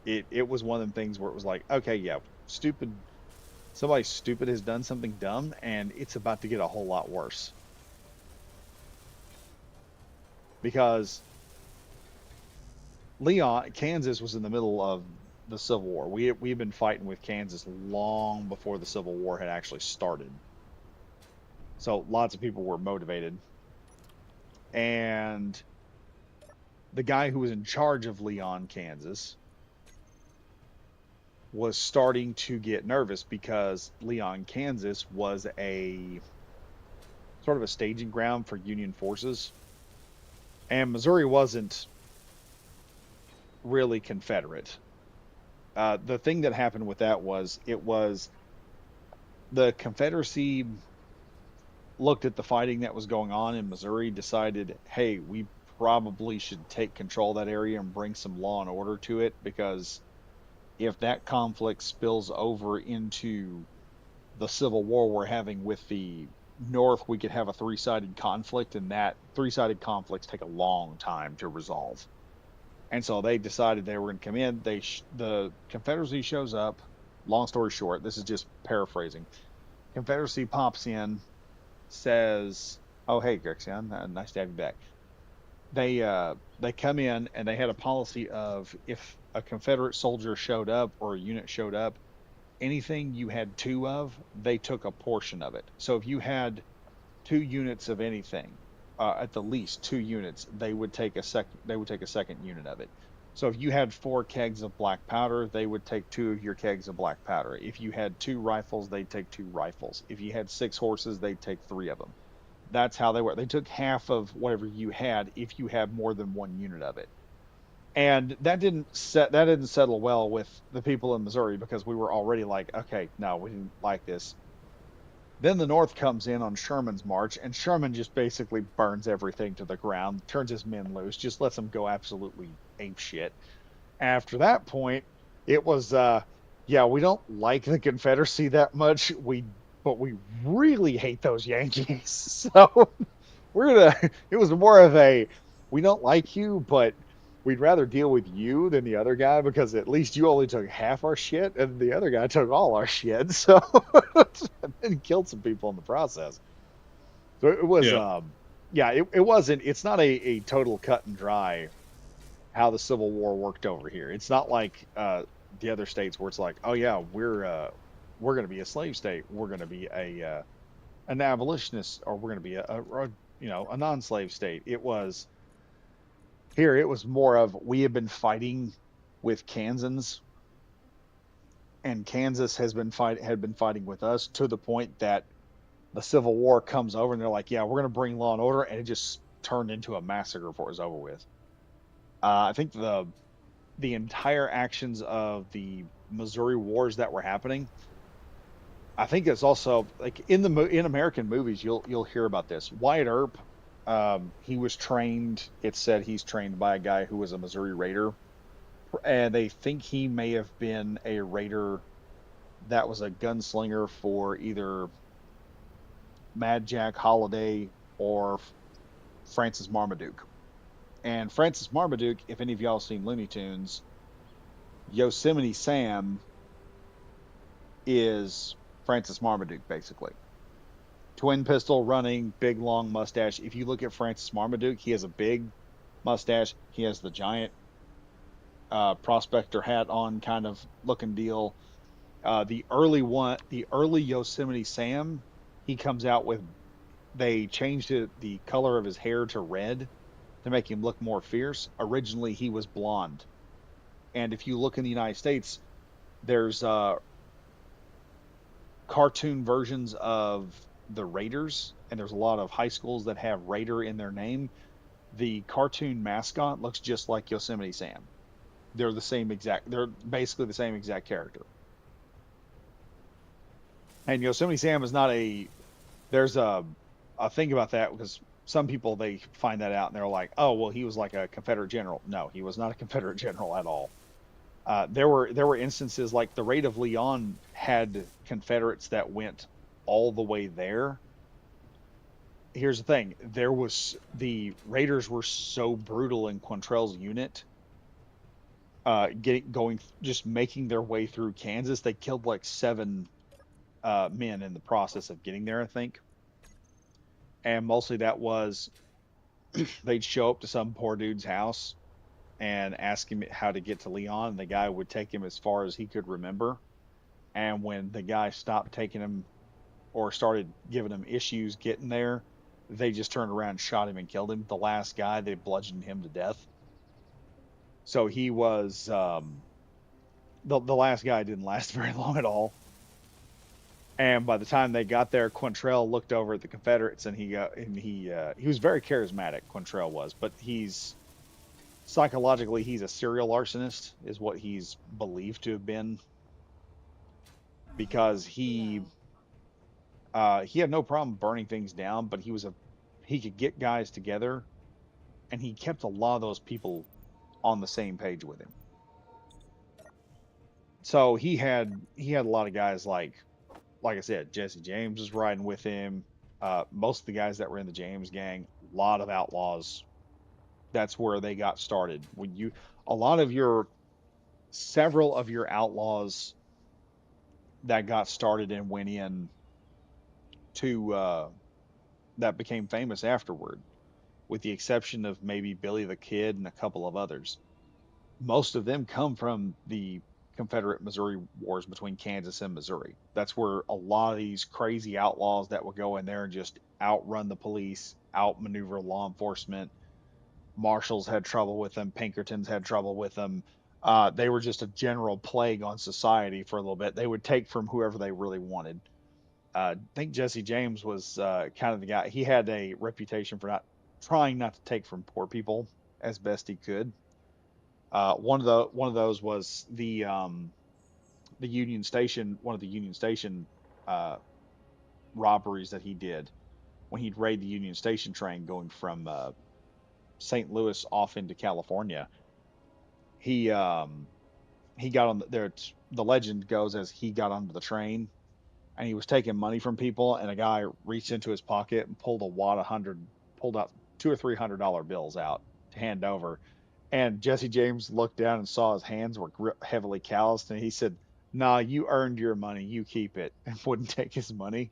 It was one of them things where it was like, okay, yeah, somebody stupid has done something dumb, and it's about to get a whole lot worse. Because Kansas was in the middle of the Civil War. We've been fighting with Kansas long before the Civil War had actually started. So lots of people were motivated. And the guy who was in charge of Leon, Kansas, was starting to get nervous because Leon, Kansas was a sort of a staging ground for Union forces. And Missouri wasn't really Confederate. The thing that happened with that was the Confederacy looked at the fighting that was going on in Missouri, decided, hey, probably should take control of that area and bring some law and order to it, because if that conflict spills over into the civil war we're having with the North, we could have a three-sided conflict, and that three-sided conflicts take a long time to resolve. And so they decided they were going to come in. The Confederacy shows up. Long story short, this is just paraphrasing. Confederacy pops in, says, "Oh, hey, Grexion, nice to have you back." They come in, and they had a policy of, if a Confederate soldier showed up or a unit showed up, anything you had two of, they took a portion of it. So if you had 2 units of anything, at the least 2 units, they would take a second unit of it. So if you had 4 kegs of black powder, they would take 2 of your kegs of black powder. If you had 2 rifles, they'd take 2 rifles. If you had 6 horses, they'd take 3 of them. That's how they were. They took half of whatever you had if you had more than 1 unit of it. And that didn't settle well with the people in Missouri, because we were already like, okay, no, we didn't like this. Then the North comes in on Sherman's march, and Sherman just basically burns everything to the ground, turns his men loose, just lets them go absolutely ape shit. After that point, it was, yeah, we don't like the Confederacy that much, but we really hate those Yankees. So it was more of a, we don't like you, but we'd rather deal with you than the other guy, because at least you only took half our shit and the other guy took all our shit. So and killed some people in the process. So it was, Yeah. yeah, it wasn't, it's not a total cut and dry how the Civil War worked over here. It's not like the other states where it's like, oh yeah, we're going to be a slave state, we're going to be an abolitionist, or we're going to be a non-slave state. It was more of, we have been fighting with Kansans, and Kansas had been fighting with us, to the point that the Civil War comes over and they're like, yeah, we're going to bring law and order, and it just turned into a massacre before it was over with. I think the entire actions of the Missouri wars that were happening, I think it's also like in American movies, you'll hear about this. Wyatt Earp, he was trained. It said he's trained by a guy who was a Missouri Raider, and they think he may have been a Raider that was a gunslinger for either Mad Jack Holiday or Francis Marmaduke. And Francis Marmaduke, if any of y'all seen Looney Tunes, Yosemite Sam is Francis Marmaduke, basically. Twin pistol, running, big long mustache. If you look at Francis Marmaduke, he has a big mustache. He has the giant prospector hat on, kind of looking deal. The early Yosemite Sam, he comes out with, they changed the color of his hair to red to make him look more fierce. Originally, he was blonde. And if you look in the United States, there's cartoon versions of the Raiders, and there's a lot of high schools that have Raider in their name. The cartoon mascot looks just like Yosemite Sam. They're basically the same exact character. And Yosemite Sam is not there's a thing about that, because some people, they find that out and they're like, oh, well, he was like a Confederate general. No, he was not a Confederate general at all. There were instances like the Raid of Leon had Confederates that went all the way there. Here's the thing: the Raiders were so brutal in Quantrell's unit, just making their way through Kansas. They killed like 7 men in the process of getting there, I think. And mostly that was, they'd show up to some poor dude's house and ask him how to get to Leon, and the guy would take him as far as he could remember. And when the guy stopped taking him or started giving him issues getting there, they just turned around and shot him and killed him. The last guy, they bludgeoned him to death. So he was, the last guy didn't last very long at all. And by the time they got there, Quantrell looked over at the Confederates, and he was very charismatic. Quantrell was, but psychologically, he's a serial arsonist, is what he's believed to have been, because he had no problem burning things down, but he could get guys together and he kept a lot of those people on the same page with him. So he had a lot of guys like I said, Jesse James was riding with him. Most of the guys that were in the James gang, a lot of outlaws. That's where they got started. When you a lot of your several of your outlaws that got started and went in to that became famous afterward, with the exception of maybe Billy the Kid and a couple of others. Most of them come from the Confederate Missouri wars between Kansas and Missouri. That's where a lot of these crazy outlaws that would go in there and just outrun the police, outmaneuver law enforcement. Marshals had trouble with them, Pinkertons had trouble with them. They were just a general plague on society for a little bit. They would take from whoever they really wanted. I think Jesse James was kind of the guy. He had a reputation for not trying not to take from poor people as best he could. One of those was the Union Station, one of the Union Station uh, robberies that he did when he'd raid the Union Station train going from St. Louis off into California. He he got on there. The legend goes as he got onto the train and he was taking money from people, and a guy reached into his pocket and pulled a wad of pulled out $200 or $300 bills out to hand over. And Jesse James looked down and saw his hands were heavily calloused, and he said, "Nah, you earned your money. You keep it," and wouldn't take his money.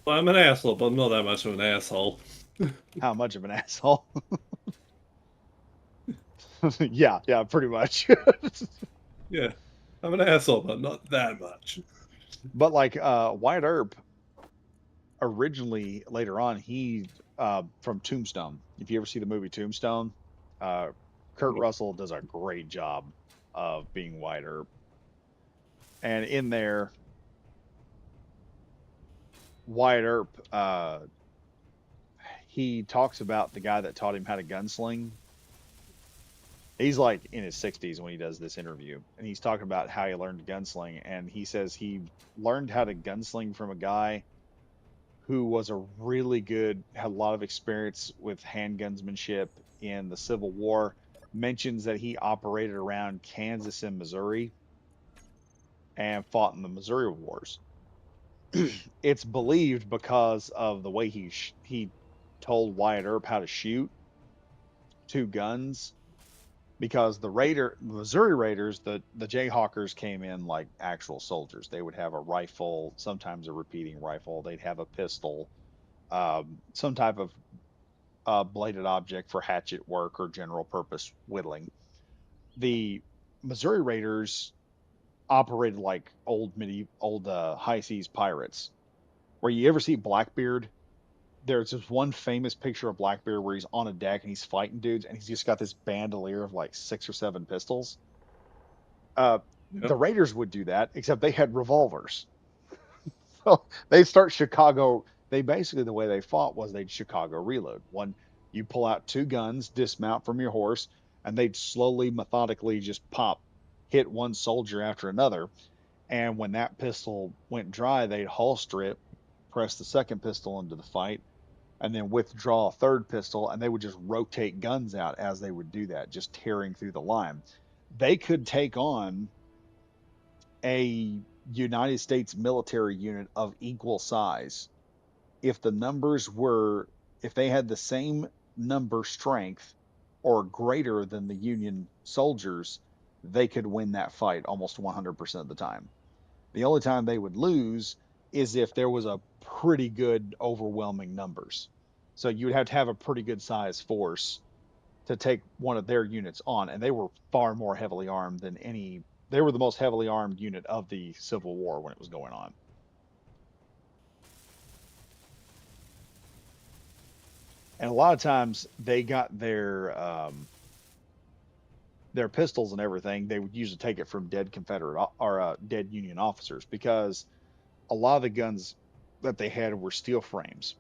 Well, I'm an asshole, but I'm not that much of an asshole. How much of an asshole? Yeah, yeah, pretty much. Yeah, I'm an asshole, but not that much. But like Wyatt Earp, originally later on, he from Tombstone. If you ever see the movie Tombstone, uh, Kurt Russell does a great job of being Wyatt Earp. And in there, Wyatt Earp, he talks about the guy that taught him how to gunsling. He's like in his 60s when he does this interview, and he's talking about how he learned gunsling. And he says he learned how to gunsling from a guy who was a really good, had a lot of experience with handgunsmanship in the Civil War. Mentions that he operated around Kansas and Missouri and fought in the Missouri Wars. It's believed because of the way he told Wyatt Earp how to shoot two guns. Because the Missouri Raiders, the Jayhawkers came in like actual soldiers. They would have a rifle, sometimes a repeating rifle. They'd have a pistol, some type of bladed object for hatchet work or general purpose whittling. The Missouri Raiders operated like old high seas pirates. Where you ever see Blackbeard, there's this one famous picture of Blackbeard where he's on a deck and he's fighting dudes and he's just got this bandolier of like 6 or 7 pistols. Uh, the Yep. Raiders would do that, except they had revolvers. So they start Chicago. They basically, the way they fought was they'd Chicago reload. One, you pull out two guns, dismount from your horse, and they'd slowly, methodically just hit one soldier after another. And when that pistol went dry, they'd holster it, press the second pistol into the fight, and then withdraw a third pistol, and they would just rotate guns out as they would do that, just tearing through the line. They could take on a United States military unit of equal size if the numbers were, if they had the same number strength or greater than the Union soldiers, they could win that fight almost 100% of the time. The only time they would lose is if there was a pretty good overwhelming numbers. So you would have to have a pretty good size force to take one of their units on, and they were far more heavily armed than any. They were the most heavily armed unit of the Civil War when it was going on. And a lot of times they got their pistols and everything. They would usually take it from dead Confederate or dead Union officers because a lot of the guns that they had were steel frames,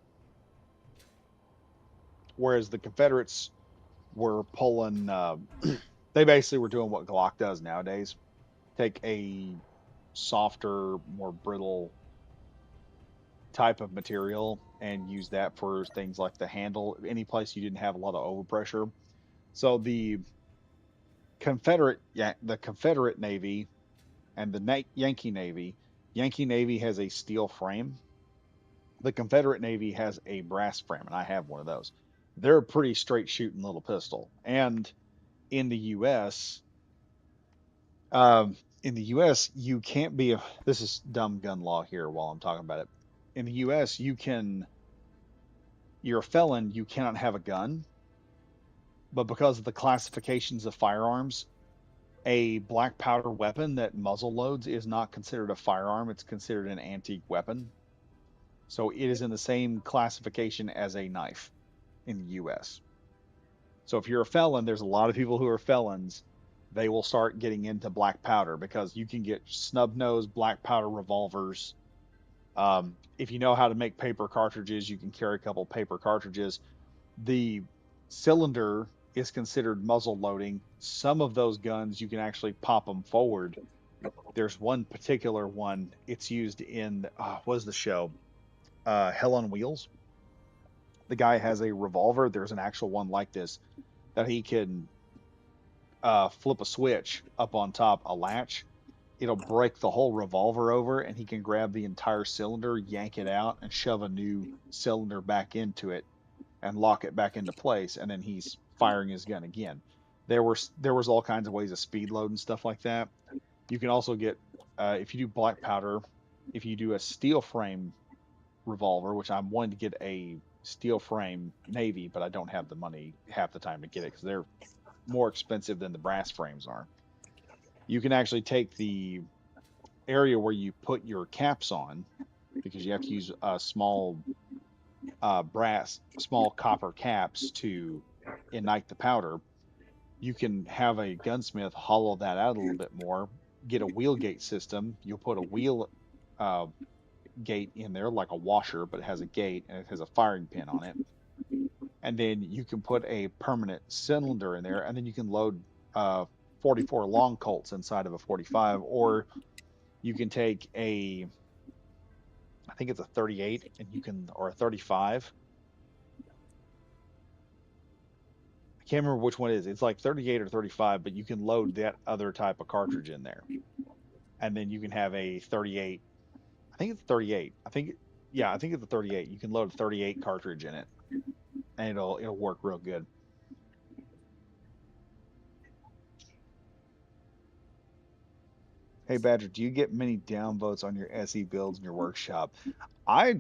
whereas the Confederates were pulling. They basically were doing what Glock does nowadays. Take a softer, more brittle type of material and use that for things like the handle, any place you didn't have a lot of overpressure. So the Confederate Navy and the Yankee Navy, Yankee Navy has a steel frame. The Confederate Navy has a brass frame, and I have one of those. They're a pretty straight shooting little pistol. And in the U.S., you can't be a. This is dumb gun law here while I'm talking about it. In the U.S., you're a felon, you cannot have a gun, but because of the classifications of firearms, a black powder weapon that muzzle loads is not considered a firearm, it's considered an antique weapon. So it is in the same classification as a knife in the US. So if you're a felon, there's a lot of people who are felons. They will start getting into black powder because you can get snub nose black powder revolvers. If you know how to make paper cartridges, you can carry a couple paper cartridges. The cylinder is considered muzzle loading. Some of those guns, you can actually pop them forward. There's one particular one, it's used in, what is the show? Hell on Wheels. The guy has a revolver. There's an actual one like this that he can flip a switch up on top, a latch. It'll break the whole revolver over, and he can grab the entire cylinder, yank it out, and shove a new cylinder back into it and lock it back into place, and then he's firing his gun again. There was all kinds of ways of speed load and stuff like that. You can also get if you do black powder, if you do a steel frame revolver, which I'm wanting to get a steel frame Navy, but I don't have the money half the time to get it because they're more expensive than the brass frames are. You can actually take the area where you put your caps on, because you have to use small small copper caps to ignite the powder. You can have a gunsmith hollow that out a little bit more, get a wheel gate system. You'll put a wheel uh, gate in there, like a washer, but it has a gate and it has a firing pin on it. And then you can put a permanent cylinder in there, and then you can load 44 long Colts inside of a 45, or you can take I think it's a 38, and you can, or a 35. I can't remember which one it is. It's like 38 or 35, but you can load that other type of cartridge in there. And then you can have a 38. I think it's 38. I think it's a 38. You can load a 38 cartridge in it, and it'll work real good. Hey Badger, do you get many downvotes on your SE builds in your workshop? I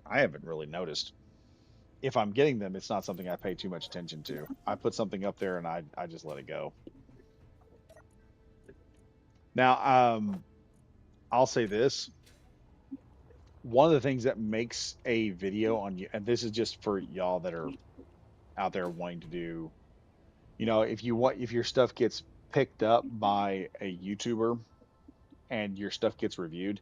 I haven't really noticed. If I'm getting them, it's not something I pay too much attention to. I put something up there and I just let it go. Now, I'll say this. One of the things that makes a video on you, and this is just for y'all that are out there wanting to do, if your stuff gets picked up by a YouTuber and your stuff gets reviewed,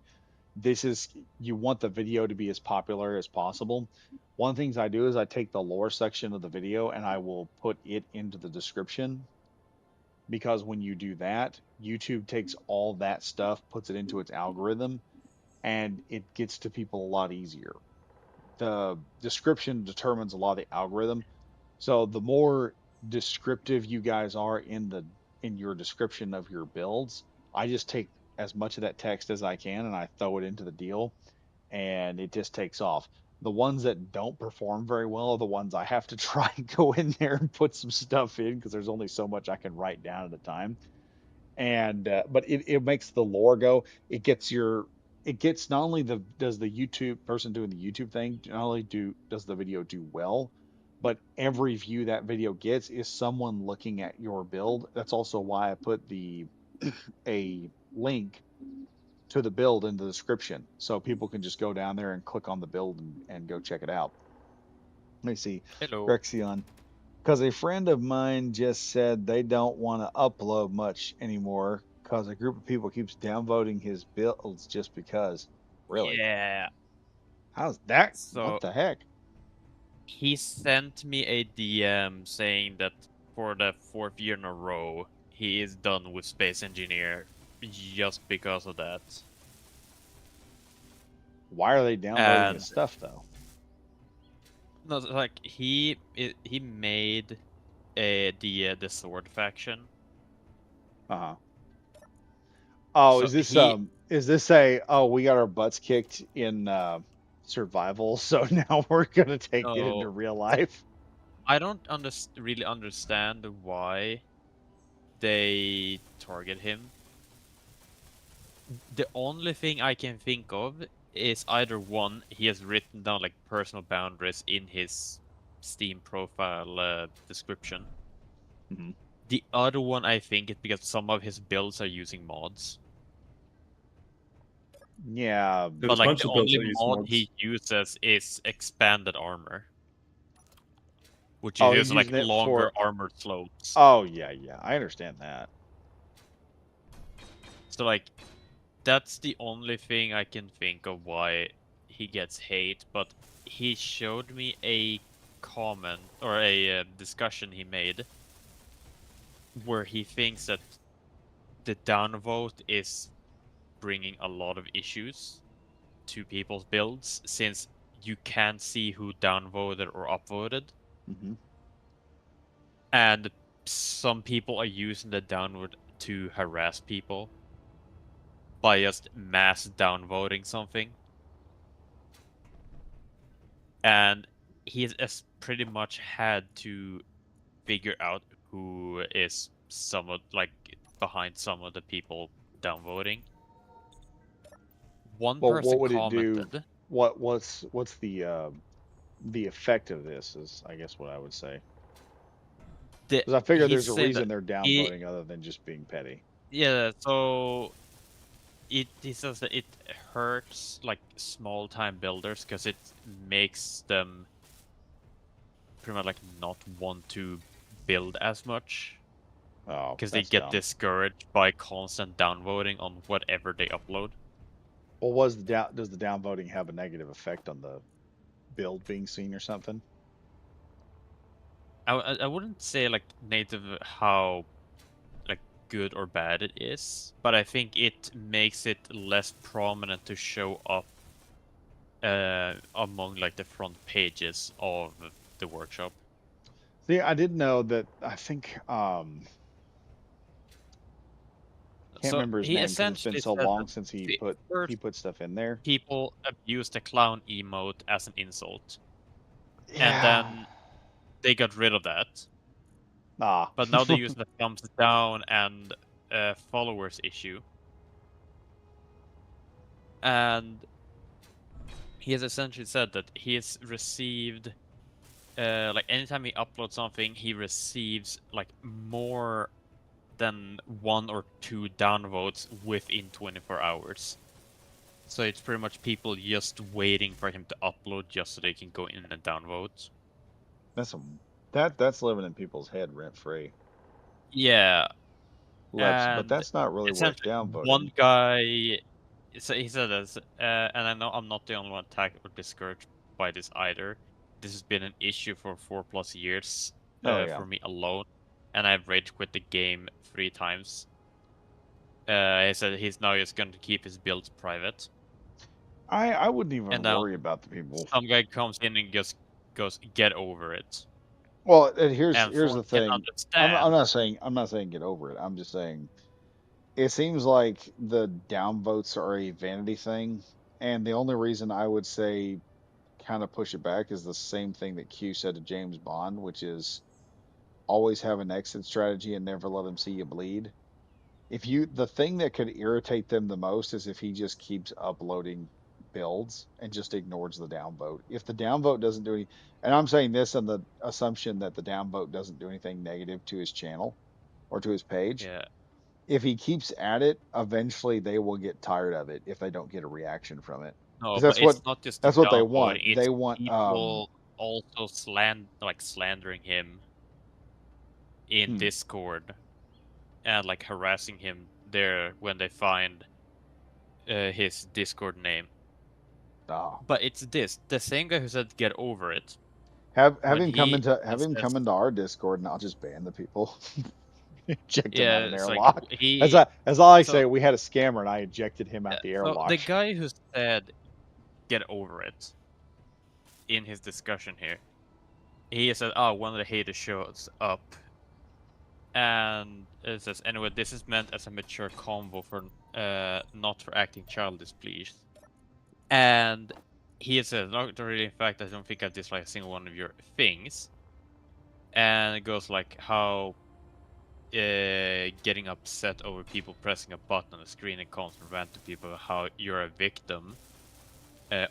you want the video to be as popular as possible. One of the things I do is I take the lore section of the video and I will put it into the description, because when you do that, YouTube takes all that stuff, puts it into its algorithm, and it gets to people a lot easier. The description determines a lot of the algorithm. So the more descriptive you guys are in your description of your builds, I just take as much of that text as I can and I throw it into the deal, and it just takes off. The ones that don't perform very well are the ones I have to try and go in there and put some stuff in, because there's only so much I can write down at a time. And but it makes the lore go. It gets, not only does the YouTube person doing the YouTube thing, not only does the video do well, but every view that video gets is someone looking at your build. That's also why I put a link to the build in the description, so people can just go down there and click on the build and go check it out. Let me see. Hello. Rexion. Because a friend of mine just said they don't want to upload much anymore because a group of people keeps downvoting his builds just because. Really? Yeah. How's that? So What the heck? he sent me a DM saying that for the 4th year in a row, he is done with Space Engineer just because of that. Why are they downvoting And his stuff though? no, like he made the sword faction. Uh-huh. Oh, So is this he we got our butts kicked in survival, so now we're gonna take it into no, real life? I don't really understand why they target him. The only thing I can think of is either one, he has written down like personal boundaries in his Steam profile description. Mhm. The other one I think is because some of his builds are using mods. Yeah, There's But a like bunch the of builds only that use mod mods. he uses is expanded armor, which is oh, he's just like using it longer for. armor slopes. Oh yeah, yeah, I understand that. So like that's the only thing I can think of why he gets hate. But he showed me a comment or a discussion he made where he thinks that the downvote is bringing a lot of issues to people's builds since you can't see who downvoted or upvoted. Hmm. And some people are using the downvote to harass people by just mass downvoting something. And he has pretty much had to figure out who is somewhat like behind some of the people downvoting. One Well, what person would it do? commented, What's the effect of this? Is I guess what I would say. Because I figure he there's a said that reason they're he downvoting other than just being petty. yeah, so he says that it hurts like small time builders because it makes them pretty much like not want to build as much Oh, because they that's get dumb. discouraged by constant downvoting on whatever they upload. Well, does the downvoting have a negative effect on the build being seen or something? I wouldn't say like native how like good or bad it is, but I think it makes it less prominent to show up among like the front pages of the workshop. See, I didn't know that. I think can't So remember his he name because it's been essentially so said that long since the he first put stuff in there. people abused the clown emote as an insult, and Yeah. then they got rid of that. Ah. But now they use the thumbs down and followers issue, and he has essentially said that he has received like anytime he uploads something, he receives like more than 1 or 2 downvotes within 24 hours. So it's pretty much people just waiting for him to upload just so they can go in and downvote. That's living in people's head rent free. Yeah, But and that's not really worth essentially downvoting. one guy, so he said this, and I know I'm not the only one attacked or discouraged by this either. This has been an issue for 4+ years Oh yeah. for me alone, and I've rage quit the game 3 times. He said he's now just going to keep his builds private. I wouldn't even And now worry about the people. some guy comes in and just goes, "Get over it." Well, and here's And here's Thorn the can thing. understand. I'm not saying get over it. I'm just saying it seems like the downvotes are a vanity thing, and the only reason I would say kind of push it back is the same thing that Q said to James Bond, which is always have an exit strategy and never let them see you bleed. The thing that could irritate them the most is if he just keeps uploading builds and just ignores the downvote. If the downvote doesn't do any, and I'm saying this on the assumption that the downvote doesn't do anything negative to his channel or to his page. Yeah. If he keeps at it, eventually they will get tired of it if they don't get a reaction from it. No, Because but it's not just the that's what they downvoting, want. it's They want people also slandering him in hmm, Discord and like harassing him there when they find his Discord name. ah. But it's the same guy who said get over it. Have When him he come into says, our Discord and I'll just ban the people. Eject him out Yeah, an it's airlock. like he. As all I so- say, we had a scammer and I ejected him out the So airlock. the guy who said "get over it" in his discussion here, he said, "Oh, one of the haters shows up," and it says, "Anyway, this is meant as a mature convo for not for acting childish, please." And he says, "Not really. In fact, I don't think I dislike a single one of your things." And it goes like how getting upset over people pressing a button on the screen and constant rant to people how you're a victim,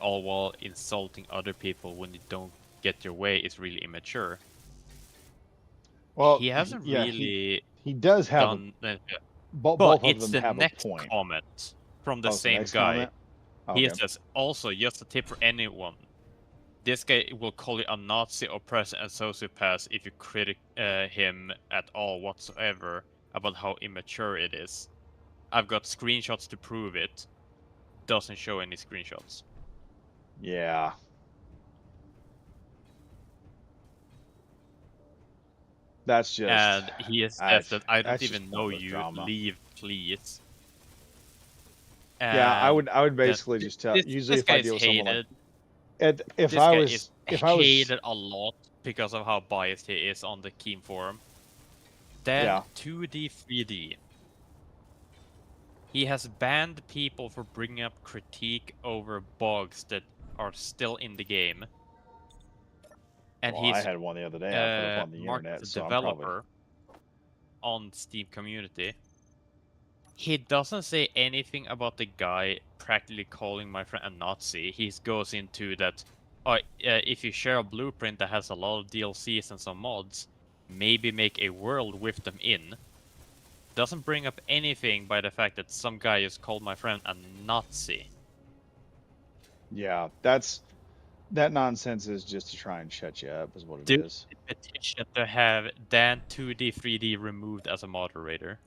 all while insulting other people when you don't get your way is really immature. Well, He hasn't yeah, really he does have done that, both but of it's them the have a next point. comment from the Oh, it's same next guy. comment? He Okay. says, also, just a tip for anyone. This guy will call you a Nazi, oppressor, and sociopath if you critic him at all whatsoever about how immature it is. I've got screenshots to prove it. Doesn't show any screenshots. Yeah. That's just. And he says that I don't that's just even know pointless you. drama. Leave, please. Yeah, I would And basically just tell. Usually, this if I guy deal is with someone like, hated. if This I guy was, is if I was, hated a lot because of how biased he is on the Keen forum. Then Yeah. 2D, 3D. He has banned people for bringing up critique over bugs that are still in the game. And well, I he's had one the other day. I put up on the marked internet, as a so I'm probably. developer on Steam community. He doesn't say anything about the guy practically calling my friend a Nazi. He goes into that, if you share a blueprint that has a lot of DLCs and some mods, maybe make a world with them in. Doesn't bring up anything by the fact that some guy just called my friend a Nazi. Yeah, that nonsense is just to try and shut you up, is what it Dude. is. Petition to have Dan 2D 3D removed as a moderator.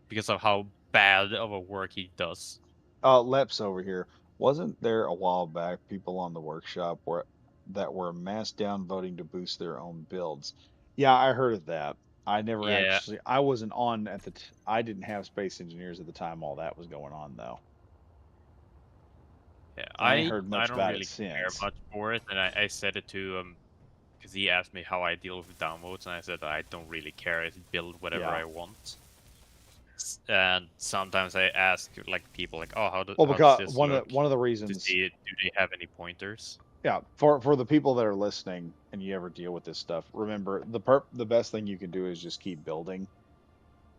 Because of how bad of a work he does. Leps over here. Wasn't there a while back people on the workshop that were mass downvoting to boost their own builds? Yeah, I heard of that. I never Yeah. actually. I wasn't on at the. I didn't have Space Engineers at the time. All that was going on though. Yeah, I ain't heard I much don't about really it care since. much for it, and I said it to him because he asked me how I deal with downvotes, and I said I don't really care. I build whatever Yeah. I want. And sometimes I ask like people like, oh, how does Because this one look? of the To reasons. see it, do they have any pointers? Yeah, for the people that are listening and you ever deal with this stuff, remember the best thing you can do is just keep building.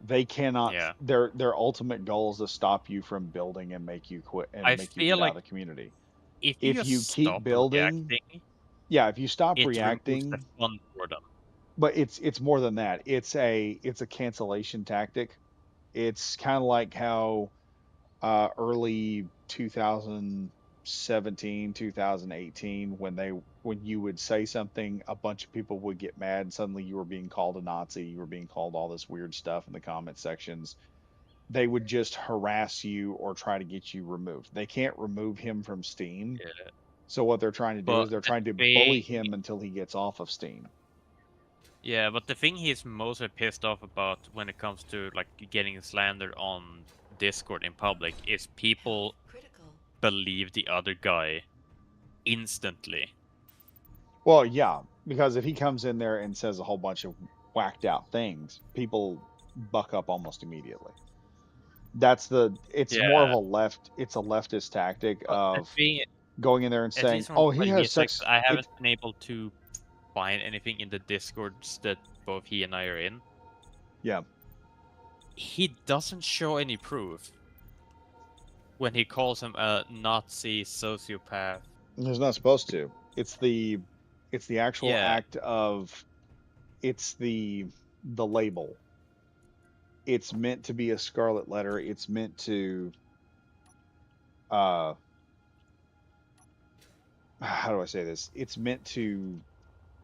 They cannot. Yeah. Their ultimate goal is to stop you from building and make you quit and I make you feel get out like of the community. if If just you keep stop building, reacting, yeah, if you stop it removes reacting, the fun for them. but it's more than that. It's a cancellation tactic. It's kind of like how early 2017, 2018, when you would say something, a bunch of people would get mad. Suddenly, you were being called a Nazi. You were being called all this weird stuff in the comment sections. They would just harass you or try to get you removed. They can't remove him from Steam. Yeah. So what they're trying to do But is they're the trying to bully thing- him until he gets off of Steam. Yeah, but the thing he's mostly pissed off about when it comes to like getting slandered on Discord in public is people Critical. believe the other guy instantly. Well, yeah, because if he comes in there and says a whole bunch of whacked out things, people buck up almost immediately. It's more of it's a leftist tactic But the of thing, going in there and at saying, least from "Oh, what he has said, sex." I haven't been able to find anything in the Discords that both he and I are in. Yeah. He doesn't show any proof when he calls him a Nazi sociopath. He's not supposed to. It's the actual Yeah. act of it's the label. It's meant to be a scarlet letter. It's meant to how do I say this? It's meant to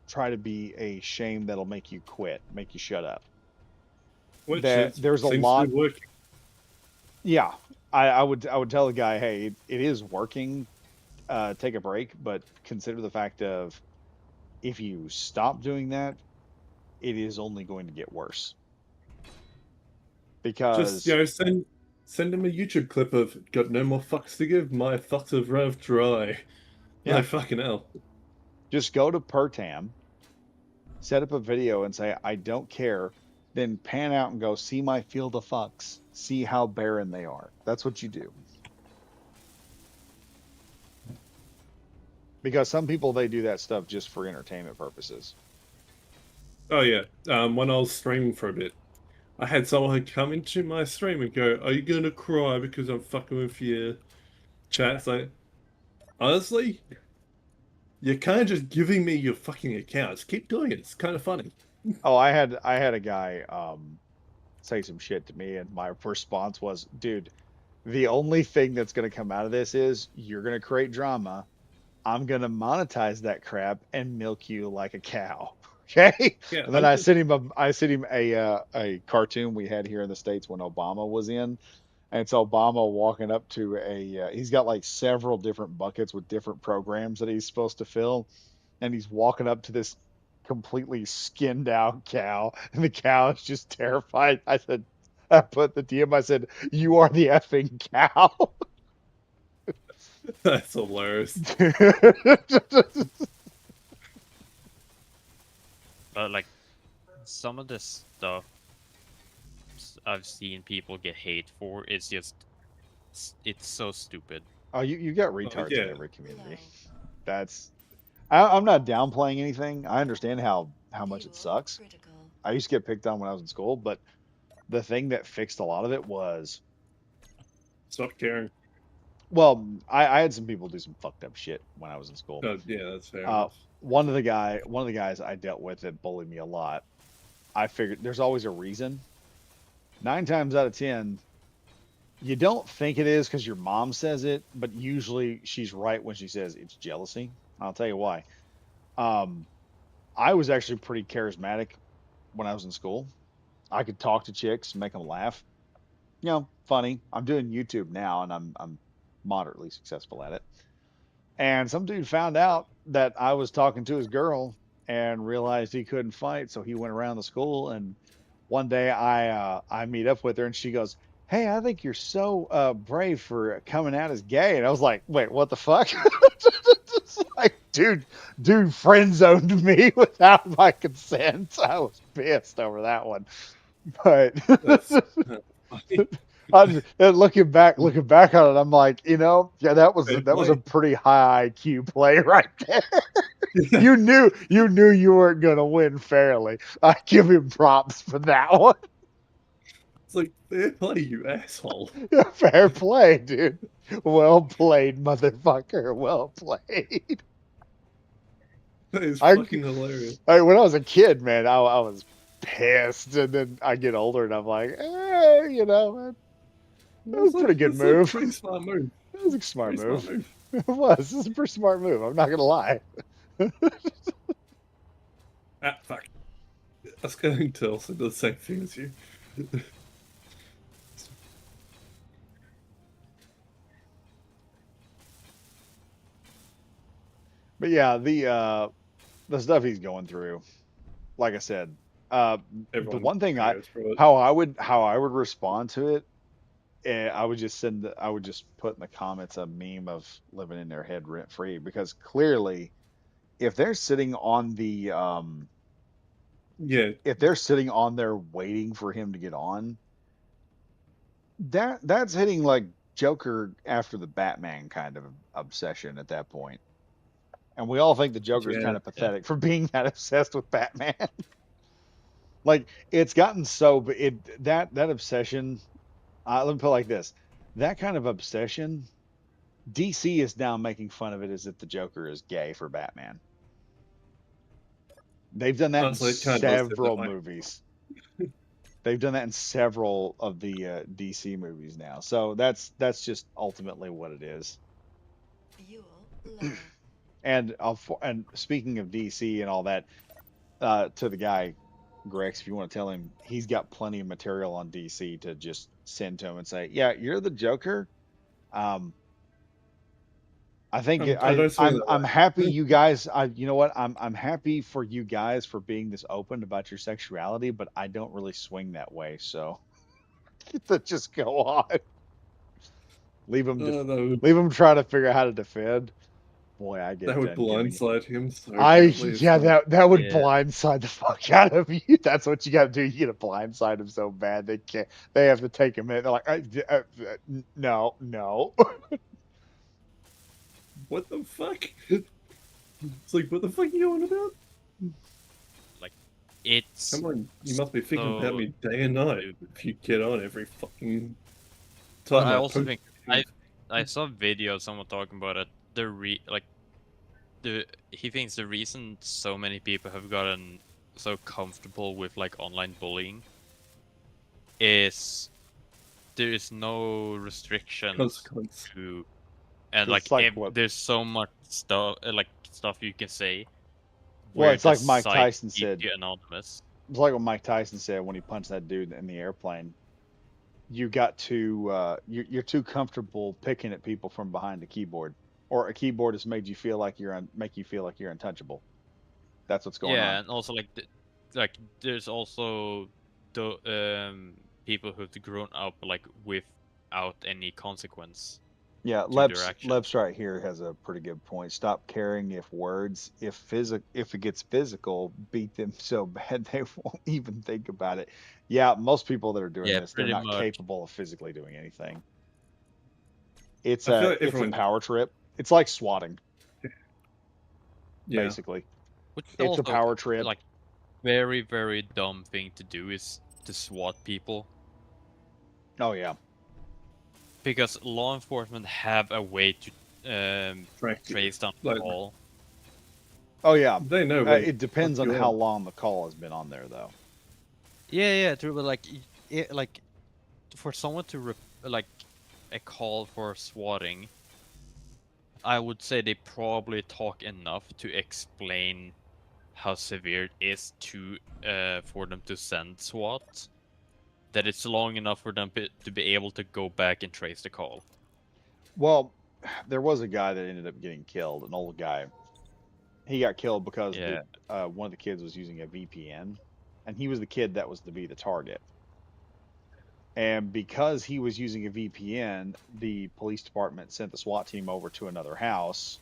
try to be a shame that'll make you quit, make you shut up. Which There's a seems to lot. be working. Yeah, I would tell the guy, hey, it is working. Take a break, but consider the fact of if you stop doing that, it is only going to get worse. Just Because send him a YouTube clip of "Got no more fucks to give. My fucks have run dry." Yeah. Like fucking hell. just go to Pertam, set up a video and say, I don't care. Then pan out and go, see my field of fucks. See how barren they are. That's what you do. Because some people, they do that stuff just for entertainment purposes. Oh yeah. When I was streaming for a bit, I had someone come into my stream and go, "Are you gonna cry because I'm fucking with your chat?" It's like, honestly, you're kind of just giving me your fucking accounts. Keep doing it. It's kind of funny. Oh, I had a guy say some shit to me, and my response was, dude, the only thing that's going to come out of this is you're going to create drama. I'm going to monetize that crap and milk you like a cow. Okay. Yeah. And then I sent him a cartoon we had here in the States when Obama was in. And it's Obama walking up to he's got like several different buckets with different programs that he's supposed to fill. And he's walking up to this completely skinned out cow. And the cow is just terrified. I put the DM, I said, you are the effing cow. That's hilarious. But like some of the stuff I've seen people get hate for is just it's so stupid. Oh, you got retards yeah. in every community. Low. That's I'm not downplaying anything. I understand how much it Fuel sucks. critical. I used to get picked on when I was in school, but the thing that fixed a lot of it was, Stop caring. well, I had some people do some fucked up shit when I was in school. Oh, yeah, that's fair Uh, enough. one of the guys I dealt with that bullied me a lot. I figured there's always a reason. 9 times out of 10, you don't think it is because your mom says it, but usually she's right when she says it's jealousy. I'll tell you why. I was actually pretty charismatic when I was in school. I could talk to chicks, make them laugh. You know, funny. I'm doing YouTube now, and I'm moderately successful at it. And some dude found out that I was talking to his girl and realized he couldn't fight, so he went around the school. And one day I meet up with her, and she goes, "Hey, I think you're so brave for coming out as gay." And I was like, "Wait, what the fuck?" It's like, dude, friend zoned me without my consent. I was pissed over that one, but. That's funny. Looking back on it, I'm like, yeah, that was a pretty high IQ play right there. You knew you weren't gonna win fairly. I give him props for that one. It's like, fair play, you asshole. Fair play, dude. Well played, motherfucker. Well played. That is fucking hilarious. When I was a kid, man, I was pissed, and then I get older, and I'm like, that was a pretty good move. Pretty smart move. That was a smart move. It was. This is a pretty smart move. I'm not gonna lie. Fuck. I was going to also do the same thing as you. But yeah, the stuff he's going through, like I said, the one thing how I would respond to it, I would just put in the comments a meme of living in their head rent free, because clearly, if they're sitting on the if they're sitting on there waiting for him to get on, that's hitting like Joker after the Batman kind of obsession at that point. And we all think the Joker is kind of pathetic for being that obsessed with Batman. Like, it's gotten so, that obsession. Let me put it like this: that kind of obsession, DC is now making fun of it as if the Joker is gay for Batman. They've done that in several movies. They've done that in several of the DC movies now. So that's just ultimately what it is. Fuel low. And speaking of DC and all that, to the guy, Grex, if you want to tell him, he's got plenty of material on DC to just send to him and say, yeah, you're the Joker. I think I don't swing that I'm way. happy you guys. You know what? I'm happy for you guys for being this open about your sexuality, but I don't really swing that way. So let's just go on. Leave them That leave them try to figure out how to defend. Boy, I get would done getting. blindside him so I badly. It's yeah, like, that would Yeah. blindside the fuck out of you. That's what you got to do. You got to blindside them so bad they can't. They have to take a minute. They're like, no, no. what the fuck? It's like, what the fuck are you on about? It's Come on, you must be thinking about so me day and night if you get on every fucking But time I I also post. think I saw a video of someone talking about it. He thinks the reason so many people have gotten so comfortable with like online bullying is there is no restrictions Consequence. to, and It's like what? there's so much stuff stuff you can say. Well, Where it's the like Mike site Tyson keeps said. you anonymous. It's like what Mike Tyson said when he punched that dude in the airplane. You got to you're too comfortable picking at people from behind the keyboard, or a keyboard has made you feel like make you feel like you're untouchable. That's what's going Yeah, on. and also like there's also the people who've grown up like without any consequence Yeah, to their actions. Leps right here has a pretty good point. Stop caring if words, if it gets physical, beat them so bad they won't even think about it. Yeah, most people that are doing Yeah, this, they're pretty not much. capable of physically doing anything. It's I feel a like everyone. power trip. It's like swatting, Yeah. basically. Which is It's a also power trip. like very, very dumb thing to do is to SWAT people. Oh yeah. Because law enforcement have a way to Track you. trace down Like- the call. Oh yeah. They know. when It depends fuck on you how up. long the call has been on there, though. Yeah, true. But like for someone to like a call for swatting, I would say they probably talk enough to explain how severe it is to for them to send SWAT. That it's long enough for them to be able to go back and trace the call. Well, there was a guy that ended up getting killed, an old guy. He got killed because Yeah. one of the kids was using a VPN, and he was the kid that was to be the target. And because he was using a VPN, the police department sent the SWAT team over to another house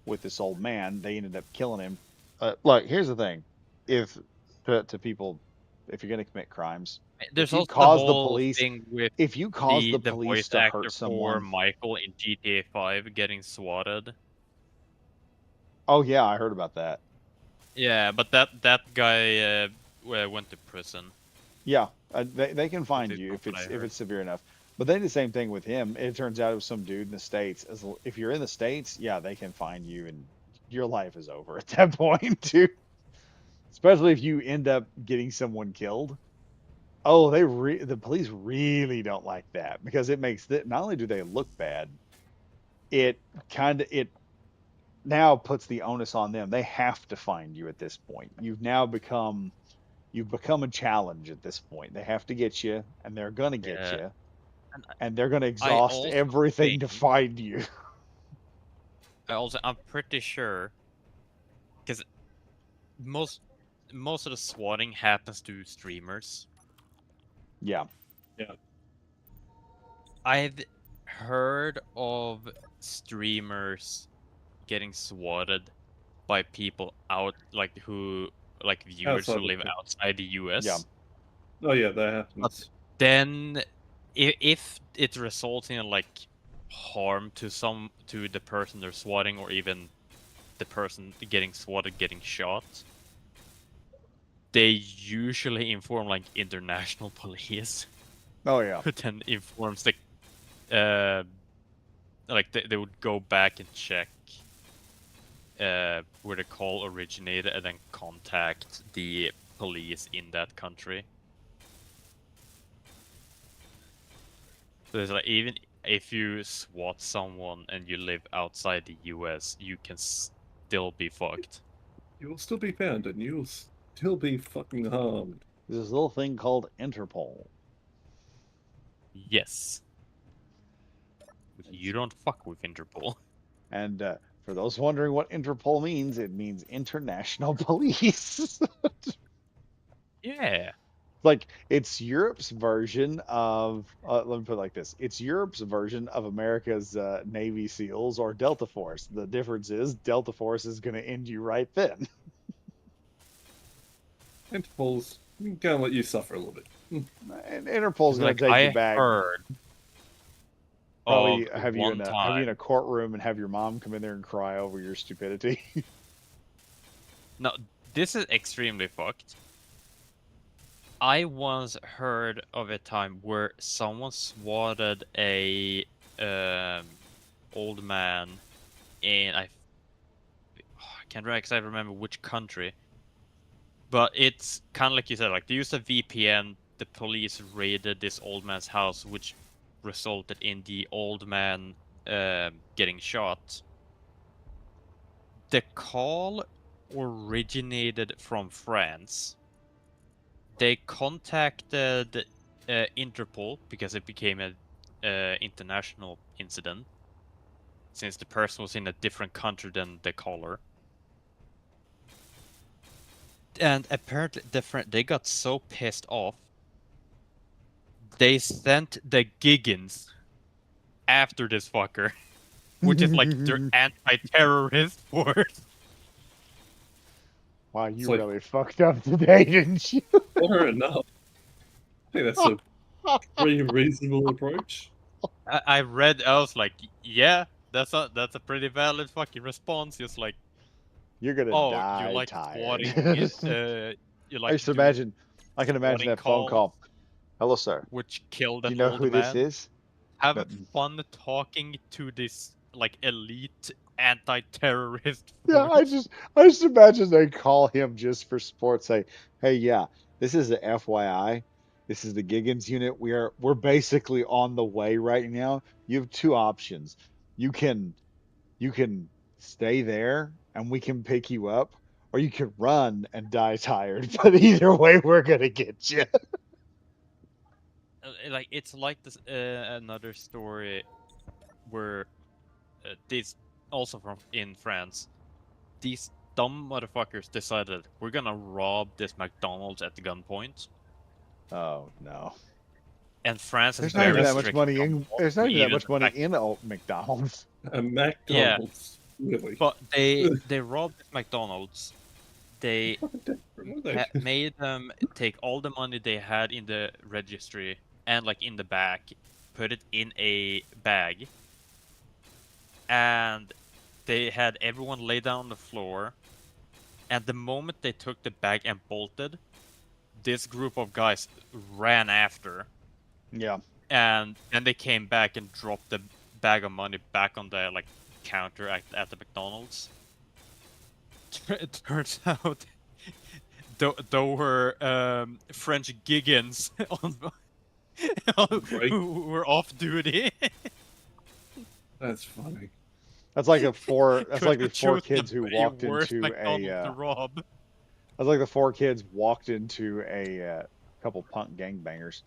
with this old man. They ended up killing him. Like, here's the thing: if to people, if you're going to commit crimes, There's you also cause the the whole police- thing with if you cause the the police voice to actor hurt for someone, Michael in GTA 5 getting swatted. oh yeah, I heard about that. Yeah, but that guy went to prison. Yeah, they can find Dude, you if from what I it's heard. severe enough. But they did the same thing with him. It turns out it was some dude in the States. If you're in the States, yeah, they can find you, and your life is over at that point too. Especially if you end up getting someone killed. Oh, the police really don't like that because it makes that not only do they look bad, it now puts the onus on them. They have to find you at this point. You've become a challenge at this point. They have to get you, and they're gonna get Yeah. you, And and they're gonna exhaust also everything to think- find you. I'm pretty sure because most of the swatting happens to streamers. Yeah. I've heard of streamers getting swatted by people out like viewers who Outside of live the- outside the US. Yeah. Oh yeah, that happens. Then if it results in like harm to the person they're swatting, or even the person getting swatted getting shot, they usually inform like international police, Oh yeah. who then informs the they would go back and check where the call originated and then contact the police in that country. So there's like, even if you SWAT someone and you live outside the US, you can still be fucked. You'll still be found, and you'll still be fucking harmed. There's this little thing called Interpol. Yes. You don't fuck with Interpol. And for those wondering what Interpol means, it means International Police. Yeah. Like it's Europe's version of let me put it like this, it's Europe's version of America's Navy SEALs or Delta Force. The difference is Delta Force is going to end you right then. Interpol's gonna let you suffer a little bit. And Interpol's It's going like to take you I back, heard of probably have you one in time. a courtroom and have your mom come in there and cry over your stupidity. No, this is extremely fucked. I once heard of a time where someone swatted a old man in I can't exactly remember which country, but it's kind of like you said, like they used a VPN. The police raided this old man's house, which resulted in the old man getting shot. The call originated from France. They contacted Interpol because it became an international incident, since the person was in a different country than the caller. And apparently, they got so pissed off, they sent the Giggins after this fucker, which is like their anti-terrorist force. Wow, It's you like, really fucked up today, didn't you? fair enough. I think that's a pretty reasonable approach. I read, I was like, yeah, that's a pretty valid fucking response. Just like, You're gonna oh, you die like tired. you I like used to doing imagine, I can imagine swatting that phone calls, call. Hello, sir. which killed Do an you know old who this man. is? Have No. fun talking to this like elite anti-terrorist Yeah, force. I just imagine they call him just for sport, say, "Hey, yeah, this is the FYI. This is the Giggins unit. We're basically on the way right now. You have two options. You can you can stay there and we can pick you up, or you can run and die tired. But either way, we're gonna get you." Like it's like this another story where this also from in France. These dumb motherfuckers decided we're gonna rob this McDonald's at gunpoint, Oh no. and France is There's not very even that much strict money on in what there's to not even that even much money like. in old McDonald's. A Yeah, McDonald's, really. but they robbed this McDonald's. They Were they? made them take all the money they had in the registry and like in the back, put it in a bag, and they had everyone lay down on the floor. And the moment they took the bag and bolted, this group of guys ran after, Yeah. and then they came back and dropped the bag of money back on the like counter at the McDonald's. It turns out there were French Giggins Right. who were off duty. That's funny. That's like the four Could've chosen kids who a walked worse into McDonald's a to rob. that's like the four kids walked into a couple punk gangbangers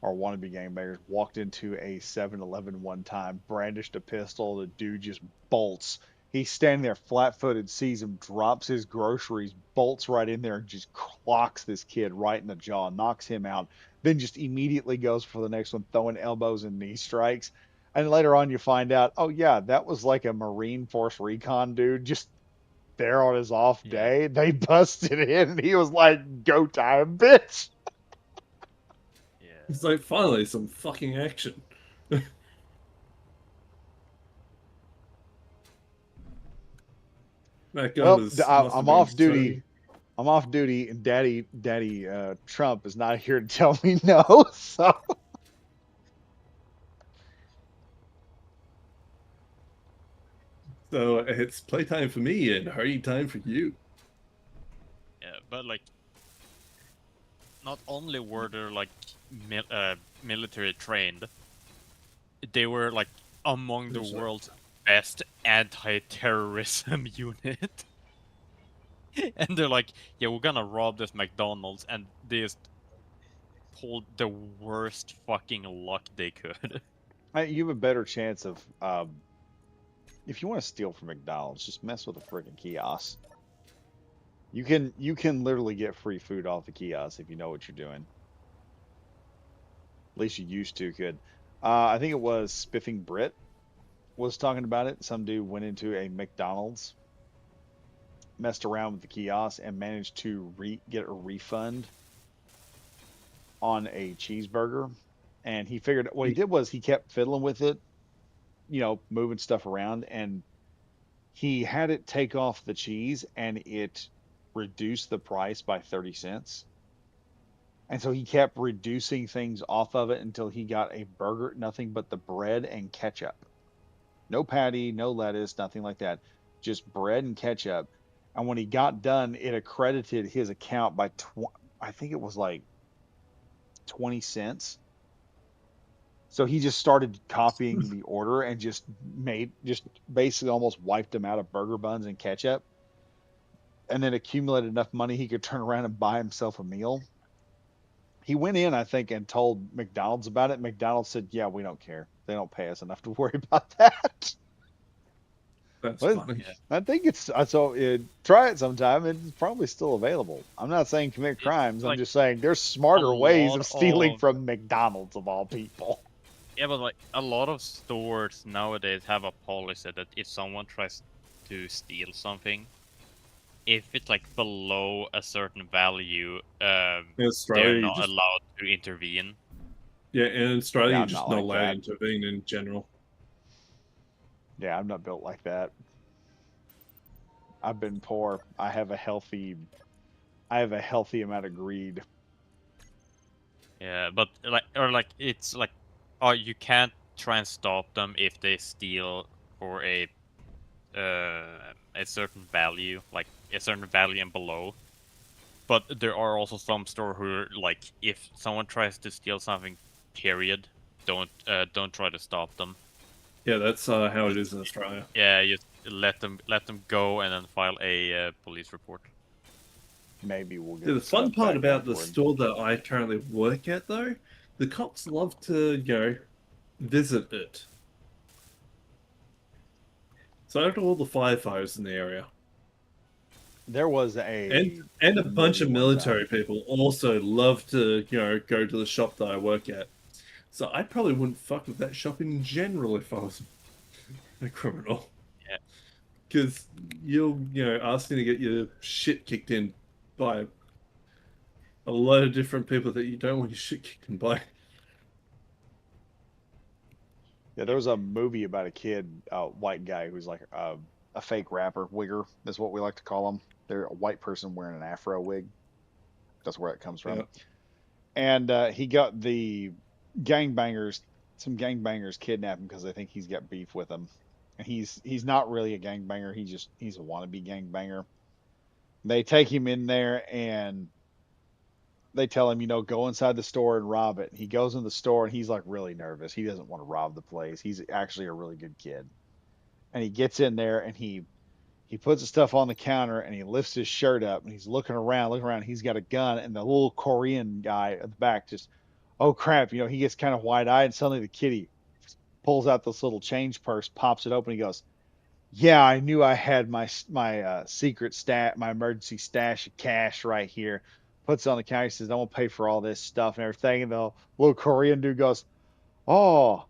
or wannabe gangbangers walked into a 7-Eleven one time, brandished a pistol, the dude just bolts. He's standing there flat-footed, sees him, drops his groceries, bolts right in there and just clocks this kid right in the jaw, knocks him out, then just immediately goes for the next one, throwing elbows and knee strikes. And later on you find out, oh yeah, that was like a Marine Force recon dude just there on his off Yeah. day. They busted in and he was like, "Go time, bitch." Yeah. It's like finally some fucking action. That gun Well, must have I'm been off so- duty. I'm off duty, and Daddy Trump is not here to tell me no. So So it's playtime for me and hurry time for you. Yeah, but like, not only were they like military trained, they were like among the Yes, sir. world's best anti-terrorism unit. And they're like, yeah, we're gonna rob this McDonald's, and they just pulled the worst fucking luck they could. you have a better chance of if you want to steal from McDonald's, just mess with a freaking kiosk. You can literally get free food off the kiosk if you know what you're doing. At least you used to could. I think it was Spiffing Brit was talking about it. Some dude went into a McDonald's, messed around with the kiosk, and managed to get a refund on a cheeseburger. And he figured what he did was he kept fiddling with it, moving stuff around, and he had it take off the cheese, and it reduced the price by 30 cents. And so he kept reducing things off of it until he got a burger, nothing but the bread and ketchup. No patty, no lettuce, nothing like that. Just bread and ketchup. And when he got done, it accredited his account by, I think it was like 20 cents. So he just started copying the order and just basically almost wiped him out of burger buns and ketchup. And then accumulated enough money he could turn around and buy himself a meal. He went in, I think, and told McDonald's about it. McDonald's said, "Yeah, we don't care. They don't pay us enough to worry about that." That's But funny. I think it's so. Try it sometime. It's probably still available. I'm not saying commit crimes. I'm like just saying there's smarter ways lot of stealing of- from McDonald's of all people. Yeah, but like a lot of stores nowadays have a policy that if someone tries to steal something, if it's like below a certain value, In they're Australia, you not just, allowed to intervene. yeah, in Australia, Yeah, you're I'm just not not like allowed to that. intervene in general. Yeah, I'm not built like that. I've been poor. I have a healthy amount of greed. Yeah, but like it's like, oh, you can't try and stop them if they steal for a certain value, like a certain value and below. But there are also some store who are like, if someone tries to steal something, period, don't try to stop them. Yeah, that's how it is in Australia. Yeah, you let them go and then file a police report. Maybe we'll get Yeah, the fun stuff part back about on the board. store that I currently work at, though, the cops love to, visit it. So do all the firefighters in the area. There was And a bunch of movie one military time. people also love to, go to the shop that I work at. So I probably wouldn't fuck with that shop in general if I was a criminal. Yeah. Because you're, asking to get your shit kicked in by a lot of different people that you don't want your shit kicked in by. Yeah, there was a movie about a kid, a white guy who's like a fake rapper, wigger is what we like to call them. They're a white person wearing an afro wig. That's where it comes from. Yeah. And he got the gangbangers, some gangbangers kidnap him because they think he's got beef with them. And he's not really a gangbanger. He's a wannabe gangbanger. They take him in there and they tell him, go inside the store and rob it. He goes in the store and he's like really nervous. He doesn't want to rob the place. He's actually a really good kid. And he gets in there and he puts the stuff on the counter and he lifts his shirt up and he's looking around. He's got a gun and the little Korean guy at the back just, oh crap, he gets kind of wide eyed and suddenly the kitty pulls out this little change purse, pops it open. He goes, yeah, I knew I had my secret my emergency stash of cash right here. Puts it on the counter. He says, I'm gonna pay for all this stuff and everything. And the little Korean dude goes, oh,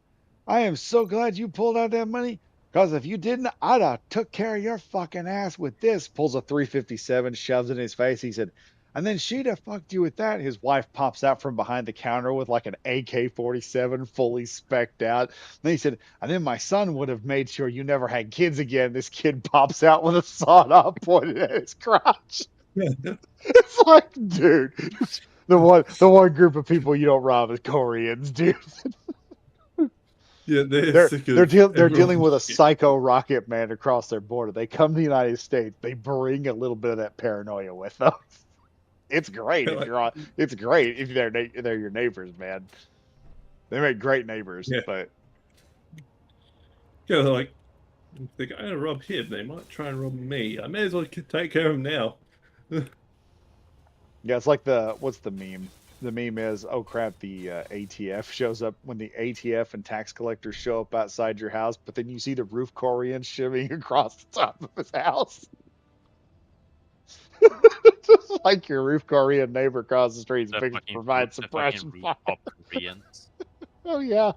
I am so glad you pulled out that money. Because if you didn't, I'd have took care of your fucking ass with this. Pulls a 357, shoves it in his face. He said, and then she'd have fucked you with that. His wife pops out from behind the counter with like an AK-47 fully specced out. Then he said, and then my son would have made sure you never had kids again. This kid pops out with a sawed-off pointed at his crotch. It's like, dude, the one group of people you don't rob is Koreans, dude. Yeah, They're sick of they're dealing everyone- with a psycho rocket man across their border. They come to the United States. They bring a little bit of that paranoia with them. It's great if you're on. It's great if they're your neighbors, man. They make great neighbors, Yeah. but Yeah, they're like, if they're going to rob him, they might try and rob me. I may as well take care of him now. yeah, it's like what's the meme? the meme is, oh crap, the ATF shows up when the ATF and tax collectors show up outside your house, but then you see the roof Korean shimmying across the top of his house. Just like your roof Korean neighbor across the street is The fixing to fucking provide the fucking suppression roof fire. of Koreans. Oh yeah.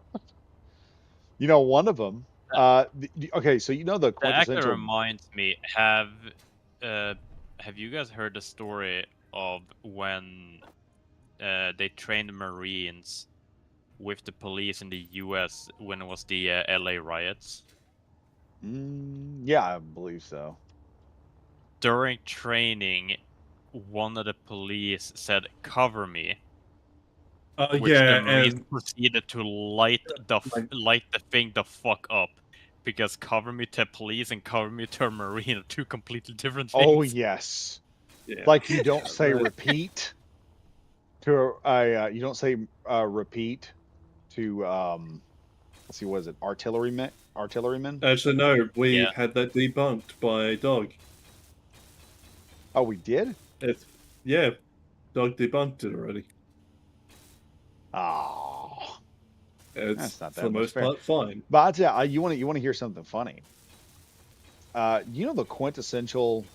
You know, one of them. Okay, so you know the That actually quintessential. reminds me. Have you guys heard the story of when they trained Marines with the police in the U.S. when it was the L.A. riots? Yeah, I believe so. During training, one of the police said, "Cover me," Oh which yeah, the Marines and proceeded to light the like- light the thing the fuck up. Because cover me to police and cover me to a Marine are two completely different things. Oh yes. yeah. Like you don't say Right. repeat to you don't say repeat to let's see, what is it? Artillerymen? Actually, no, we Yeah. had that debunked by Dog. Oh, we did? Yeah, Dog debunked it already. Oh. It's That's not for that the much most fair. part fine. But I tell you want to hear something funny. You know the quintessential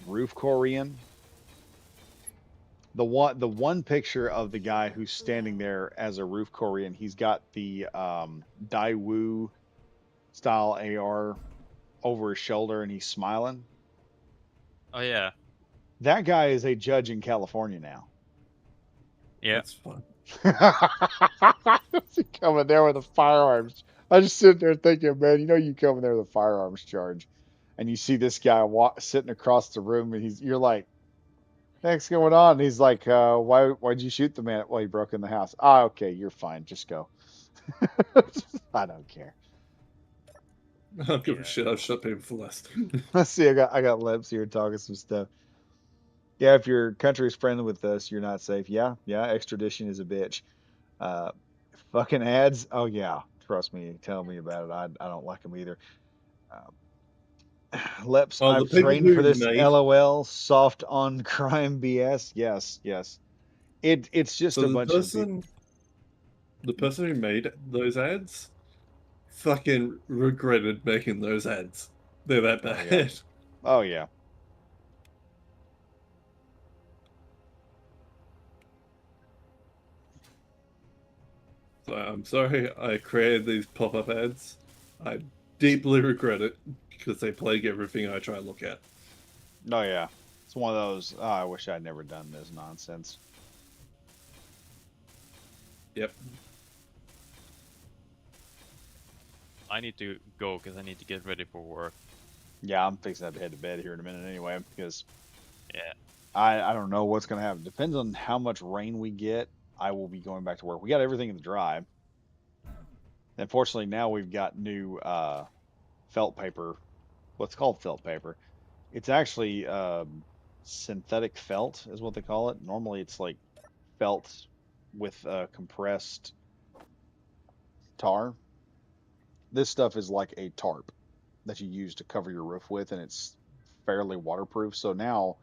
roof Korean? The one picture of the guy who's standing there as a roof Korean, he's got the Daewoo style AR over his shoulder and he's smiling. Oh yeah. That guy is a judge in California now. Yeah. That's fun. He coming there with the firearms. I just sit there thinking, man, you know, you coming there with a firearms charge, and you see this guy sitting across the room, and you're like, "What's going on?" And he's like, why'd you shoot the man while he broke in the house?" Ah, okay, you're fine. Just go. I don't care. I don't give Yeah. a shit. I've shot people for less. Let's see. I got Lips here talking some stuff. Yeah, if your country is friendly with us, you're not safe. Yeah, extradition is a bitch. Uh, fucking ads. Oh yeah, trust me. Tell me about it. I don't like them either. Leps, Oh, the I've people trained for who this. made LOL. Soft on crime BS. Yes, yes. It's just so a bunch of people. the person who made those ads fucking regretted making those ads. They're that Oh, bad. yeah. Oh yeah. So I'm sorry I created these pop-up ads. I deeply regret it because they plague everything I try and look at. Oh yeah. It's one of those. Oh, I wish I'd never done this nonsense. Yep. I need to go because I need to get ready for work. Yeah, I'm fixing to head to bed here in a minute anyway because Yeah. I don't know what's gonna happen. Depends on how much rain we get. I will be going back to work. We got everything in the dry. Unfortunately, now we've got new felt paper. What's called felt paper. It's actually synthetic felt is what they call it. Normally, it's like felt with compressed tar. This stuff is like a tarp that you use to cover your roof with, and it's fairly waterproof. So now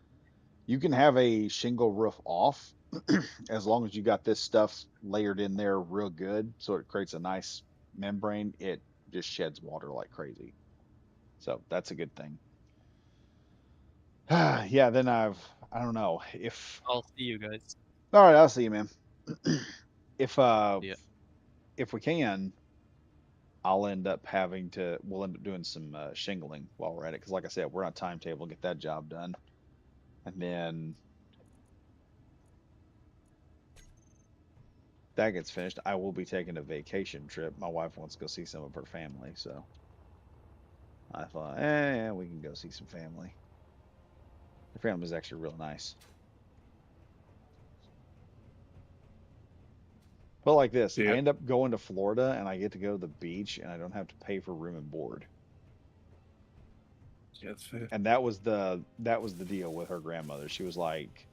you can have a shingle roof off as long as you got this stuff layered in there real good, so it creates a nice membrane. It just sheds water like crazy. So that's a good thing. Yeah, then I don't know if I'll see you guys. all right, I'll see you, man. If Yeah. if we can, I'll end up we'll end up doing some shingling while we're at it, because like I said, we're on a timetable to get that job done, and then that gets finished, I will be taking a vacation trip. My wife wants to go see some of her family, so I thought, yeah, we can go see some family. Her family's actually real nice. But like this, I Yeah. end up going to Florida and I get to go to the beach and I don't have to pay for room and board. Yeah, that's fair. And that was the deal with her grandmother. She was like,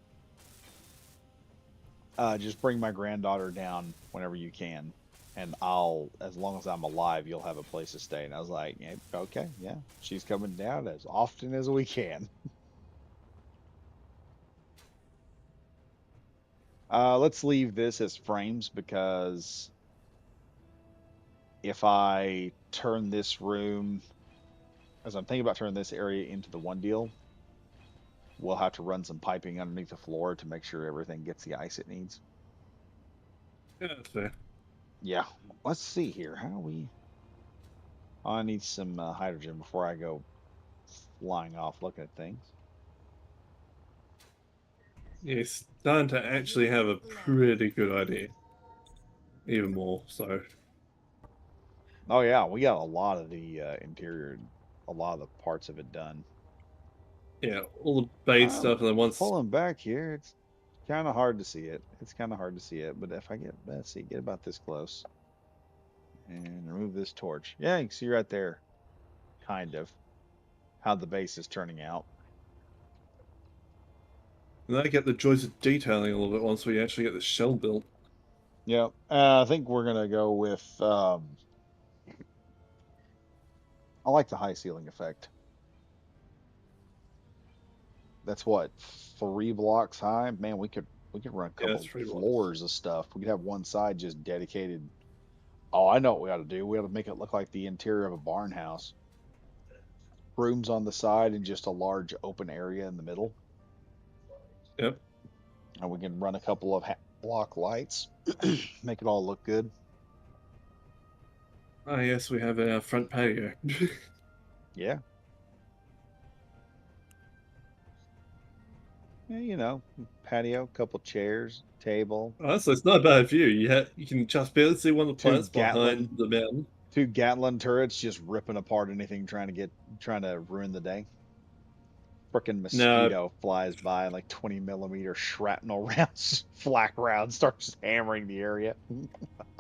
just bring my granddaughter down whenever you can, and as long as I'm alive, you'll have a place to stay. And I was like, yeah, okay, yeah, she's coming down as often as we can. Let's leave this as frames because if I turn this room, as I'm thinking about turning this area into the one deal, we'll have to run some piping underneath the floor to make sure everything gets the ice it needs. Yeah, that's fair. Yeah. Let's see here. How are we? Oh, I need some hydrogen before I go flying off looking at things. Yeah, it's starting to actually have a pretty good idea. Even more so. Oh yeah, we got a lot of the interior, a lot of the parts of it done. Yeah, all the bait stuff, and then once. Pulling back here, it's kind of hard to see it. It's kind of hard to see it, but if I get, let's see, get about this close and remove this torch. Yeah, you can see right there, kind of, how the base is turning out. And then I get the joys of detailing a little bit once we actually get the shell built. Yeah, I think we're gonna go with. I like the high ceiling effect. That's what, 3 blocks high. Man, we could run a Yeah, couple it's 3 blocks. floors of stuff. We could have one side just dedicated. Oh, I know what we ought to do. We ought to make it look like the interior of a barn house. Rooms on the side and just a large open area in the middle. Yep. And we can run a couple of block lights, make it all look good. Ah, yes, we have our front patio. Yeah. Yeah, you know, patio, couple chairs, table, Honestly, it's not a bad view. You can just barely see one of the two plants Gatlin, behind the mountain. two Gatlin turrets just ripping apart anything trying to ruin the day. Frickin' No, mosquito flies by and like 20 millimeter shrapnel rounds, flak rounds, starts hammering the area.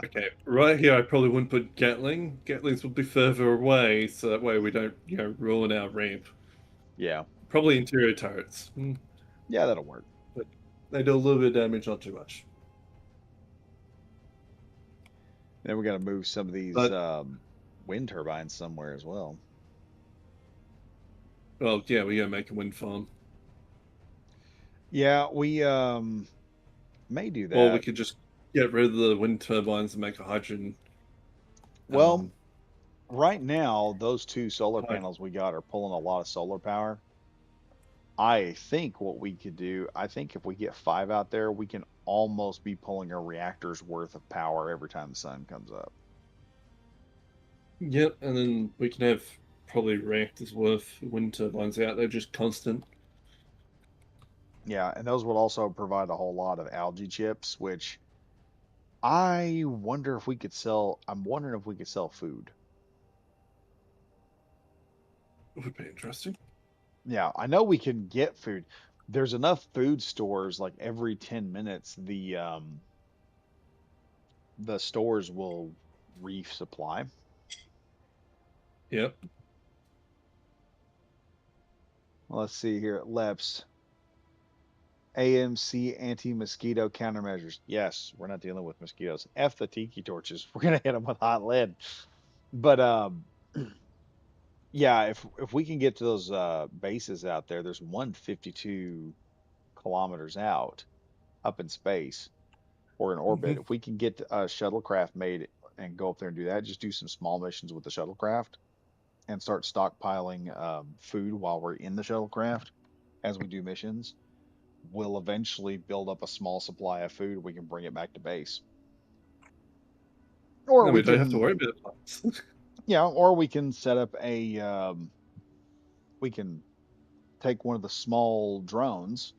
okay, right here I probably wouldn't put Gatling. Gatlings would be further away, so that way we don't, ruin our ramp. Yeah. Probably interior turrets. Yeah, that'll work. But they do a little bit of damage, not too much. Then we got to move some of these But, wind turbines somewhere as well. well, yeah, we gotta make a wind farm. Yeah, we may do Or we that. could just get rid of the wind turbines and make a hydrogen. Well, right now, those 2 solar Right. panels we got are pulling a lot of solar power. I think what we could do, I think if we get 5 out there, we can almost be pulling a reactor's worth of power every time the sun comes up. Yep, and then we can have probably reactors worth wind turbines out there, just constant. Yeah, and those would also provide a whole lot of algae chips, which I wonder if we could sell. I'm wondering if we could sell food. Would be interesting. Yeah, I know we can get food. There's enough food stores like every 10 minutes the stores will resupply. Yep. Let's see here. LEPS. AMC anti-mosquito countermeasures. Yes, we're not dealing with mosquitoes. F the tiki torches. We're gonna hit them with hot lead. But yeah, if we can get to those bases out there, there's 152 kilometers out up in space or in orbit. If we can get a shuttlecraft made and go up there and do that, just do some small missions with the shuttlecraft and start stockpiling food while we're in the shuttlecraft as we do missions, we'll eventually build up a small supply of food. We can bring it back to base. Or No, we we don't have to can, worry about plants. yeah, or we can set up we can take one of the small drones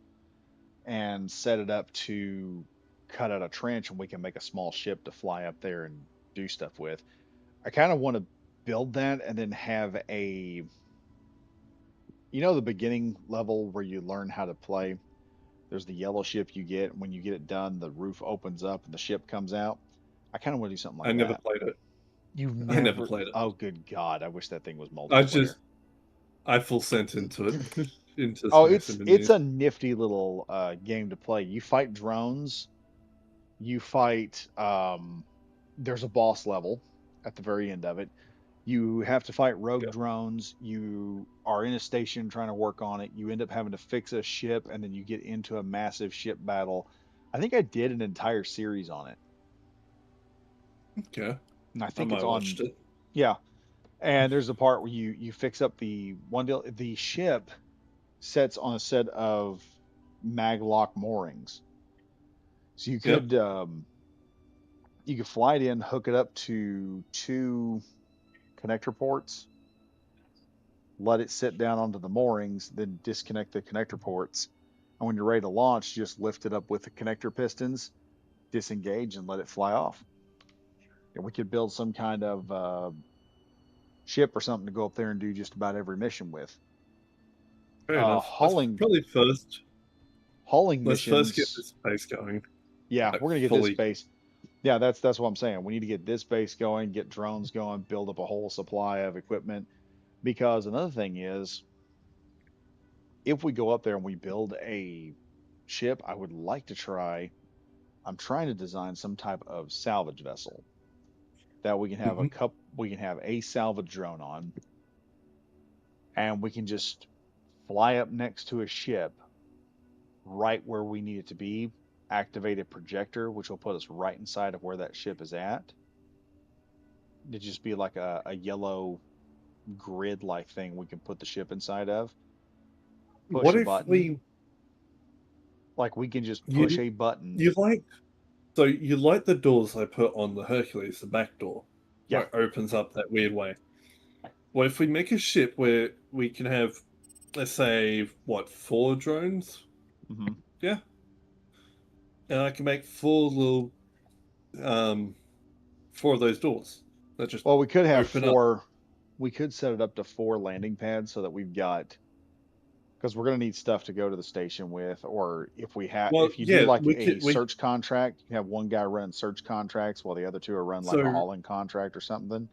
and set it up to cut out a trench and we can make a small ship to fly up there and do stuff with. I kind of want to build that and then have the beginning level where you learn how to play. There's the yellow ship you get. When you get it done, the roof opens up and the ship comes out. I kind of want to do something I like never that. played it. You've I never never. played it. Oh, good God! I wish that thing was I multiplayer. full sent into it. into Oh, Smashing it's Menus. a nifty little game to play. You fight drones. You fight. There's a boss level at the very end of it. You have to fight rogue Yep. drones. You are in a station trying to work on it. You end up having to fix a ship, and then you get into a massive ship battle I think I did an entire series on it, Okay, and I I think might it's have on. watched it. Yeah, and there's a part where you fix up the one deal. The ship sets on a set of maglock moorings, so Yep. you could fly it in, hook it up to two connector ports, let it sit down onto the moorings, then disconnect the connector ports. And when you're ready to launch, just lift it up with the connector pistons, disengage, and let it fly off. And we could build some kind of ship or something to go up there and do just about every mission with. Fair enough. Hauling Probably first. hauling Let's first get missions. this base going. Yeah, Like we're gonna get this fully. base. Yeah, that's what I'm saying. We need to get this base going, get drones going, build up a whole supply of equipment. Because another thing is, if we go up there and we build a ship, I would like to try. I'm trying to design some type of salvage vessel that we can have Mhm. we can have a salvage drone on, and we can just fly up next to a ship right where we need it to be, activate a projector, which will put us right inside of where that ship is at. It'd just be like a yellow grid like thing we can put the ship inside of. Push What a if button. we Like we can just push you a button. you like so you like the doors I put on the Hercules, the back door, Yeah. where it opens up that weird way. What if we make a ship where we can have, let's say, what, 4 drones? Hmm. Yeah, and I can make 4 little, um, 4 of those doors that just Well, we could have open up. four. We could set it up to four landing pads so that we've got, because we're going to need stuff to go to the station with, or Well, if you do yeah, like we a could we search contract, you can have one guy run search contracts while the other two are run like a so hauling contract or something,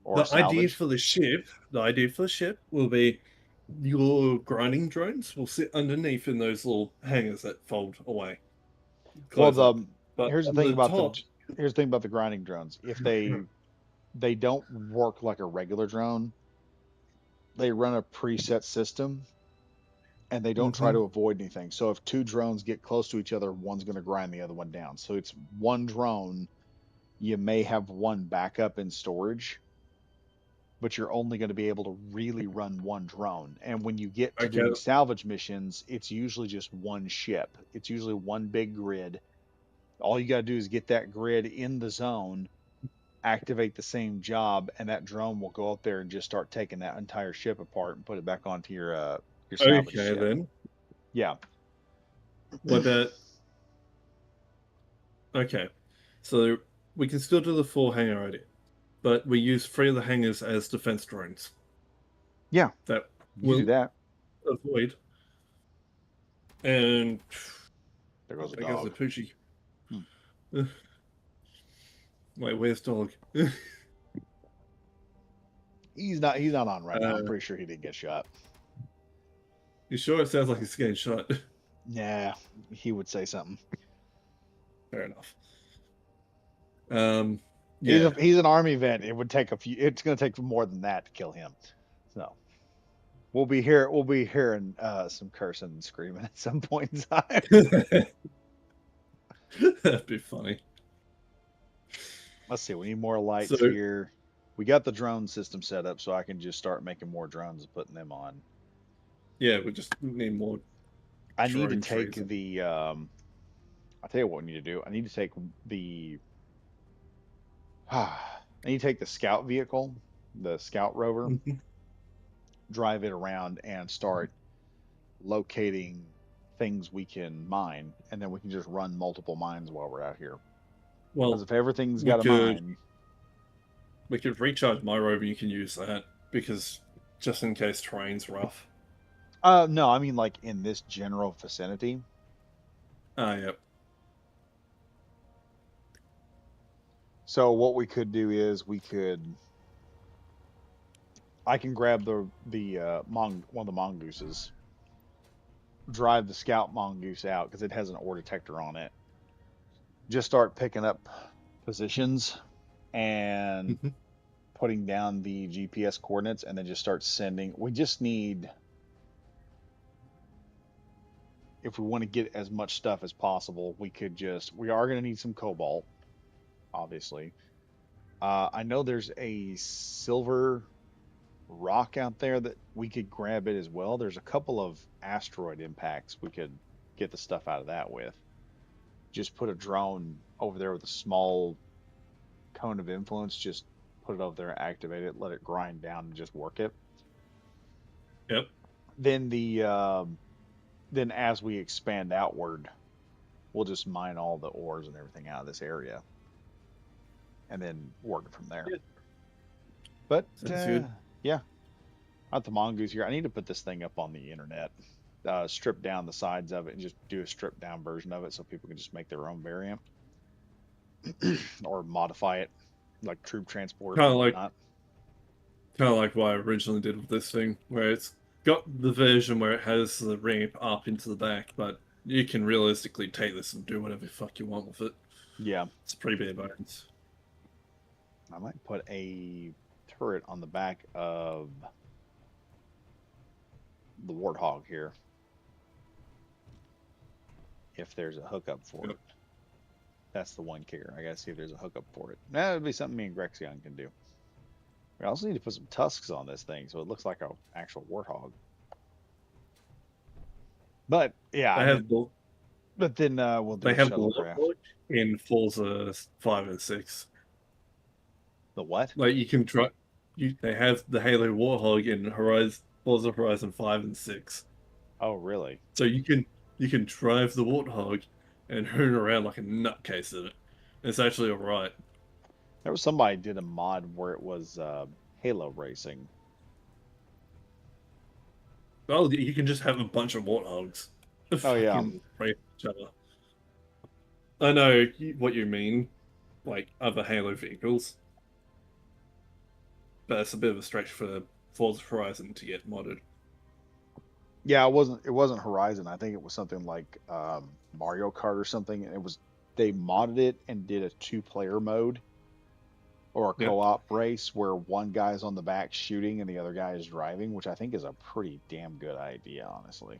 or the idea salvage. for the ship, will be your grinding drones will sit underneath in those little hangars that fold away, Well, close up. But here's the on thing the about top, the grinding drones. If they don't work like a regular drone, they run a preset system and they don't try Mhm. to avoid anything. So if two drones get close to each other, one's going to grind the other one down. So it's one drone. You may have one backup in storage, but you're only going to be able to really run one drone. And when you get to okay, doing salvage missions, it's usually just one ship. It's usually one big grid. All you got to do is get that grid in the zone, activate the same job, and that drone will go up there and just start taking that entire ship apart and put it back onto your salvage okay ship. then. Yeah. What about okay? So we can still do the 4 hangar idea, but we use 3 of the hangars as defense drones Yeah, that you can do will that. avoid. And There goes a I guess the dog. Poochie. Hmm. Wait, where's dog? He's not on right now. I'm uh, pretty sure he didn't get shot. you sure it sounds like he's getting shot? Yeah, he would say something. Fair enough. Yeah. He's an army vet. It would take a few. It's going to take more than that to kill him. So we'll be hearing some cursing and screaming at some point in time. That'd be funny. Let's see. We need more lights So here. We got the drone system set up, so I can just start making more drones and putting them on. yeah, we just need more I need to drone take trees. the. I'll tell you what we need to do. I need to take the. I need to take the scout vehicle, the scout rover, Mhm. drive it around and start locating things we can mine, and then we can just run multiple mines while we're out here. Because Well, if everything's we got a could mine, recharge my rover. You can use that because just in case terrain's rough. no, I mean like in this general vicinity. Ah, yep. So what we could do is I can grab one of the mongooses, drive the scout mongoose out because it has an ore detector on it. Just start picking up positions and Mhm. putting down the GPS coordinates, and then just start sending. We just need if we want to get as much stuff as possible, we are going to need some cobalt, obviously. I know there's a silver rock out there that we could grab it as well. There's a couple of asteroid impacts we could get the stuff out of that with. Just put a drone over there with a small cone of influence, just put it over there, activate it, let it grind down, and just work it. Yep. Then then as we expand outward, we'll just mine all the ores and everything out of this area, and then work it from there. Yeah. But Sounds good. yeah, out the mongoose here. I need to put this thing up on the internet. Strip down the sides of it and just do a stripped down version of it so people can just make their own variant or modify it like troop transport. Kind of like what I originally did with this thing, where it's got the version where it has the ramp up into the back, but you can realistically take this and do whatever the fuck you want with it. Yeah, It's pretty bare bones. I might put a turret on the back of the Warthog here if there's a hookup for it. That's the one kicker. I gotta see if there's a hookup for it. That would be something me and Grexion can do. We also need to put some tusks on this thing so it looks like an actual Warthog. But yeah, but then we'll do they a have the shuttlecraft. Warthog in Forza 5 and 6. The what? Like you can try. They have the Halo Warthog in Forza Horizon 5 and 6. Oh, really? So you can drive the Warthog and hoon around like a nutcase in it. It's actually alright. There was somebody did a mod where it was Halo racing. Well, you can just have a bunch of Warthogs. Oh, yeah. Fucking race each other. I know what you mean, like other Halo vehicles. But it's a bit of a stretch for Forza Horizon to get modded. Yeah, it wasn't Horizon. I think it was something like Mario Kart or something. And they modded it and did a 2-player mode or a co-op race where one guy's on the back shooting and the other guy is driving, which I think is a pretty damn good idea, honestly.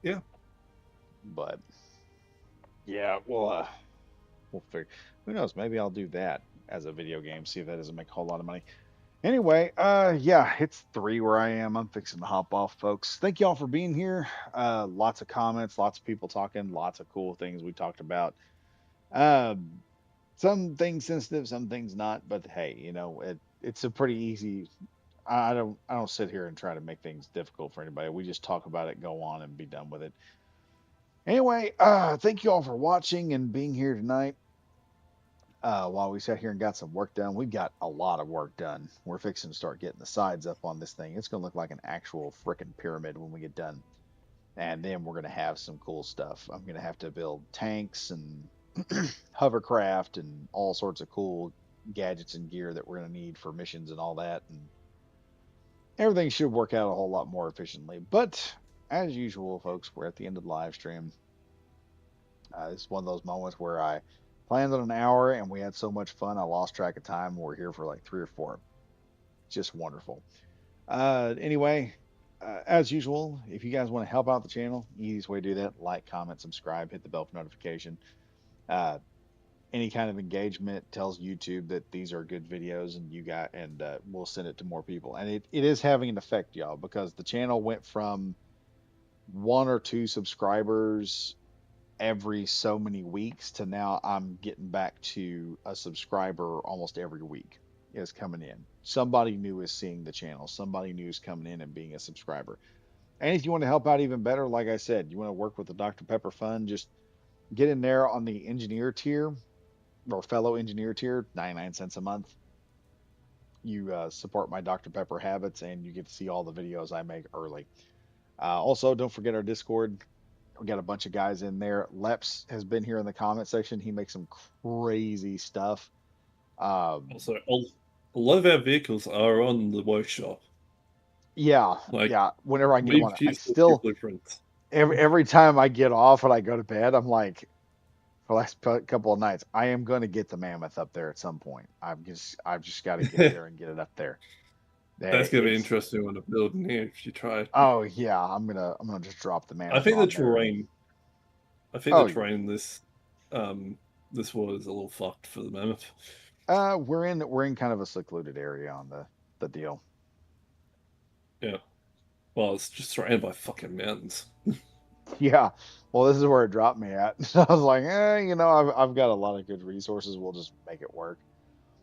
Yeah. But yeah, we'll figure. Who knows? Maybe I'll do that as a video game. See if that doesn't make a whole lot of money. Anyway, yeah, it's 3 where I am. I'm fixing to hop off, folks. Thank y'all for being here. Lots of comments, lots of people talking, lots of cool things we talked about. Some things sensitive, some things not. But hey, you know, it's a pretty easy. I don't sit here and try to make things difficult for anybody. We just talk about it, go on, and be done with it. Anyway, thank you all for watching and being here tonight. While we sat here and got some work done, we got a lot of work done. We're fixing to start getting the sides up on this thing. It's going to look like an actual freaking pyramid when we get done. And then we're going to have some cool stuff. I'm going to have to build tanks and hovercraft and all sorts of cool gadgets and gear that we're going to need for missions and all that. And everything should work out a whole lot more efficiently. But as usual, folks, we're at the end of the live stream. It's one of those moments where I planned on an hour and we had so much fun I lost track of time. We're here for like 3 or 4. Just wonderful. Anyway, as usual, if you guys want to help out the channel, easiest way to do that: like, comment, subscribe, hit the bell for notification. Any kind of engagement tells YouTube that these are good videos and we'll send it to more people. And it is having an effect, y'all, because the channel went from 1 or 2 subscribers every so many weeks to now I'm getting back to a subscriber almost every week is coming in. Somebody new is seeing the channel. Somebody new is coming in and being a subscriber. And if you want to help out even better, like I said, you want to work with the Dr. Pepper Fund, just get in there on the engineer tier or fellow engineer tier, 99 cents a month. You support my Dr. Pepper habits and you get to see all the videos I make early. Also, don't forget our Discord. We got a bunch of guys in there. Leps has been here in the comment section. He makes some crazy stuff. Also, a lot of our vehicles are on the workshop. Yeah, Like, yeah. Whenever I get them on, I still blueprints. every time I get off and I go to bed, I'm like, for the last couple of nights, I am going to get the mammoth up there at some point. I've just got to get there and get it up there. That's gonna be It's- interesting when I build in here if you try. Oh yeah, I'm gonna just drop the I think the Manasron there. terrain. I think Oh, the terrain in this world is a little fucked for the mammoth. we're in kind of a secluded area on the deal. Yeah. Well, it's just surrounded by fucking mountains. Yeah. Well, this is where it dropped me at. I was like, you know, I've got a lot of good resources. We'll just make it work.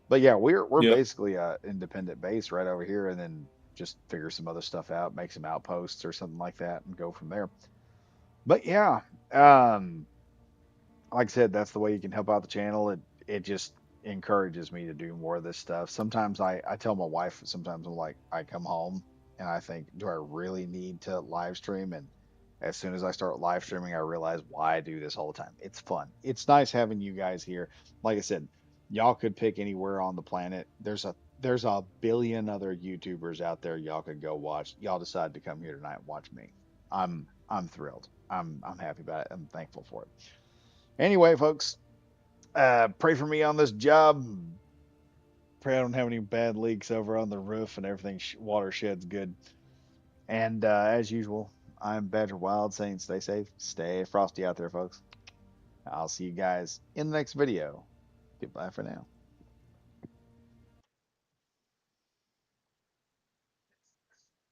But yeah, we're Yep. basically a independent base right over here, and then just figure some other stuff out, make some outposts or something like that, and go from there. But yeah, like I said, that's the way you can help out the channel. It just encourages me to do more of this stuff. Sometimes I tell my wife, sometimes I'm like, I come home and I think, do I really need to live stream? And as soon as I start live streaming, I realize why I do this all the time. It's fun. It's nice having you guys here. Like I said, y'all could pick anywhere on the planet. There's a billion other YouTubers out there y'all could go watch. Y'all decide to come here tonight and watch me. I'm thrilled. I'm happy about it. I'm thankful for it. Anyway, folks, pray for me on this job. Pray I don't have any bad leaks over on the roof and everything water sheds good. And as usual, I'm Badger Wild saying stay safe, stay frosty out there, folks. I'll see you guys in the next video. Goodbye for now.